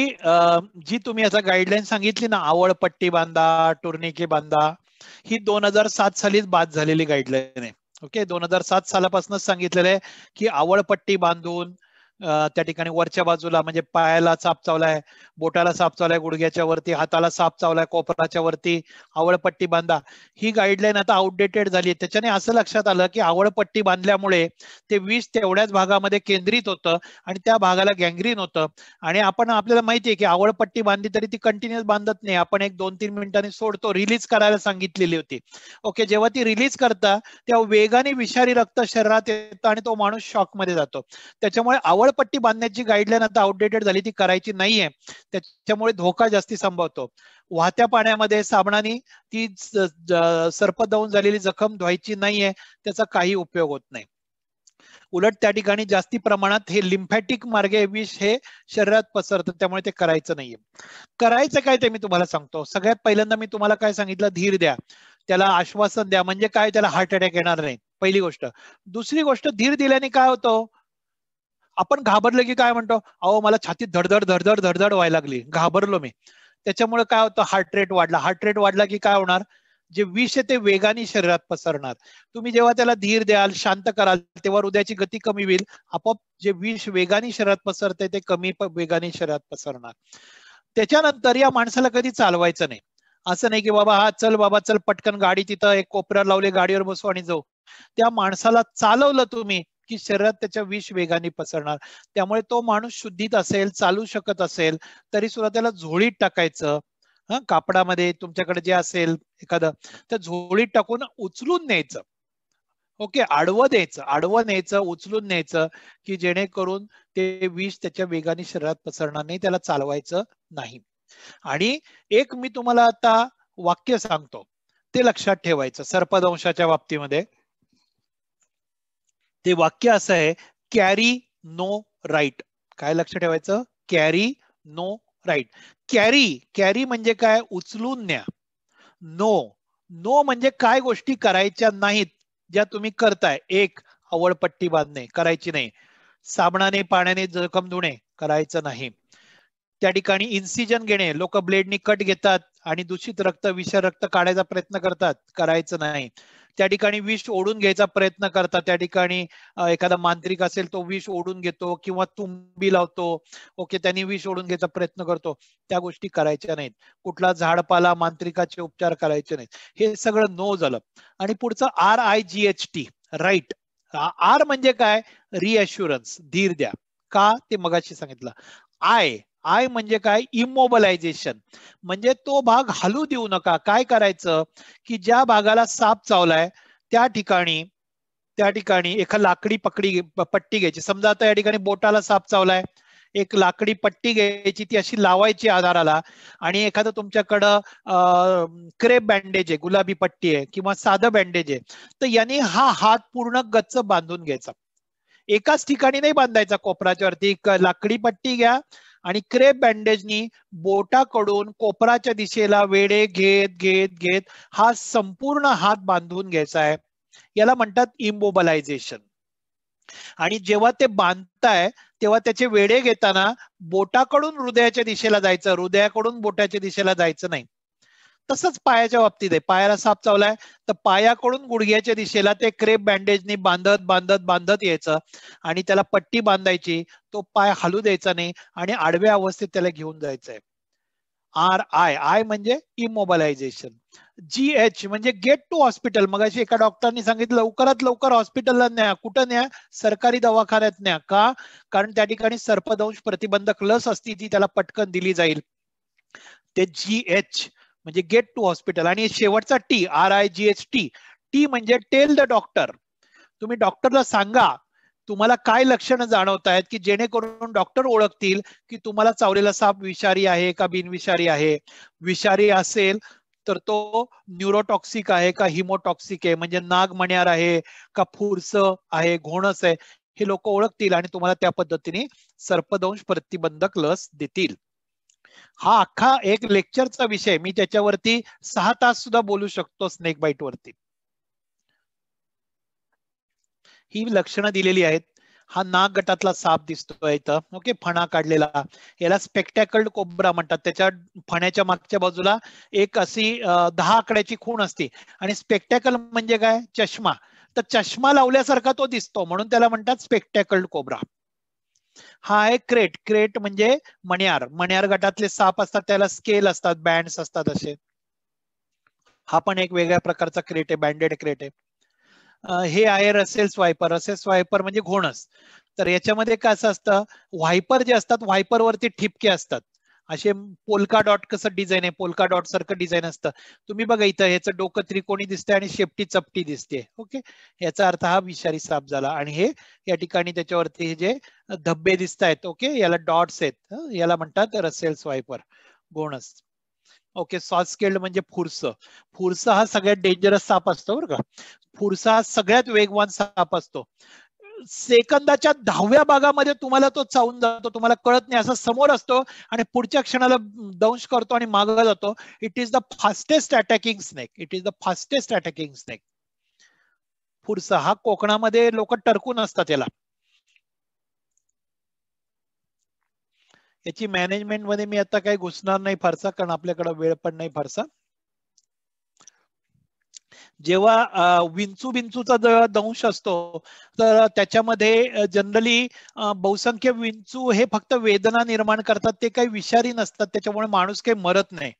जी तुम्ही आता गाईडलाईन सांगितली ना, आवळपट्टी बांधा, टुर्निके बांधा, ही 2007 सालीच बाद झालेली गाईडलाईन आहे. ओके, 2007 सालापासूनच सांगितलेलं आहे की आवळपट्टी बांधून त्या ठिकाणी वरच्या बाजूला, म्हणजे पायाला साप चावलाय, बोटाला साप चावलाय, गुडघ्याच्या वरती, हाताला साप चावलाय, कोपराच्या वरती आवळपट्टी बांधा. ही गाईडलाईन आता आउटडेटेड झाली. त्याच्याने असं लक्षात आलं की आवळपट्टी बांधल्यामुळे ते विष तेवढ्याच भागामध्ये केंद्रित होतं आणि त्या भागाला गँग्रीन होतं. आणि आपल्याला माहिती आहे की आवळपट्टी बांधली तरी ती कंटिन्युअस बांधत नाही, आपण 1-2-3 मिनिटांनी सोडतो, रिलीज करायला सांगितलेली होती. ओके, जेव्हा ती रिलीज करता तेव्हा वेगाने विषारी रक्त शरीरात येतं आणि तो माणूस शॉक मध्ये जातो. त्याच्यामुळे हवळपट्टी बांधण्याची गाईडलाईन आता आउटडेटेड झाली, ती करायची नाहीये. त्याच्यामुळे धोका जास्ती संभवतो. वाहत्या पाण्यामध्ये साबणाने ती सर्पदंश झालेली जखम धुवायची नाहीये, त्याचा काही उपयोग होत नाही. उलट त्या ठिकाणी जास्ती प्रमाणात हे लिम्फॅटिक मार्गे विष हे शरीरात पसरतं, त्यामुळे ते करायचं नाहीये. करायचं काय ते मी तुम्हाला सांगतो. सगळ्यात पहिल्यांदा मी तुम्हाला काय सांगितलं, धीर द्या, त्याला आश्वासन द्या. म्हणजे काय, त्याला हार्ट अटॅक येणार नाही, पहिली गोष्ट. दुसरी गोष्ट, धीर दिल्याने काय होतं, आपण घाबरलं की काय म्हणतो, अहो मला छातीत धडधड धडधड धडधड व्हायला लागली, घाबरलो मी. त्याच्यामुळे काय होतं, हार्ट रेट वाढला. हार्ट रेट वाढला की काय होणार, जे विष आहे ते वेगाने शरीरात पसरणार. तुम्ही जेव्हा त्याला धीर द्याल, शांत कराल, तेव्हा हृदयाची गती कमी होईल. आपोआप जे विष वेगाने शरीरात पसरते ते कमी वेगाने शरीरात पसरणार. त्याच्यानंतर या माणसाला कधी चालवायचं नाही. असं नाही की बाबा हा चल बाबा चल पटकन गाडी तिथं एक कोपऱ्यावर लावले, गाडीवर बसू आणि जाऊ. त्या माणसाला चालवलं तुम्ही की शरीरात त्याच्या विष वेगाने पसरणार. त्यामुळे तो माणूस शुद्धीत असेल, चालू शकत असेल, तरी सुद्धा त्याला झोळीत टाकायचं. कापडामध्ये तुमच्याकडे जे असेल एखादं, त्या झोळीत टाकून उचलून न्यायचं. ओके, आडवं द्यायचं, आडवं न्यायचं, उचलून न्यायचं, की जेणेकरून ते विष त्याच्या वेगाने शरीरात पसरणार नाही, त्याला चालवायचं नाही. आणि एक मी तुम्हाला आता वाक्य सांगतो, ते लक्षात ठेवायचं सर्पदंशाच्या बाबतीमध्ये. ते वाक्य असं आहे, कॅरी नो राईट. काय लक्षात ठेवायचं, कॅरी नो राईट. कॅरी म्हणजे काय, उचलून न्या. नो म्हणजे काय गोष्टी करायच्या नाहीत ज्या तुम्ही करताय. एक, हवळपट्टी बांधणे करायची नाही. साबणाने पाण्याने जखम धुणे करायचं नाही. त्या ठिकाणी इन्सिजन घेणे, लोक ब्लेडनी कट घेतात आणि दूषित रक्त, विषारी रक्त काढायचा प्रयत्न करतात, करायचं नाही. त्या ठिकाणी विष ओढून घ्यायचा प्रयत्न करतात, त्या ठिकाणी एखादा मांत्रिक असेल तो विष ओढून घेतो किंवा तुंबी लावतो. ओके, त्यांनी विष ओढून घ्यायचा प्रयत्न करतो, त्या गोष्टी करायच्या नाहीत. कुठला झाडपाला, मांत्रिकाचे उपचार करायचे नाहीत. हे सगळं नो झालं. आणि पुढचं RIGHT, राईट. आर म्हणजे काय, रिअश्युरन्स, धीर द्या. का, ते मगाशी सांगितलं. आय म्हणजे काय, इमोबलायझेशन, म्हणजे तो भाग हलू देऊ नका. काय करायचं की ज्या भागाला साप चावलाय त्या ठिकाणी एका लाकडी पट्टी घ्यायची. समजा आता या ठिकाणी बोटाला साप चावलाय, एक लाकडी पट्टी घ्यायची, ती अशी लावायची आधाराला. आणि एखादं तुमच्याकडं क्रेप बँडेज आहे, गुलाबी पट्टी आहे किंवा साधं बँडेज आहे, तर याने हा हात पूर्ण गच्च बांधून घ्यायचा. एकाच ठिकाणी नाही बांधायचा, कोपराच्या वरती लाकडी पट्टी घ्या आणि क्रेप बँडेजनी बोटाकडून कोपराच्या दिशेला वेढे घेत घेत घेत हा संपूर्ण हात बांधून घ्यायचा आहे. याला म्हणतात इमोबलायझेशन. आणि जेव्हा ते बांधताय तेव्हा त्याचे वेढे घेताना बोटाकडून हृदयाच्या दिशेला जायचं, हृदयाकडून बोटाच्या दिशेला जायचं नाही. तसंच पायाच्या बाबतीत आहे. पायाला साप चावलाय तर पायाकडून गुडघ्याच्या दिशेला ते क्रेप बँडेजनी बांधत बांधत बांधत यायचं आणि त्याला पट्टी बांधायची. तो पाय हलू द्यायचा नाही आणि आडव्या अवस्थेत त्याला घेऊन जायचंय. आय म्हणजे इमोबलायझेशन. GH म्हणजे गेट टू हॉस्पिटल. मगाशी एका डॉक्टरनी सांगितलं लवकरात लवकर हॉस्पिटलला न्या. कुठं न्या, सरकारी दवाखान्यात न्या. का, कारण त्या ठिकाणी सर्पदंश प्रतिबंधक लस असती, ती त्याला पटकन दिली जाईल. ते GH म्हणजे गेट टू हॉस्पिटल. आणि शेवटचा T, RIGHT. T म्हणजे टेल द डॉक्टर. तुम्ही डॉक्टरला सांगा तुम्हाला काय लक्षणं जाणवत आहेत, की जेणेकरून डॉक्टर ओळखतील की तुम्हाला चावलेला साप विषारी आहे का बिनविषारी आहे. विषारी असेल तर तो न्यूरोटॉक्सिक आहे का हिमोटॉक्सिक आहे, म्हणजे नाग मण्यार आहे का फुरस आहे, घोणस आहे, हे लोक ओळखतील आणि तुम्हाला त्या पद्धतीने सर्पदंश प्रतिबंधक लस देतील. हा अख्खा एक लेक्चरचा विषय, मी त्याच्यावरती 6 तास सुद्धा बोलू शकतो. स्नेक बाईट वरती ही लक्षणं दिलेली आहेत. हा नाग गटातला साप दिसतोय इथं. ओके, फणा काढलेला, याला स्पेक्टॅकल्ड कोब्रा म्हणतात. त्याच्या फण्याच्या मागच्या बाजूला एक अशी 10 आकड्याची खूण असते. आणि स्पेक्टॅकल म्हणजे काय, चष्मा. तर चष्मा लावल्यासारखा तो दिसतो, म्हणून त्याला म्हणतात स्पेक्टॅकल्ड कोब्रा. हा आहे क्रेट म्हणजे मण्यार गटातले साप असतात, त्याला स्केल असतात, बँड्स असतात असे. हा पण एक वेगळ्या प्रकारचा क्रेट आहे, बँडेड क्रेट आहे. हे आहे रसेल्स वायपर म्हणजे घोणस. तर याच्यामध्ये काय असं असतं, व्हायपर जे असतात, व्हायपर वरती ठिपके असतात असे पोलका डॉट कसं डिझाईन आहे, पोलका डॉट सारखं डिझाईन असतं. तुम्ही बघा इथं ह्याचं डोकं त्रिकोणी दिसतंय आणि शेपटी चपटी दिसते. ओके, याचा अर्थ हा विषारी साप झाला. आणि हे या ठिकाणी त्याच्यावरती हे जे धब्बे दिसत आहेत, ओके, याला डॉट्स आहेत, याला म्हणतात रसेल स्वायपर बोनस. ओके, सॉफ्ट स्केल्ड म्हणजे फुरस हा सगळ्यात डेंजरस साप असतो बरं का. फुरस हा सगळ्यात वेगवान साप असतो. सेकंदाच्या 10व्या भागामध्ये तुम्हाला तो चावून जातो, तुम्हाला कळत नाही, असं समोर असतो आणि पुढच्या क्षणाला दंश करतो आणि मागे जातो. It is the fastest attacking snake. It is the fastest attacking snake. फुरसा हा कोकणामध्ये लोक टरकून असतात याला. याची मॅनेजमेंट मध्ये मी आता काही घुसणार नाही फारसा, कारण आपल्याकडे वेळ पण नाही फारसा. जेव्हा विंचूचा दंश असतो तर त्याच्यामध्ये जनरली बहुसंख्य विंचू हे फक्त वेदना निर्माण करतात, ते काही विषारी नसतात, त्याच्यामुळे माणूस काही मरत नाही.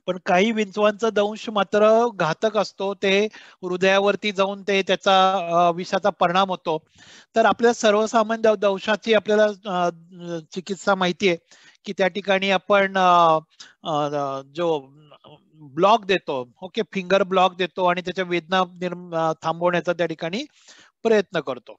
पण काही विंचवांचा दंश मात्र घातक असतो, ते हृदयावरती जाऊन ते त्याचा विषाचा परिणाम होतो. तर आपल्या सर्वसामान्य दंशाची आपल्याला चिकित्सा माहिती आहे की त्या ठिकाणी आपण जो ब्लॉक देतो, ओके, फिंगर ब्लॉक देतो आणि त्याच्या वेदना थांबवण्याचा त्या ठिकाणी प्रयत्न करतो.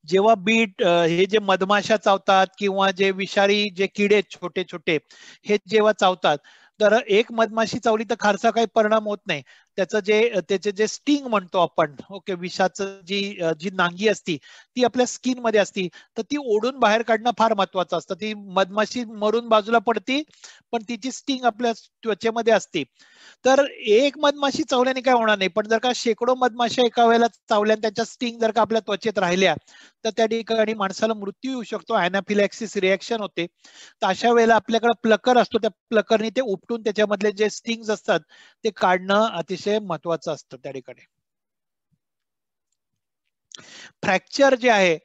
जेव्हा बीट हे जे मधमाशा चावतात किंवा जे विषारी जे किडे छोटे छोटे हे जेव्हा चावतात, तर एक मधमाशी चावली तर फारसा काही परिणाम होत नाही. त्याचे जे स्टिंग म्हणतो आपण, ओके, विषाचं जी नांगी असती ती आपल्या स्किन मध्ये असती, तर ती ओढून बाहेर काढणं फार महत्वाचं असतं. ती मधमाशी मरून बाजूला पडती, पण तिची स्टिंग आपल्या त्वचेमध्ये असते. तर एक मधमाशी चावल्याने काय होणार नाही, पण जर का शेकडो मधमाशा एका वेळेला चावल्या त्यांच्या स्टिंग जर का आपल्या त्वचेत राहिल्या तर त्या ठिकाणी माणसाला मृत्यू येऊ शकतो, अॅनाफिलॅक्सिस रिॲक्शन होते. तर अशा वेळेला आपल्याकडे प्लकर असतो, त्या प्लकरनी ते उपटून त्याच्यामधले जे स्टिंग्स असतात ते काढणं अतिशय महत्वाचं असतं त्या ठिकाणी. फ्रॅक्चर जे आहे,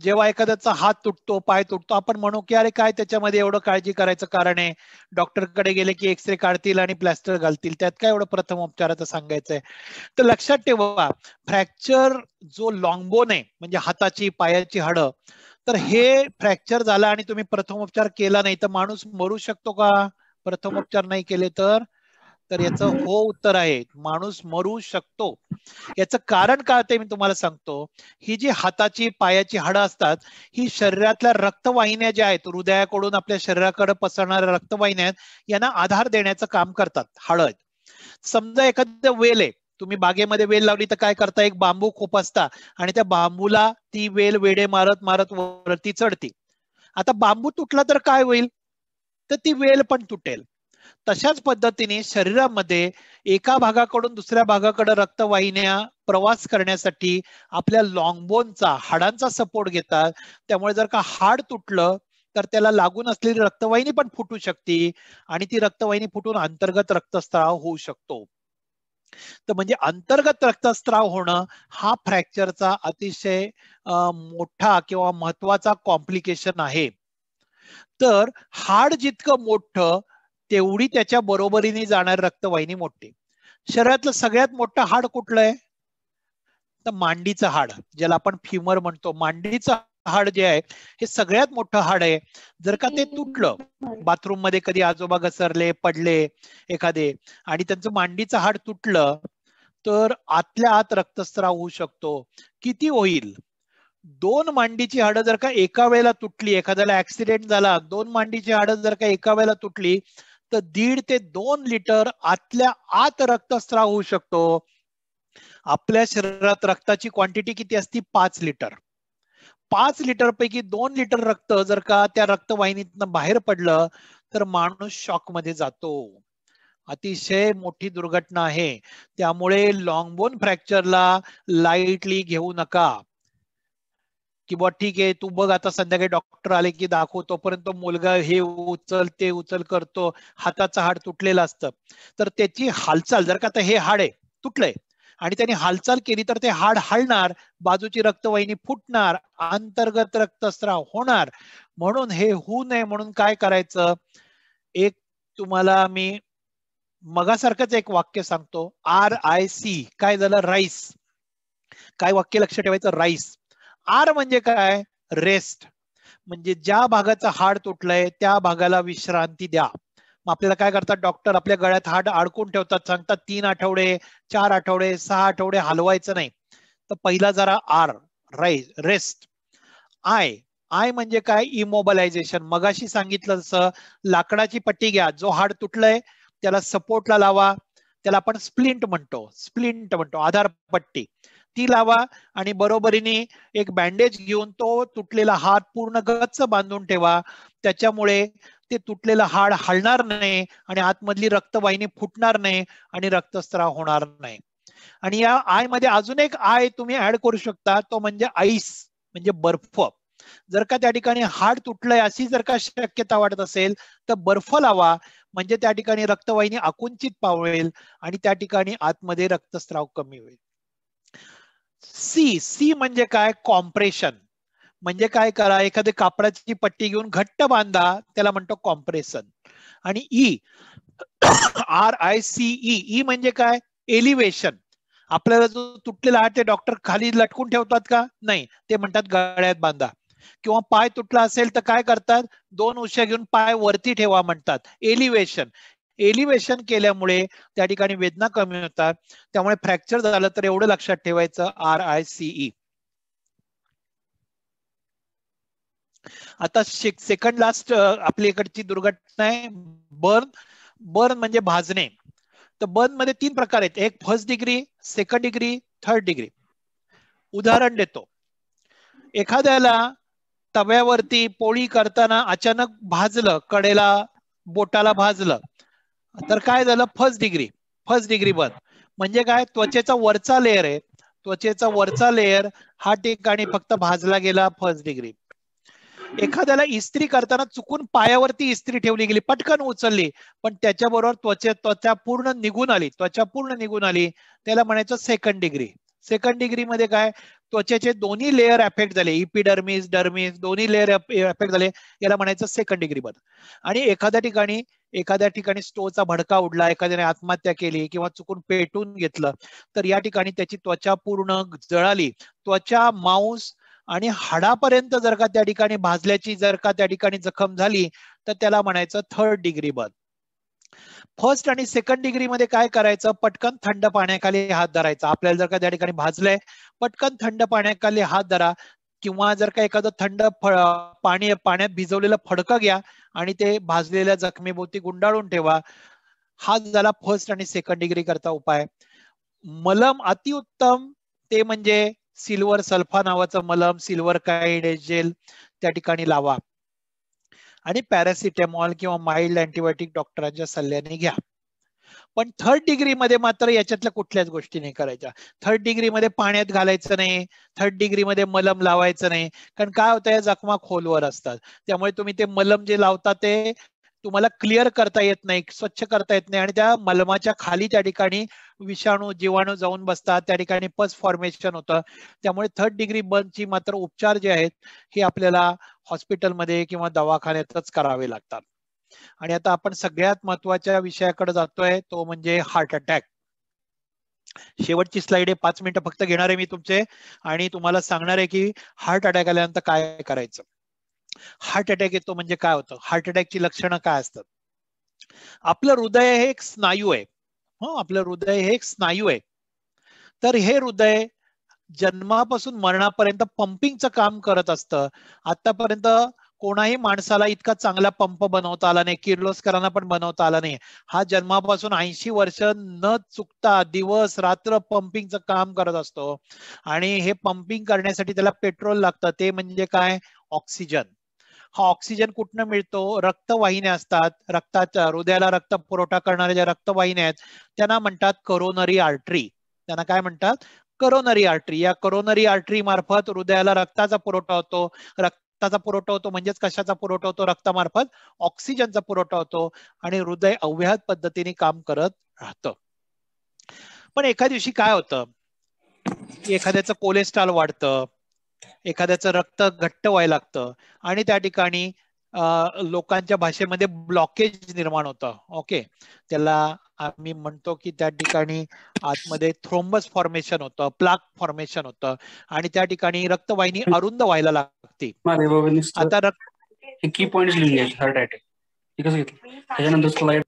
जेव्हा एखाद्याचा हात तुटतो, पाय तुटतो, आपण म्हणू की अरे काय त्याच्यामध्ये एवढं काळजी करायचं कारण आहे, डॉक्टरकडे गेले की एक्सरे काढतील आणि प्लॅस्टर घालतील, त्यात काय एवढं प्रथम उपचाराचं सांगायचंय. तर लक्षात ठेवा, फ्रॅक्चर जो लॉंगबोन आहे म्हणजे हाताची पायाची हाडं, तर हे फ्रॅक्चर झाला आणि तुम्ही प्रथमोपचार केला नाही तर माणूस मरू शकतो का? प्रथमोपचार नाही केले तर याचं हो उत्तर आहे, माणूस मरू शकतो. याचं कारण काय ते मी तुम्हाला सांगतो. ही जी हाताची पायाची हाडं असतात, ही शरीरातल्या रक्तवाहिन्या ज्या आहेत, हृदयाकडून आपल्या शरीराकडे पसरणाऱ्या रक्तवाहिन्या आहेत, यांना आधार देण्याचं काम करतात हाडं. समजा एखादं वेल आहे, तुम्ही बागेमध्ये वेल लावली तर काय करता, एक बांबू खुपसता आणि त्या बांबूला ती वेल वेडे मारत मारत वरती चढती. आता बांबू तुटला तर काय होईल, तर ती वेल पण तुटेल. तशाच पद्धतीने शरीरामध्ये एका भागाकडून दुसऱ्या भागाकडे रक्तवाहिन्या प्रवास करण्यासाठी आपल्या लॉंगबोनचा, हाडांचा सपोर्ट घेतात. त्यामुळे जर का हाड तुटलं तर त्याला लागून असलेली रक्तवाहिनी पण फुटू शकते आणि ती रक्तवाहिनी फुटून अंतर्गत रक्तस्राव होऊ शकतो. तर म्हणजे अंतर्गत रक्तस्राव होणं हा फ्रॅक्चरचा अतिशय मोठा किंवा महत्वाचा कॉम्प्लिकेशन आहे. तर हाड जितकं मोठं तेवढी त्याच्या बरोबरीने जाणारी रक्तवाहिनी मोठी. शरीरातलं सगळ्यात मोठं हाड कुठलं आहे, तर मांडीचं हाड, ज्याला आपण फ्युमर म्हणतो. मांडीचं हाड जे आहे हे सगळ्यात मोठं हाड आहे. जर का ते तुटलं, बाथरूम मध्ये कधी आजोबा घसरले पडले एखादे आणि त्यांचं मांडीचं हाड तुटलं तर आतल्या आत रक्तस्राव होऊ शकतो. किती होईल, 2 मांडीची हाडं जर का एका वेळेला तुटली, एखाद्याला ऍक्सिडेंट झाला, 2 मांडीची हाडं जर का एका वेळेला तुटली तर 1.5 ते 2 लिटर आतल्या आत रक्तस्राव होऊ शकतो. आपल्या शरीरात रक्ताची क्वांटिटी किती असती, 5 लिटर. 5 लिटर पैकी 2 लिटर रक्त जर का त्या रक्तवाहिनीतनं बाहेर पडलं तर माणूस शॉक मध्ये जातो. अतिशय मोठी दुर्घटना आहे. त्यामुळे लॉंगबोन फ्रॅक्चरला लाईटली घेऊ नका. की बा ठीक आहे, तू बघ आता संध्याकाळी डॉक्टर आले की दाखव, तोपर्यंत मुलगा हे उचल ते उचल करतो, हाताचं हाड तुटलेलं असतं. तर त्याची हालचाल, जर का आता हे हाड आहे तुटलंय आणि त्याने हालचाल केली तर ते हाड हलणार, बाजूची रक्तवाहिनी फुटणार, अंतर्गत रक्तस्राव होणार. म्हणून हे होऊ नये म्हणून काय करायचं, एक तुम्हाला मी मगासारखंच एक वाक्य सांगतो, RIC. काय झालं, राईस. काय वाक्य लक्षात ठेवायचं, राईस. आर म्हणजे काय, रेस्ट. म्हणजे ज्या भागाचं हाड तुटलंय त्या भागाला विश्रांती द्या. मग आपल्याला काय करतात डॉक्टर, आपल्या गळ्यात हाड अडकून ठेवतात, सांगतात 3 आठवडे 4 आठवडे 6 आठवडे हलवायचं नाही. तर पहिला जरा आर, रेस्ट. आय म्हणजे काय, इमोबलायझेशन. मगाशी सांगितलं तसं लाकडाची पट्टी घ्या, जो हाड तुटलंय त्याला सपोर्टला लावा, त्याला आपण स्प्लिंट म्हणतो, आधारपट्टी, ती लावा आणि बरोबरीने एक बँडेज घेऊन तो तुटलेला हात पूर्ण गच्च बांधून ठेवा. त्याच्यामुळे ते तुटलेलं हाड हलणार नाही आणि आतमधली रक्तवाहिनी फुटणार नाही आणि रक्तस्राव होणार नाही. आणि या आय मध्ये अजून एक आय तुम्ही ऍड करू शकता, तो म्हणजे आईस, म्हणजे बर्फ. जर का त्या ठिकाणी हाड तुटलंय अशी जर का शक्यता वाटत असेल तर बर्फ लावा, म्हणजे त्या ठिकाणी रक्तवाहिनी आकुंचित पावेल आणि त्या ठिकाणी आतमध्ये रक्तस्राव कमी होईल. सी म्हणजे काय, कॉम्प्रेशन. म्हणजे काय करा, एखादी कापडाची पट्टी घेऊन घट्ट बांधा, त्याला म्हणतो कॉम्प्रेशन. आणि RICE म्हणजे काय, एलिव्हेशन. आपल्याला जो तुटलेला हात ते डॉक्टर खाली लटकून ठेवतात का, नाही, ते म्हणतात गळ्यात बांधा. किंवा पाय तुटला असेल तर काय करतात, 2 उश्या घेऊन पाय वरती ठेवा, म्हणतात एलिव्हेशन केल्यामुळे त्या ठिकाणी वेदना कमी होतात. त्यामुळे फ्रॅक्चर झालं तर एवढं लक्षात ठेवायचं, RICE. आता सेकंड लास्ट आपल्या इकडची दुर्घटना आहे बर्न म्हणजे भाजणे. तर बर्न मध्ये 3 प्रकार आहेत, एक first degree, second degree, third degree. उदाहरण देतो, एखाद्याला तव्यावरती पोळी करताना अचानक भाजलं, कडेला बोटाला भाजलं, तर काय झालं, फर्स्ट डिग्री बर्न. म्हणजे काय, त्वचेचा वरचा लेअर आहे, त्वचेचा वरचा लेअर हा ठिकाणी फक्त भाजला गेला, फर्स्ट डिग्री. एखाद्याला इस्त्री करताना चुकून पायावरती इस्त्री ठेवली गेली, पटकन उचलली, पण त्याच्याबरोबर त्वचा पूर्ण निघून आली, त्याला म्हणायचं सेकंड डिग्री मध्ये काय, त्वचेचे दोन्ही लेअर अफेक्ट झाले, इपिडर्मिस डर्मिस दोन्ही लेअर अफेक्ट झाले, याला म्हणायचं सेकंड डिग्री बर्न. आणि एखाद्या ठिकाणी स्टोचा भडका उडला, एखाद्याने आत्महत्या केली किंवा चुकून पेटून घेतलं, तर या ठिकाणी त्याची त्वचा पूर्ण जळाली, त्वचा मांस आणि हाडापर्यंत जर का त्या ठिकाणी भाजल्याची जर का त्या ठिकाणी जखम झाली तर त्याला म्हणायचं थर्ड डिग्री बर्न. फर्स्ट आणि सेकंड डिग्री मध्ये काय करायचं, पटकन थंड पाण्याखाली हात धरायचा. आपल्याला जर का त्या ठिकाणी भाजलंय, पटकन थंड पाण्याखाली हात धरा, किंवा जर का एखादं थंड पाण्यात भिजवलेलं फडकं घ्या आणि ते भाजलेल्या जखमेभोवती गुंडाळून ठेवा. हा झाला फर्स्ट आणि सेकंड डिग्री करता उपाय. मलम अतिउत्तम ते म्हणजे सिल्वर सल्फा नावाचं मलम, सिल्वर काइंडेज जेल त्या ठिकाणी लावा आणि पॅरासिटामॉल किंवा माइल्ड अँटीबायोटिक डॉक्टरांच्या सल्ल्याने घ्या. पण थर्ड डिग्री मध्ये मात्र याच्यातल्या कुठल्याच गोष्टी नाही करायच्या. थर्ड डिग्री मध्ये पाण्यात घालायचं नाही, थर्ड डिग्री मध्ये मलम लावायचं नाही, कारण काय होतं, या जखमा खोलवर असतात, त्यामुळे तुम्ही ते मलम जे लावता ते तुम्हाला क्लिअर करता येत नाही, स्वच्छ करता येत नाही, आणि त्या मलमाच्या खाली त्या ठिकाणी विषाणू जीवाणू जाऊन बसतात, त्या ठिकाणी पस फॉर्मेशन होतं. त्यामुळे थर्ड डिग्री बर्नची मात्र उपचार जे आहेत हे आपल्याला हॉस्पिटलमध्ये किंवा दवाखान्यातच करावे लागतात. आणि आता आपण सगळ्यात महत्वाच्या विषयाकडे जातोय, तो म्हणजे हार्ट अटॅक. शेवटची स्लाइड आहे, 5 मिनिटं फक्त घेणार आहे मी तुमचे आणि तुम्हाला सांगणार आहे की हार्ट अटॅक आल्यानंतर काय करायचं. हार्ट अटॅक येतो म्हणजे काय होतं, हार्ट अटॅकची लक्षणं काय असतात. आपलं हृदय हे एक स्नायू आहे, आपलं हृदय हे एक स्नायू आहे. तर हे हृदय जन्मापासून मरणापर्यंत पंपिंगचं काम करत असतं. आतापर्यंत कोणाही माणसाला इतका चांगला पंप बनवता आला नाही, किर्लोस्करांना पण बनवता आला नाही. हा जन्मापासून 80 वर्ष न चुकता दिवस रात्र पंपिंगचं काम करत असतो. आणि हे पंपिंग करण्यासाठी त्याला पेट्रोल लागतं, ते म्हणजे काय, ऑक्सिजन. हा ऑक्सिजन कुठनं मिळतो, रक्तवाहिन्या असतात, रक्ताच्या हृदयाला रक्त पुरवठा करणाऱ्या ज्या रक्तवाहिन्या आहेत त्यांना म्हणतात करोनरी आर्टरी. त्यांना काय म्हणतात, करोनरी आर्टरी. या करोनरी आर्टरी मार्फत हृदयाला रक्ताचा पुरवठा होतो. रक्ताचा पुरवठा होतो म्हणजेच कशाचा पुरवठा होतो, रक्तामार्फत ऑक्सिजनचा पुरवठा होतो आणि हृदय अव्याहत पद्धतीने काम करत राहतं. पण एका दिवशी काय होतं, एखाद्याचं कोलेस्ट्रॉल वाढतं, एखाद्याचं रक्त घट्ट व्हायला लागतं आणि त्या ठिकाणी लोकांच्या भाषेमध्ये ब्लॉकेज निर्माण होतं. ओके, त्याला आम्ही म्हणतो की त्या ठिकाणी आतमध्ये थ्रोम्बस फॉर्मेशन होतं, प्लाक फॉर्मेशन होतं आणि त्या ठिकाणी रक्तवाहिनी अरुंद व्हायला लागते. आता की पॉइंट लिहून घ्यायचे हार्ट अटॅक कसं घेतलं त्याच्यानंतर स्लाइड.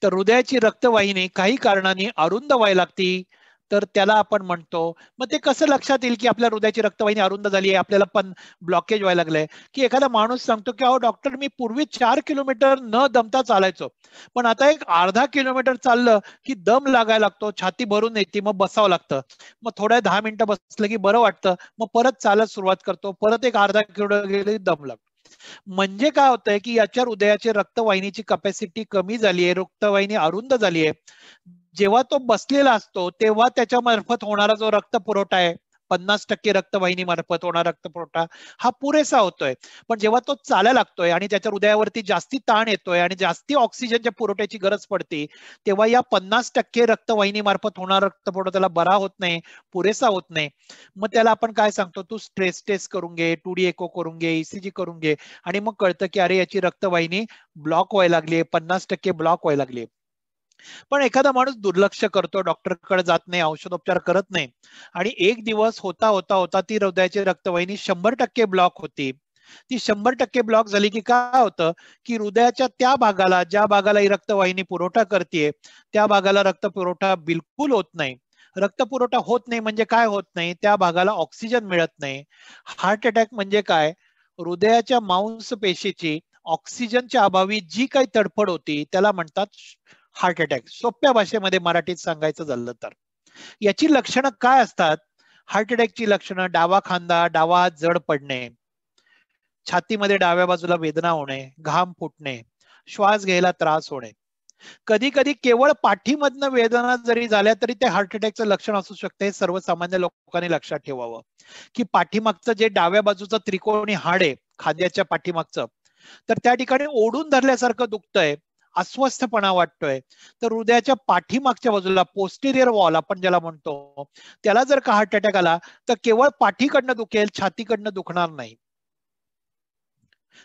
तर हृदयाची रक्तवाहिनी काही कारणाने अरुंद व्हायला लागती तर त्याला आपण म्हणतो. मग ते कसं लक्षात येईल की आपल्या हृदयाची रक्तवाहिनी अरुंद झाली आहे, आपल्याला पण ब्लॉकेज व्हायला लागलंय? की एखादा माणूस सांगतो की अहो डॉक्टर, मी पूर्वी 4 किलोमीटर न दमता चालायचो, पण आता एक अर्धा किलोमीटर चाललं की दम लागायला लागतो, छाती भरून येते, मग बसावं लागतं. मग थोड्या 10 मिनिटं बसलं की बरं वाटतं, मग परत चालत सुरुवात करतो, परत एक अर्धा किलोमीटर गेले दम लागतो. म्हणजे काय होतंय की याच्या हृदयाची रक्तवाहिनीची कॅपॅसिटी कमी झाली आहे, रक्तवाहिनी अरुंद झाली आहे. जेव्हा तो बसलेला असतो तेव्हा त्याच्या मार्फत होणारा जो रक्त पुरवठा आहे, 50% रक्तवाहिनी मार्फत होणारा रक्तपुरवठा हा पुरेसा होतोय. पण जेव्हा तो चालायला लागतोय आणि त्याच्या हृदयावरती जास्ती ताण येतोय आणि जास्ती ऑक्सिजनच्या पुरवठ्याची गरज पडते, तेव्हा या 50% रक्तवाहिनी मार्फत होणारा रक्तपुरवठा त्याला बरा होत नाही, पुरेसा होत नाही. मग त्याला आपण काय सांगतो, तू स्ट्रेस टेस्ट करून घे, 2D एको करून घे, ECG करून घे, आणि मग कळतं की अरे याची रक्तवाहिनी ब्लॉक व्हायला लागली, 50% ब्लॉक व्हायला लागली. पण एखादा माणूस दुर्लक्ष करतो, डॉक्टरकडे जात नाही, औषधोपचार करत नाही, आणि एक दिवस होता होता होता ती हृदयाची रक्तवाहिनी 100% ब्लॉक होती. ती 100% ब्लॉक झाली की काय होतं की हृदयाच्या त्या भागाला, ज्या भागाला ही रक्तवाहिनी पुरवठा करते, त्या भागाला रक्त पुरवठा बिलकुल होत नाही. रक्त पुरवठा होत नाही म्हणजे काय होत नाही, त्या भागाला ऑक्सिजन मिळत नाही. हार्ट अटॅक म्हणजे काय, हृदयाच्या मांसपेशीची ऑक्सिजनच्या अभावी जी काही तडफड होती त्याला म्हणतात हार्ट अटॅक. सोप्या भाषेमध्ये मराठीत सांगायचं झालं तर याची लक्षणं काय असतात? हार्ट अटॅकची लक्षणं: डावा खांदा, डावा हात जड पडणे, छातीमध्ये डाव्या बाजूला वेदना होणे, घाम फुटणे, श्वास घ्यायला त्रास होणे. कधी कधी केवळ पाठीमधनं वेदना जरी झाल्या तरी ते हार्ट अटॅकचं लक्षण असू शकते. हे सर्वसामान्य लोकांनी लक्षात ठेवावं की पाठीमागचं जे डाव्या बाजूचं त्रिकोणी हाड आहे खांद्याच्या पाठीमागचं, तर त्या ठिकाणी ओढून धरल्यासारखं दुखतंय, अस्वस्थपणा वाटतोय. तर हृदयाच्या पाठीमागच्या बाजूला पोस्टेरियर वॉल आपण ज्याला म्हणतो, त्याला जर का हार्ट अटॅक आला तर केवळ पाठीकडनं दुखेल, छातीकडनं दुखणार नाही.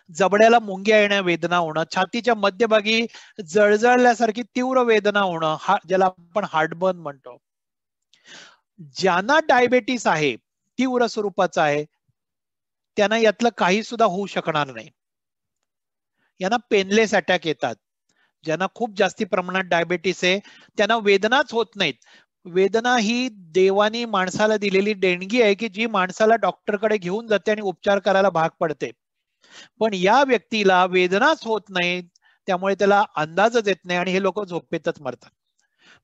जबड्याला मुंग्या येण्या, वेदना होणं, छातीच्या मध्यभागी जळजळल्यासारखी तीव्र वेदना होणं, ज्याला आपण हार्टबर्न म्हणतो. ज्यांना डायबेटीस आहे, तीव्र स्वरूपाचा आहे, त्यांना यातलं काही सुद्धा होऊ शकणार नाही. यांना पेनलेस अटॅक येतात. ज्यांना खूप जास्ती प्रमाणात डायबेटीस आहे त्यांना वेदनाच होत नाहीत. वेदना ही देवानी माणसाला दिलेली देणगी आहे की जी माणसाला डॉक्टरकडे घेऊन जाते आणि उपचार करायला भाग पडते. पण या व्यक्तीला वेदनाच होत नाही, त्यामुळे त्याला अंदाजच येत नाही आणि हे लोक झोपेतच मरतात.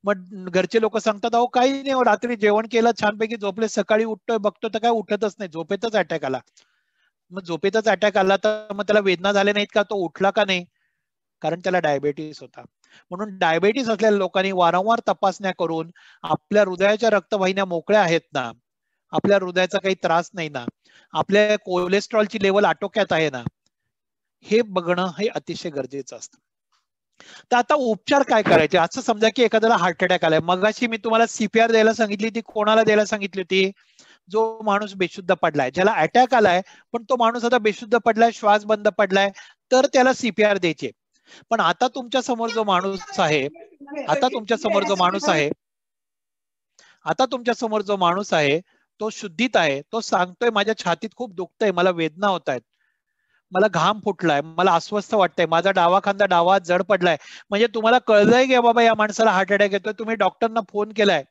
मग घरचे लोक सांगतात, अहो काही नाही, रात्री जेवण केलं, छानपैकी झोपले, सकाळी उठतोय बघतो तर काय उठतच नाही, झोपेतच अटॅक आला. मग झोपेतच अटॅक आला तर मग त्याला वेदना झाल्या नाहीत का, तो उठला का नाही? कारण त्याला डायबेटीस होता. म्हणून डायबेटीस असलेल्या लोकांनी वारंवार तपासण्या करून आपल्या हृदयाच्या रक्तवाहिन्या मोकळ्या आहेत ना, आपल्या हृदयाचा काही त्रास नाही ना, आपल्या कोलेस्ट्रॉलची लेवल आटोक्यात आहे ना, हे बघणं हे अतिशय गरजेचं असतं. तर आता उपचार काय करायचे? असं समजा की एखाद्याला हार्ट अटॅक आलाय. मगाशी मी तुम्हाला CPR द्यायला सांगितली, ती कोणाला द्यायला सांगितली होती? जो माणूस बेशुद्ध पडलाय, ज्याला अटॅक आलाय पण तो माणूस आता बेशुद्ध पडलाय, श्वास बंद पडलाय, तर त्याला CPR द्यायचे. पण आता तुमच्या समोर जो माणूस आहे, आता तुमच्या समोर जो माणूस आहे तो शुद्धीत आहे. तो सांगतोय माझ्या छातीत खूप दुखतंय, मला वेदना होत आहेत, मला घाम फुटलाय, मला अस्वस्थ वाटतंय, माझा डावा खांदा, डावा जड पडलाय. म्हणजे तुम्हाला कळलंय की बाबा या माणसाला हार्ट अटॅक येतोय. तुम्ही डॉक्टरना फोन केलाय,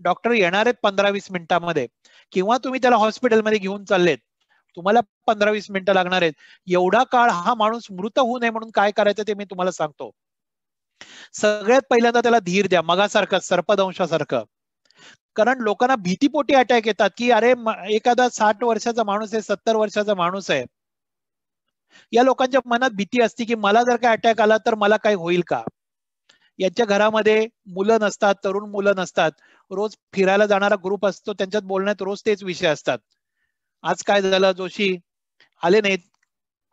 डॉक्टर येणार आहेत 15-20 मिनिटांमध्ये, किंवा तुम्ही त्याला हॉस्पिटलमध्ये घेऊन चाललेत, तुम्हाला 15-20 मिनिटं लागणार आहेत. एवढा काळ हा माणूस मृत होऊ नये म्हणून काय करायचं ते मी तुम्हाला सांगतो. सगळ्यात पहिल्यांदा त्याला धीर द्या, मगासारखं सर्पदंशासारखं. कारण लोकांना भीतीपोटी अटॅक येतात की अरे एखादा 60 वर्षाचा माणूस आहे, 70 वर्षाचा माणूस आहे, या लोकांच्या मनात भीती असते की मला जर काय अटॅक आला तर मला काय होईल का. यांच्या घरामध्ये मुलं नसतात, तरुण मुलं नसतात, रोज फिरायला जाणारा ग्रुप असतो, त्यांच्यात बोलण्यात रोज तेच विषय असतात. आज काय झालं, जोशी आले नाहीत,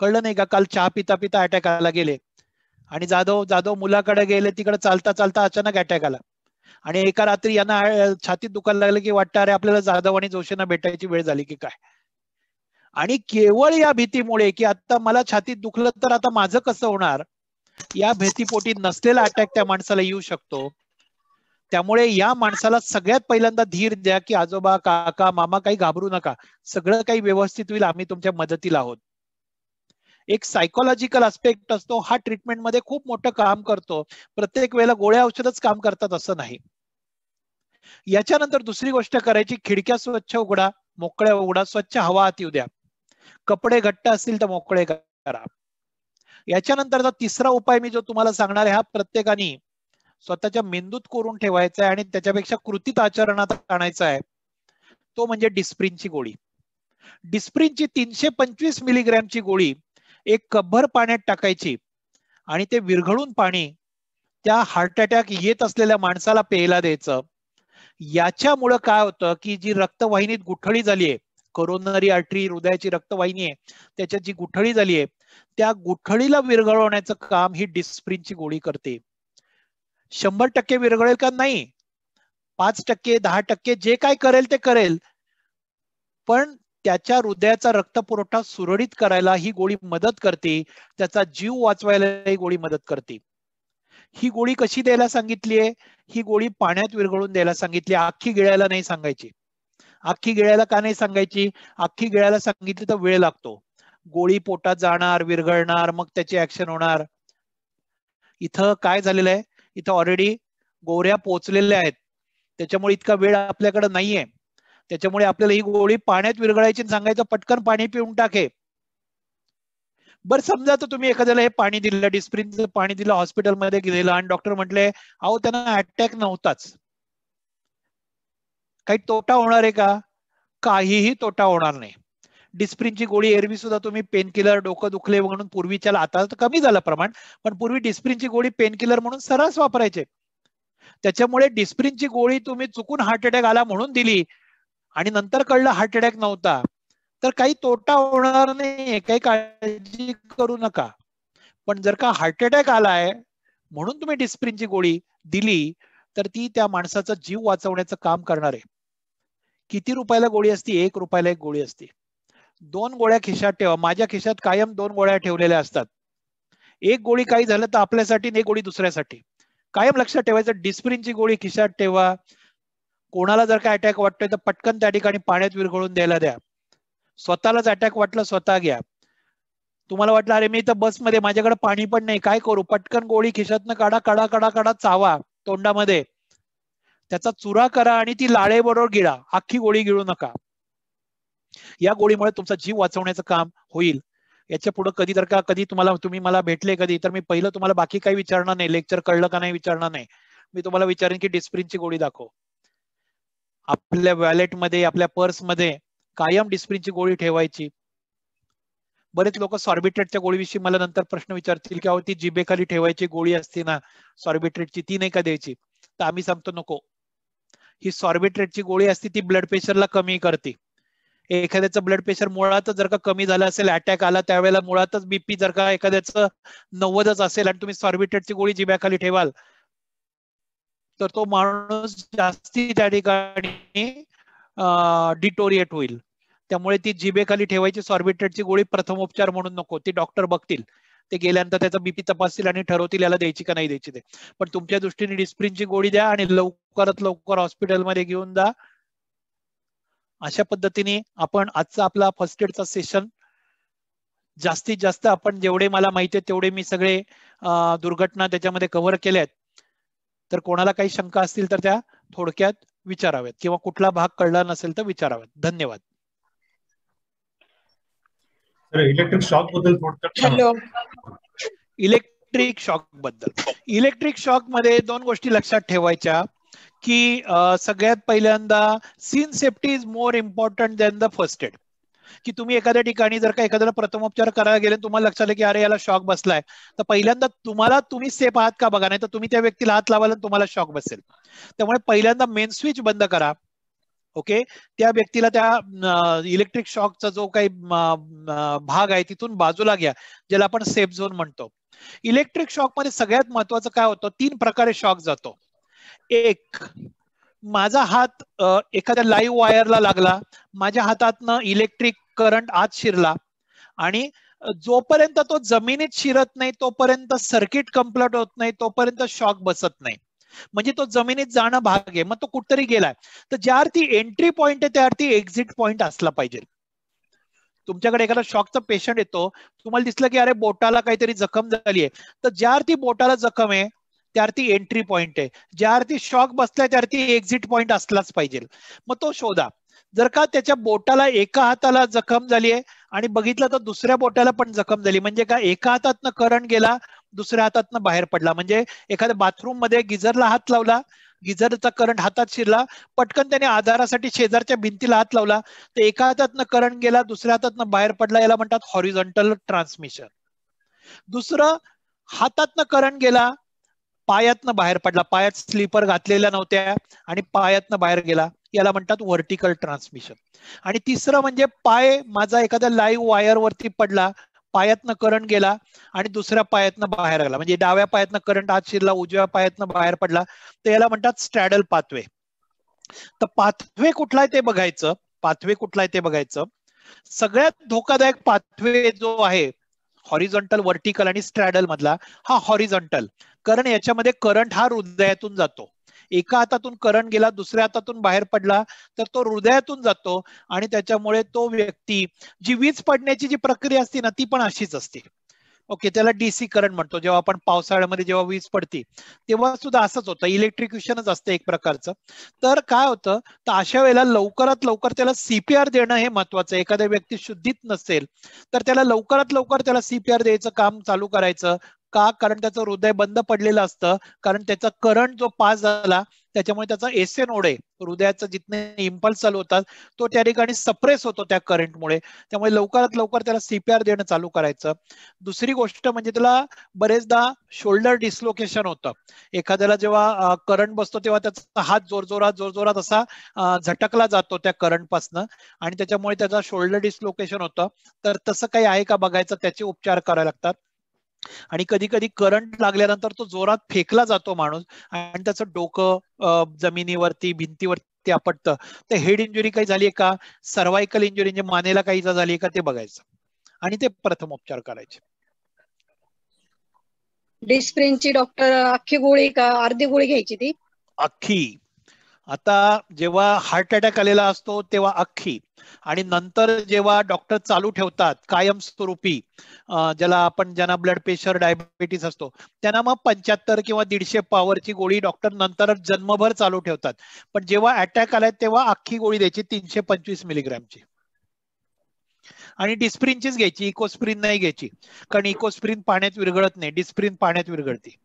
कळलं नाही का, काल चहा पिता पिता अटॅक आला गेले, आणि जाधव मुलाकडे गेले, तिकडे चालता चालता अचानक अटॅक आला, आणि एका रात्री यांना छातीत दुखायला लागलं की वाटतं अरे आपल्याला जाधव आणि जोशींना भेटायची वेळ झाली की काय. आणि केवळ या भीतीमुळे की आता मला छातीत दुखलं तर आता माझं कसं होणार, या भीतीपोटी नसलेला अटॅक त्या माणसाला येऊ शकतो. त्यामुळे या माणसाला सगळ्यात पहिल्यांदा धीर द्या की आजोबा, काका, मामा, काही घाबरू नका, सगळं काही व्यवस्थित होईल, आम्ही तुमच्या मदतीला आहोत. एक सायकोलॉजिकल आस्पेक्ट असतो, हा ट्रीटमेंटमध्ये खूप मोठं काम करतो. प्रत्येक वेळेला गोळ्या औषधच काम करतात असं नाही. याच्यानंतर दुसरी गोष्ट करायची, खिडक्या स्वच्छ उघडा, मोकळ्या उघडा, स्वच्छ हवा आत येऊ द्या. कपडे घट्ट असतील तर मोकळे करा. याच्यानंतरचा तिसरा उपाय मी जो तुम्हाला सांगणार आहे, हा प्रत्येकाने स्वतःच्या मेंदूत कोरून ठेवायचा आहे आणि त्याच्यापेक्षा कृतीत आचरणात आणायचा आहे. तो म्हणजे डिस्प्रिनची गोळी. डिस्प्रिनची 325 मिलीग्रॅमची गोळी एक कपभर पाण्यात टाकायची आणि ते विरघळून पाणी त्या हार्ट अटॅक येत असलेल्या माणसाला प्यायला द्यायचं. याच्यामुळं काय होतं की जी रक्तवाहिनीत गुठळी झाली आहे, कोरोनरी आर्टरी, हृदयाची रक्तवाहिनी आहे, त्याच्यात जी गुठळी झाली आहे, त्या गुठळीला विरघळवण्याचं काम ही डिस्प्रिनची गोळी करते. 100% विरघळेल का? नाही. 5%, 10% जे काय करेल ते करेल, पण त्याच्या हृदयाचा रक्तपुरवठा सुरळीत करायला ही गोळी मदत करते. त्याचा जीव वाचवायला ही गोळी मदत करते. ही गोळी कशी द्यायला सांगितली आहे? ही गोळी पाण्यात विरघळून द्यायला सांगितली. अख्खी गिळायला नाही सांगायची. अख्खी गिळायला का नाही सांगायची? अख्खी गिळायला सांगितली तर वेळ लागतो. गोळी पोटात जाणार, विरघळणार, मग त्याची ऍक्शन होणार. इथं काय झालेलं आहे, इथं ऑलरेडी गोळ्या पोचलेल्या आहेत, त्याच्यामुळे इतका वेळ आपल्याकडे नाहीये. त्याच्यामुळे आपल्याला ही गोळी पाण्यात विरघळायची, सांगायचं पटकन पाणी पिऊन टाके. बरं, समजा तर तुम्ही एखाद्याला हे पाणी दिलं, डिस्प्रिनचं पाणी दिलं, हॉस्पिटलमध्ये गेलं आणि डॉक्टर म्हटले अहो त्यांना अटॅक नव्हताच, काही तोटा होणार आहे का? काहीही तोटा होणार नाही. डिस्प्रिनची गोळी एरवी सुद्धा तुम्ही पेन किलर, डोकं दुखले म्हणून पूर्वीच्याला, आता तर कमी झालं प्रमाण, पण पूर्वी डिस्प्रिनची गोळी पेन किलर म्हणून सर्रास वापरायचे. त्याच्यामुळे डिस्प्रिनची गोळी तुम्ही चुकून हार्ट अटॅक आला म्हणून दिली आणि नंतर कळलं हार्ट अटॅक नव्हता, तर काही तोटा होणार नाही, काही काळजी करू नका. पण जर का हार्ट अटॅक आलाय म्हणून तुम्ही डिस्प्रिनची गोळी दिली, तर ती त्या माणसाचा जीव वाचवण्याचं काम करणार आहे. किती रुपयाला गोळी असती? 1 रुपयाला एक गोळी असते. 2 गोळ्या खिशात ठेवा. माझ्या खिशात कायम 2 गोळ्या ठेवलेल्या असतात. एक गोळी काही झालं तर आपल्यासाठी, एक गोळी दुसऱ्यासाठी. कायम लक्षात ठेवायचं, डिस्प्रिनची गोळी खिशात ठेवा. कोणाला जर का अटॅक वाटतोय तर पटकन त्या ठिकाणी पाण्यात विरघळून द्यायला द्या. स्वतःलाच अटॅक वाटलं, स्वतः घ्या. तुम्हाला वाटलं अरे मी तर बसमध्ये, माझ्याकडे पाणी पण नाही, काय करू? पटकन गोळी खिशातनं काढा, काढा काढा काढा, चावा तोंडामध्ये, त्याचा चुरा करा आणि ती लाळेबरोबर गिळा. अख्खी गोळी गिळू नका. या गोळीमुळे तुमचा जीव वाचवण्याचं काम होईल. याच्या पुढे कधी जर का तुम्ही मला भेटले कधी, तर मी पहिलं तुम्हाला बाकी काही विचारणार नाही, लेक्चर कळलं का नाही विचारणार नाही. मी तुम्हाला विचारेन की डिस्प्रिनची गोळी दाखव. आपल्या वॅलेटमध्ये, आपल्या पर्समध्ये कायम डिस्प्रिनची गोळी ठेवायची. बरेच लोक सॉर्बिट्रेटच्या गोळीविषयी मला नंतर प्रश्न विचारतील की अहो ती जिभेखाली ठेवायची गोळी असते ना सॉर्बिट्रेटची, ती नाही का द्यायची? तर आम्ही सांगतो नको. ही सॉर्बिट्रेटची गोळी असते, ती ब्लड प्रेशरला कमी करते. एखाद्याचं ब्लड प्रेशर मुळातच जर का कमी झालं असेल, अटॅक आला त्यावेळेला मुळातच बीपी जर का एखाद्याचं 90च असेल आणि तुम्ही सॉर्बिट्रेटची गोळी जिभेखाली ठेवाल, तर तो माणूस जास्ती त्या ठिकाणी डिटोरिएट होईल. त्यामुळे ती जिभेखाली ठेवायची सॉर्बिट्रेटची गोळी प्रथमोपचार म्हणून नको. ती डॉक्टर बघतील, ते गेल्यानंतर त्याचा बीपी तपासतील आणि ठरवतील याला द्यायची का नाही द्यायची ते. पण तुमच्या दृष्टीने डिस्प्रिनची गोळी द्या आणि लवकरात लवकर हॉस्पिटलमध्ये घेऊन जा. अशा पद्धतीने आपण आजचा आपला फर्स्ट एडचा सेशन जास्तीत जास्त, आपण जेवढे मला माहिती आहे तेवढे मी सगळे दुर्घटना त्याच्यामध्ये कव्हर केल्यात. तर कोणाला काही शंका असतील तर त्या थोडक्यात विचाराव्यात, किंवा कुठला भाग कळला नसेल तर विचाराव्यात. धन्यवाद. इलेक्ट्रिक शॉक बद्दल थोडक्यात. इलेक्ट्रिक शॉक बद्दल, इलेक्ट्रिक शॉक मध्ये 2 गोष्टी लक्षात ठेवायच्या की सगळ्यात पहिल्यांदा scene safety is more important than the first aid. की तुम्ही एखाद्या ठिकाणी जर का एखाद्याला प्रथमोपचार करायला गेले, तुम्हाला लक्षात आलं की अरे याला शॉक बसलाय, तर पहिल्यांदा तुम्ही सेफ आहात का बघा, नाही तर तुम्ही त्या व्यक्तीला हात लावाल तुम्हाला शॉक बसेल. त्यामुळे पहिल्यांदा मेन स्विच बंद करा. ओके, त्या व्यक्तीला त्या इलेक्ट्रिक शॉकचा जो काही भाग आहे तिथून बाजूला घ्या, ज्याला आपण सेफ झोन म्हणतो. इलेक्ट्रिक शॉक मध्ये सगळ्यात महत्वाचं काय होतं, 3 प्रकारे शॉक जातो. एक, माझा हात एखाद्या लाईव्ह वायरला लागला, माझ्या हातातनं इलेक्ट्रिक करंट आत शिरला आणि जोपर्यंत तो जमिनीत शिरत नाही तोपर्यंत सर्किट कंप्लीट होत नाही, तोपर्यंत शॉक बसत नाही. म्हणजे तो जमिनीत जाणं भाग आहे. मग तो कुठतरी गेलाय, तर ज्या अर्थी एंट्री पॉइंट आहे त्या अर्थी एक्झिट पॉइंट असला पाहिजे. तुमच्याकडे एखादा शॉकचा पेशंट येतो, तुम्हाला दिसलं की अरे बोटाला काहीतरी जखम झाली आहे, तर ज्या अर्थी बोटाला जखम आहे त्या अर्थी एंट्री पॉइंट आहे, ज्या अर्थी शॉक बसलाय त्या अर्थी एक्झिट पॉइंट असलाच पाहिजे. मग तो शोधा. जर का त्याच्या बोटाला एका हाताला जखम झाली आहे आणि बघितलं तर दुसऱ्या बोटाला पण जखम झाली, म्हणजे का एका हातातनं करंट गेला, दुसऱ्या हातातनं बाहेर पडला. म्हणजे एखाद्या बाथरूम मध्ये गिझरला हात लावला, गिझरचा करंट हातात शिरला, पटकन त्याने आधारासाठी शेजारच्या भिंतीला हात लावला, तर एका हातातनं करंट गेला, दुसऱ्या हातातनं बाहेर पडला, याला म्हणतात हॉरिझॉन्टल ट्रान्समिशन. दुसरं, हातातनं करंट गेला, पायातनं बाहेर पडला, पायात स्लीपर घातलेल्या नव्हत्या आणि पायातनं बाहेर गेला, याला म्हणतात व्हर्टिकल ट्रान्समिशन. आणि तिसरं म्हणजे पाय माझा एखाद्या लाईव्ह वायर वरती पडला, पायातनं करंट गेला आणि दुसऱ्या पायातनं बाहेर आला, म्हणजे डाव्या पायातनं करंट आत शिरला, उजव्या पायातनं बाहेर पडला, तर याला म्हणतात स्ट्रॅडल पाथवे. तर पाथवे कुठला आहे ते बघायचं. पाथवे कुठला आहे ते बघायचं. सगळ्यात धोकादायक पाथवे जो आहे हॉरिझॉन्टल, व्हर्टिकल आणि स्ट्रॅडल मधला, हा हॉरिझॉन्टल. कारण याच्यामध्ये करंट हा हृदयातून जातो. एका हातातून करंट गेला, दुसऱ्या हातातून बाहेर पडला, तर तो हृदयातून जातो आणि त्याच्यामुळे तो व्यक्ती, जी वीज पडण्याची जी प्रक्रिया असते ना ती पण अशीच असते. ओके, त्याला डीसी करंट म्हणतो. जेव्हा आपण पावसाळ्यामध्ये जेव्हा वीज पडते तेव्हा सुद्धा असंच होतं, इलेक्ट्रिक्युशनच असतं एक प्रकारचं. तर काय होतं, तर अशा वेळेला लवकरात लवकर त्याला सीपीआर देणं हे महत्वाचं आहे. एखाद्या व्यक्ती शुद्धीत नसेल तर त्याला लवकरात लवकर त्याला सीपीआर द्यायचं काम चालू करायचं. का? कारण त्याचं हृदय बंद पडलेलं असतं, कारण त्याचा करंट जो पास झाला त्याच्यामुळे त्याचा एसए नोड आहे, हृदयाचा जिथने इम्पल्स चालू होतात तो त्या ठिकाणी सप्रेस होतो त्या करंटमुळे. त्यामुळे लवकरात लवकर त्याला सीपीआर देणं चालू करायचं. दुसरी गोष्ट म्हणजे त्याला बरेचदा शोल्डर डिस्लोकेशन होतं. एखाद्याला जेव्हा करंट बसतो तेव्हा त्याचा हात जोरजोरात असा झटकला जातो त्या करंट पासनं आणि त्याच्यामुळे त्याचा शोल्डर डिस्लोकेशन होतं. तर तसं काही आहे का बघायचं, त्याचे उपचार करावे लागतात. आणि कधी कधी करंट लागल्यानंतर तो जोरात फेकला जातो माणूस आणि त्याचं डोकं जमिनीवरती, भिंतीवरती आपटतं. तर हेड इंजुरी काही झाली का, सर्वायकल इंजुरी म्हणजे मानेला काही इजा झाली का ते बघायचं आणि ते प्रथम उपचार करायचे. डिस्प्रिनची डॉक्टर अख्खी गोळी का अर्धी गोळी घ्यायची ती? अख्खी. आता जेव्हा हार्ट अटॅक आलेला असतो तेव्हा अख्खी, आणि नंतर जेव्हा डॉक्टर चालू ठेवतात कायमस्वरूपी, ज्यांना ब्लड प्रेशर, डायबिटीस असतो त्यांना मग 75 किंवा 150 पॉवरची गोळी डॉक्टर नंतर जन्मभर चालू ठेवतात. पण जेव्हा अटॅक आलाय तेव्हा अख्खी गोळी द्यायची 325 मिलीग्रॅमची. आणि डिस्प्रिनचीच घ्यायची, इकोस्प्रिन नाही घ्यायची, कारण इकोस्प्रिन पाण्यात विरघळत नाही, डिस्प्रिन पाण्यात विरघळते.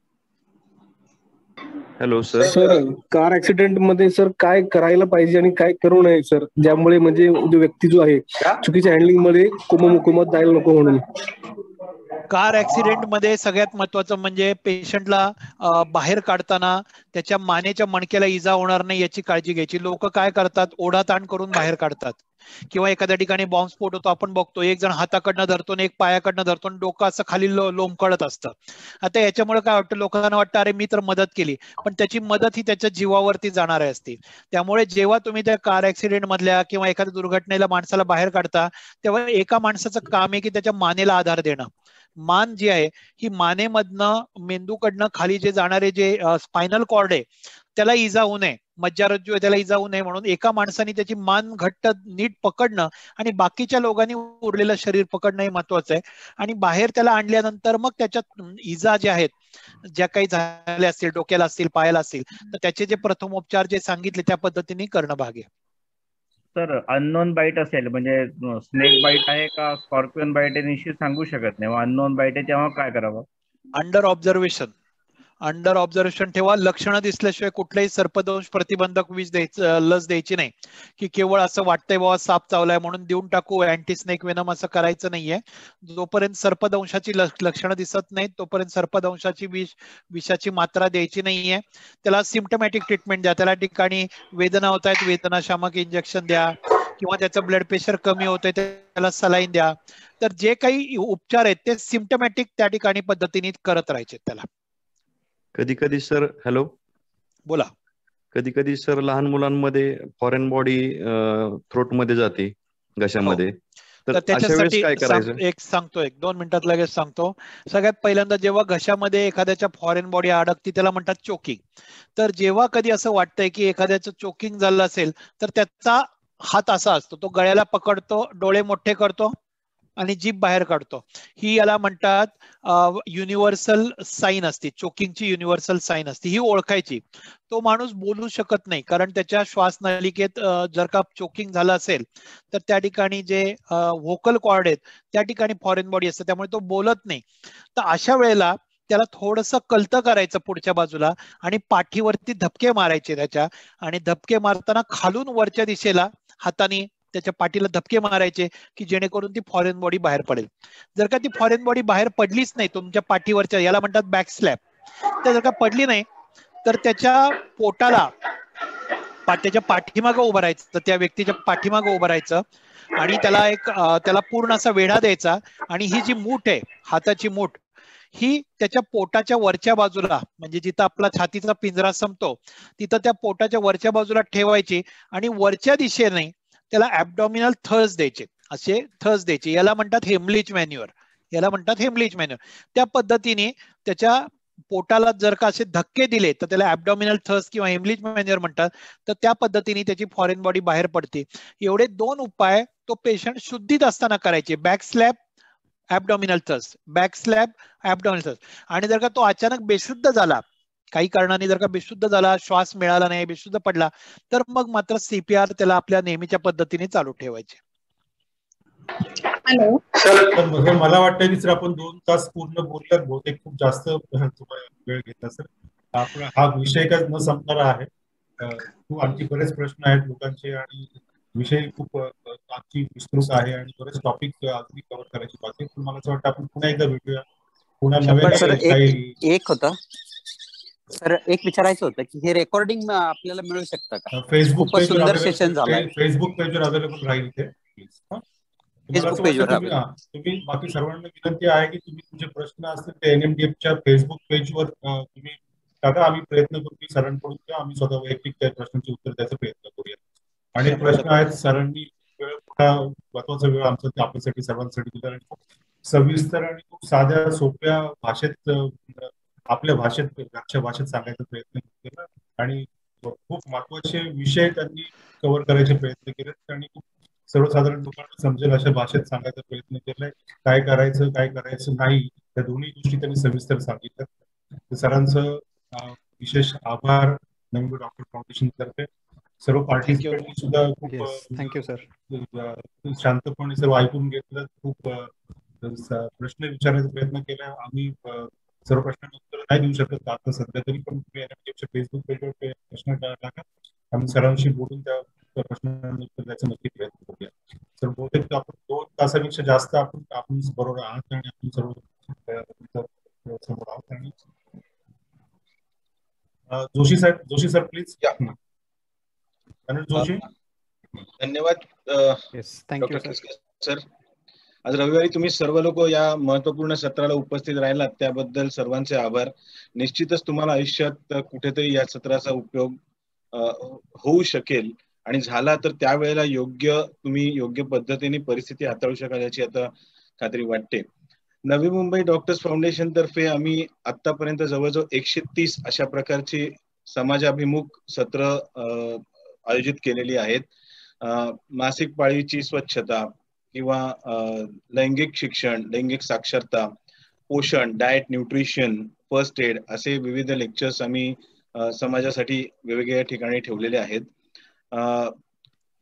Hello sir. Sir, car accident मध्ये सर काय करायला पाहिजे आणि काय करू नये सर, ज्यामुळे म्हणजे जो व्यक्ती जो आहे चुकीच्या हँडलिंग मध्ये कोमात जायला नको म्हणून? कार ऍक्सिडेंट मध्ये सगळ्यात महत्वाचं म्हणजे पेशंटला बाहेर काढताना त्याच्या मानेच्या मणक्याला इजा होणार नाही याची काळजी घ्यायची. लोक काय करतात, ओढाताण करून बाहेर काढतात, किंवा एखाद्या ठिकाणी बॉम्बस्फोट होतो, आपण बघतो एक जण हाताकडनं धरतो आणि एक पायाकडनं धरतो आणि डोकं असं खाली लोंबकळत असतं. आता याच्यामुळे काय वाटतं, लोकांना वाटतं अरे मी तर मदत केली, पण त्याची मदत ही त्याच्या जीवावरती जाणार असते. त्यामुळे जेव्हा तुम्ही त्या कार ऍक्सिडेंट मधल्या किंवा एखाद्या दुर्घटनेला माणसाला बाहेर काढता तेव्हा एका माणसाचं काम आहे की त्याच्या मानेला आधार देणं. मान जी आहे ही मानेमधनं, मेंदूकडनं खाली जे जाणारे जे स्पायनल कॉर्ड आहे त्याला इजा होऊ नये, मज्जारज्जू आहे त्याला इजा होऊ नये म्हणून एका माणसाने त्याची मान घट्ट नीट पकडणं आणि बाकीच्या लोकांनी उरलेलं शरीर पकडणं हे महत्वाचं आहे. आणि बाहेर त्याला आणल्यानंतर मग त्याच्यात इजा ज्या आहेत, ज्या काही झाल्या असतील, डोक्याला असतील, पायाला असतील, तर त्याचे जे प्रथमोपचार जे सांगितले त्या पद्धतीने करणं भाग आहे. सर, अननोन बाईट असेल म्हणजे स्नेक बाईट आहे का स्कॉर्पियन बाईट आहे निश्चित सांगू शकत नाही, अननोन बाईट आहे तेव्हा काय करावं? अंडर ऑब्झर्वेशन ठेवा. लक्षणं दिसल्याशिवाय कुठल्याही सर्पदंश प्रतिबंधक लस द्यायची नाही, की केवळ असं वाटतंय बाबा साप चावलाय म्हणून देऊन टाकू अँटी स्नेक वेनम, असं करायचं नाहीये. जोपर्यंत सर्पदंशाची लक्षणं दिसत नाहीत तोपर्यंत सर्पदंशाची विषाची मात्रा द्यायची नाहीये. त्याला सिम्पटमॅटिक ट्रीटमेंट द्या. त्याला ठिकाणी वेदना होत आहेत, वेदनाशामक इंजेक्शन द्या, किंवा त्याचं ब्लड प्रेशर कमी होतंय त्याला सलाईन द्या. तर जे काही उपचार आहेत ते सिम्पटमॅटिक त्या ठिकाणी पद्धतीने करत राहायचे. त्याला कधी कधी सर, हॅलो बोला, कधी कधी सर लहान मुलांमध्ये फॉरेन बॉडी थ्रोट मध्ये जाते, घशामध्ये, तर तर अशा वेळेस काय करायचं? एक सांगतो, 1-2 मिनिटात लगेच सांगतो. सगळ्यात पहिल्यांदा जेव्हा घशामध्ये एखाद्याच्या फॉरेन बॉडी अडकती त्याला म्हणतात चोकिंग. तर जेव्हा कधी असं वाटतंय की एखाद्याचं चोकिंग झालं असेल तर त्याचा हात असा असतो, तो गळ्याला पकडतो, डोळे मोठे करतो आणि जीभ बाहेर काढतो. ही याला म्हणतात युनिव्हर्सल साईन असते, चोकिंगची युनिव्हर्सल साईन असते, ही ओळखायची. तो माणूस बोलू शकत नाही कारण त्याच्या श्वासनलिकेत जर का चोकिंग झालं असेल तर त्या ठिकाणी जे व्होकल कॉर्ड आहेत त्या ठिकाणी फॉरेन बॉडी असते, त्यामुळे तो बोलत नाही. तर अशा वेळेला त्याला थोडंसं कलतं करायचं पुढच्या बाजूला आणि पाठीवरती धपके मारायचे त्याच्या, आणि धपके मारताना खालून वरच्या दिशेला हाताने त्याच्या पाठीला धपके मारायचे की जेणेकरून ती फॉरेन बॉडी बाहेर पडेल. जर का ती फॉरेन बॉडी बाहेर पडलीच नाही तुमच्या पाठीवरच्या, याला म्हणतात बॅक स्लॅप, तर जर का पडली नाही तर त्याच्या पोटाला त्याच्या पाठीमागं उभं राहायचं, तर त्या व्यक्तीच्या पाठीमागं उभं राहायचं आणि त्याला पूर्ण असा वेढा द्यायचा आणि ही जी मूठ आहे, हाताची मूठ, ही त्याच्या पोटाच्या वरच्या बाजूला, म्हणजे जिथं आपला छातीचा पिंजरा संपतो तिथं त्या पोटाच्या वरच्या बाजूला ठेवायची आणि वरच्या दिशेने त्याला ऍब्डॉमिनल थर्स द्यायचे, असे थर्स द्यायचे. याला म्हणतात हेमलिच मॅन्युअर, याला म्हणतात हेमलिच मॅन्युअर. त्या पद्धतीने त्याच्या पोटाला जर का असे धक्के दिले तर त्याला ऍब्डॉमिनल थर्स किंवा हेमलिच मॅन्युअर म्हणतात. तर त्या पद्धतीने त्याची फॉरेन बॉडी बाहेर पडते. एवढे 2 उपाय तो पेशंट शुद्धीत असताना करायचे, बॅक स्लॅप, ऍब्डॉमिनल थर्स, बॅक स्लॅप, ऍब्डॉमिनल थर्स. आणि जर का तो अचानक बेशुद्ध झाला, काही कारणाने जर का बेशुद्ध झाला, श्वास मिळाला नाही, बेशुद्ध पडला, तर मग मात्र सीपीआर त्याला आपल्या नेहमीच्या पद्धतीने चालू ठेवायचे. हॅलो सर, मला वाटतं की सर आपण 2 तास पूर्ण बोलल्यात, बहुतेक खूप जास्त वेळ घेतला सर. आपण हा विषय काय न संपणारा आहे. खूप आणखी बरेच प्रश्न आहेत लोकांचे आणि विषय खूप आणखी विस्तृत आहे आणि बरेच टॉपिक अगदी कव्हर करायचे बाकी. पण मला असं वाटतं आपण पुन्हा एकदा भेटूया, पुन्हा नवीन काही. एक होतं सर, एक विचारायचं होतं की हे रेकॉर्डिंग आपल्याला मिळू शकतं का? फेसबुक खूपच सुंदर सेशन झालंय. फेसबुक पेजवर अवेलेबल राहील इथे प्लीज. फेसबुक पेजवर तुम्ही बाकी सर्वांना विनंती आहे की तुम्ही तुमचे प्रश्न असतील ते एनएमडीएफच्या फेसबुक पेजवर तुम्ही टाका. आम्ही प्रयत्न करू की सरांकडून किंवा आम्ही स्वतः वैयक्तिक त्या प्रश्नांची उत्तर द्यायचा प्रयत्न करूया. आणि प्रश्न आहेत, सरांनी वेळ महत्वाचा वेळ आमचा आपल्यासाठी सर्वांसाठी दिला आणि खूप सविस्तर आणि खूप साध्या सोप्या भाषेत, आपल्या भाषेत, घरच्या भाषेत सांगायचा प्रयत्न केला आणि खूप महत्वाचे विषय त्यांनी कव्हर करायचे प्रयत्न केले आणि खूप सर्वसाधारण लोकांना समजेल अशा भाषेत सांगायचा प्रयत्न केलाय. काय करायचं काय करायचं नाही त्या दोन्ही गोष्टी त्यांनी सविस्तर सांगितल्या. सरांचं विशेष आभार नवी डॉक्टर फाउंडेशन तर्फे. सर्व पार्टिसिपेंटनी सुद्धा खूप थँक्यू सर, शांतपणे सर्व ऐकून घेतलं, खूप प्रश्न विचारण्याचा प्रयत्न केला. आम्ही सर्व प्रश्नांना उत्तर नाही देऊ शकत आता सध्या तरी, पण तुम्ही फेसबुक पेजवर प्रश्न टाका. आम्ही सरांशी बोलून त्या प्रश्नांना उत्तर द्यायचा नक्की प्रयत्न करूया. तर बहुतेक आपण 2 तासापेक्षा जास्त आपण बरोबर आहात आणि आपण सर्व समोर आहोत. आणि जोशी सर प्लीज. जोशी, धन्यवाद थँक्यू सर. आज रविवारी तुम्ही सर्व लोक या महत्वपूर्ण सत्राला उपस्थित राहिलात त्याबद्दल सर्वांचे आभार. निश्चितच तुम्हाला आयुष्यात कुठेतरी या सत्राचा उपयोग होऊ शकेल आणि झाला तर त्यावेळेला तुम्ही योग्य पद्धतीने परिस्थिती हाताळू शकाल याची आता खात्री वाटते. नवी मुंबई डॉक्टर्स फाउंडेशन तर्फे आम्ही आतापर्यंत जवळजवळ 130 अशा प्रकारची समाजाभिमुख सत्र आयोजित केलेली आहेत. मासिक पाळीची स्वच्छता किंवा लैंगिक शिक्षण, लैंगिक साक्षरता, पोषण, डाएट, न्यूट्रिशन, फर्स्ट एड असे विविध लेक्चर्स आम्ही समाजासाठी वेगवेगळ्या ठिकाणी ठेवलेले आहेत.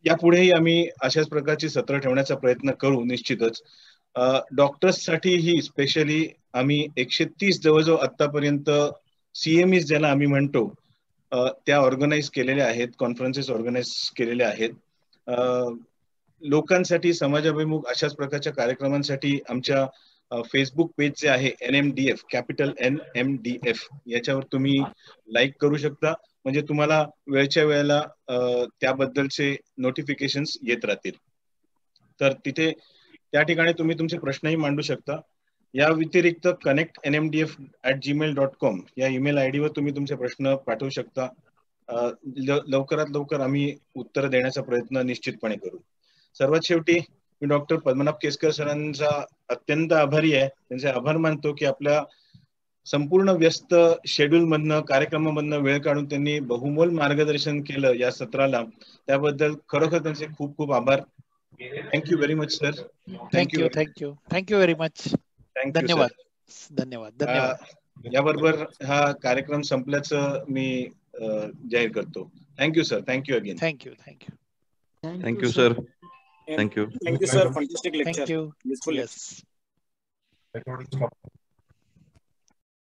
यापुढेही आम्ही अशाच प्रकारची सत्र ठेवण्याचा प्रयत्न करू निश्चितच. डॉक्टर्ससाठी ही स्पेशली आम्ही 130 जवळजवळ आतापर्यंत CMEs ज्याला आम्ही म्हणतो त्या ऑर्गनाईज केलेल्या आहेत, कॉन्फरन्सेस ऑर्गनाईज केलेल्या आहेत. लोकांसाठी समाजाभिमुख अशाच प्रकारच्या कार्यक्रमांसाठी आमच्या फेसबुक पेज जे आहे NMDF, कॅपिटल NMDF, याच्यावर तुम्ही लाईक करू शकता. म्हणजे तुम्हाला वेळच्या वेळेला त्याबद्दलचे नोटिफिकेशन्स येत राहतील. तर तिथे त्या ठिकाणी तुम्ही तुमचे प्रश्नही मांडू शकता. या व्यतिरिक्त connectnmdf@gmail.com या ईमेल ID वर तुम्ही तुमचे प्रश्न पाठवू शकता. लवकरात लवकर आम्ही उत्तर देण्याचा प्रयत्न निश्चितपणे करू. सर्वात शेवटी मी डॉक्टर पद्मनाभ केसकर सरांचा अत्यंत आभारी आहे. त्यांचे आभार मानतो की आपल्या संपूर्ण व्यस्त शेड्यूल मधनं कार्यक्रमामधनं वेळ काढून त्यांनी बहुमोल मार्गदर्शन केलं या सत्राला. त्याबद्दल खरोखर त्यांचे खूप खूप आभार. Thank you very much sir. Thank you thank you thank you very much. धन्यवाद धन्यवाद धन्यवाद. याबरोबर हा कार्यक्रम संपल्याचं मी जाहीर करतो. Thank you sir. Thank you again. Thank you thank you thank you sir. Thank you. Thank you, sir. Fantastic lecture. Thank you. Useful Yes. lecture.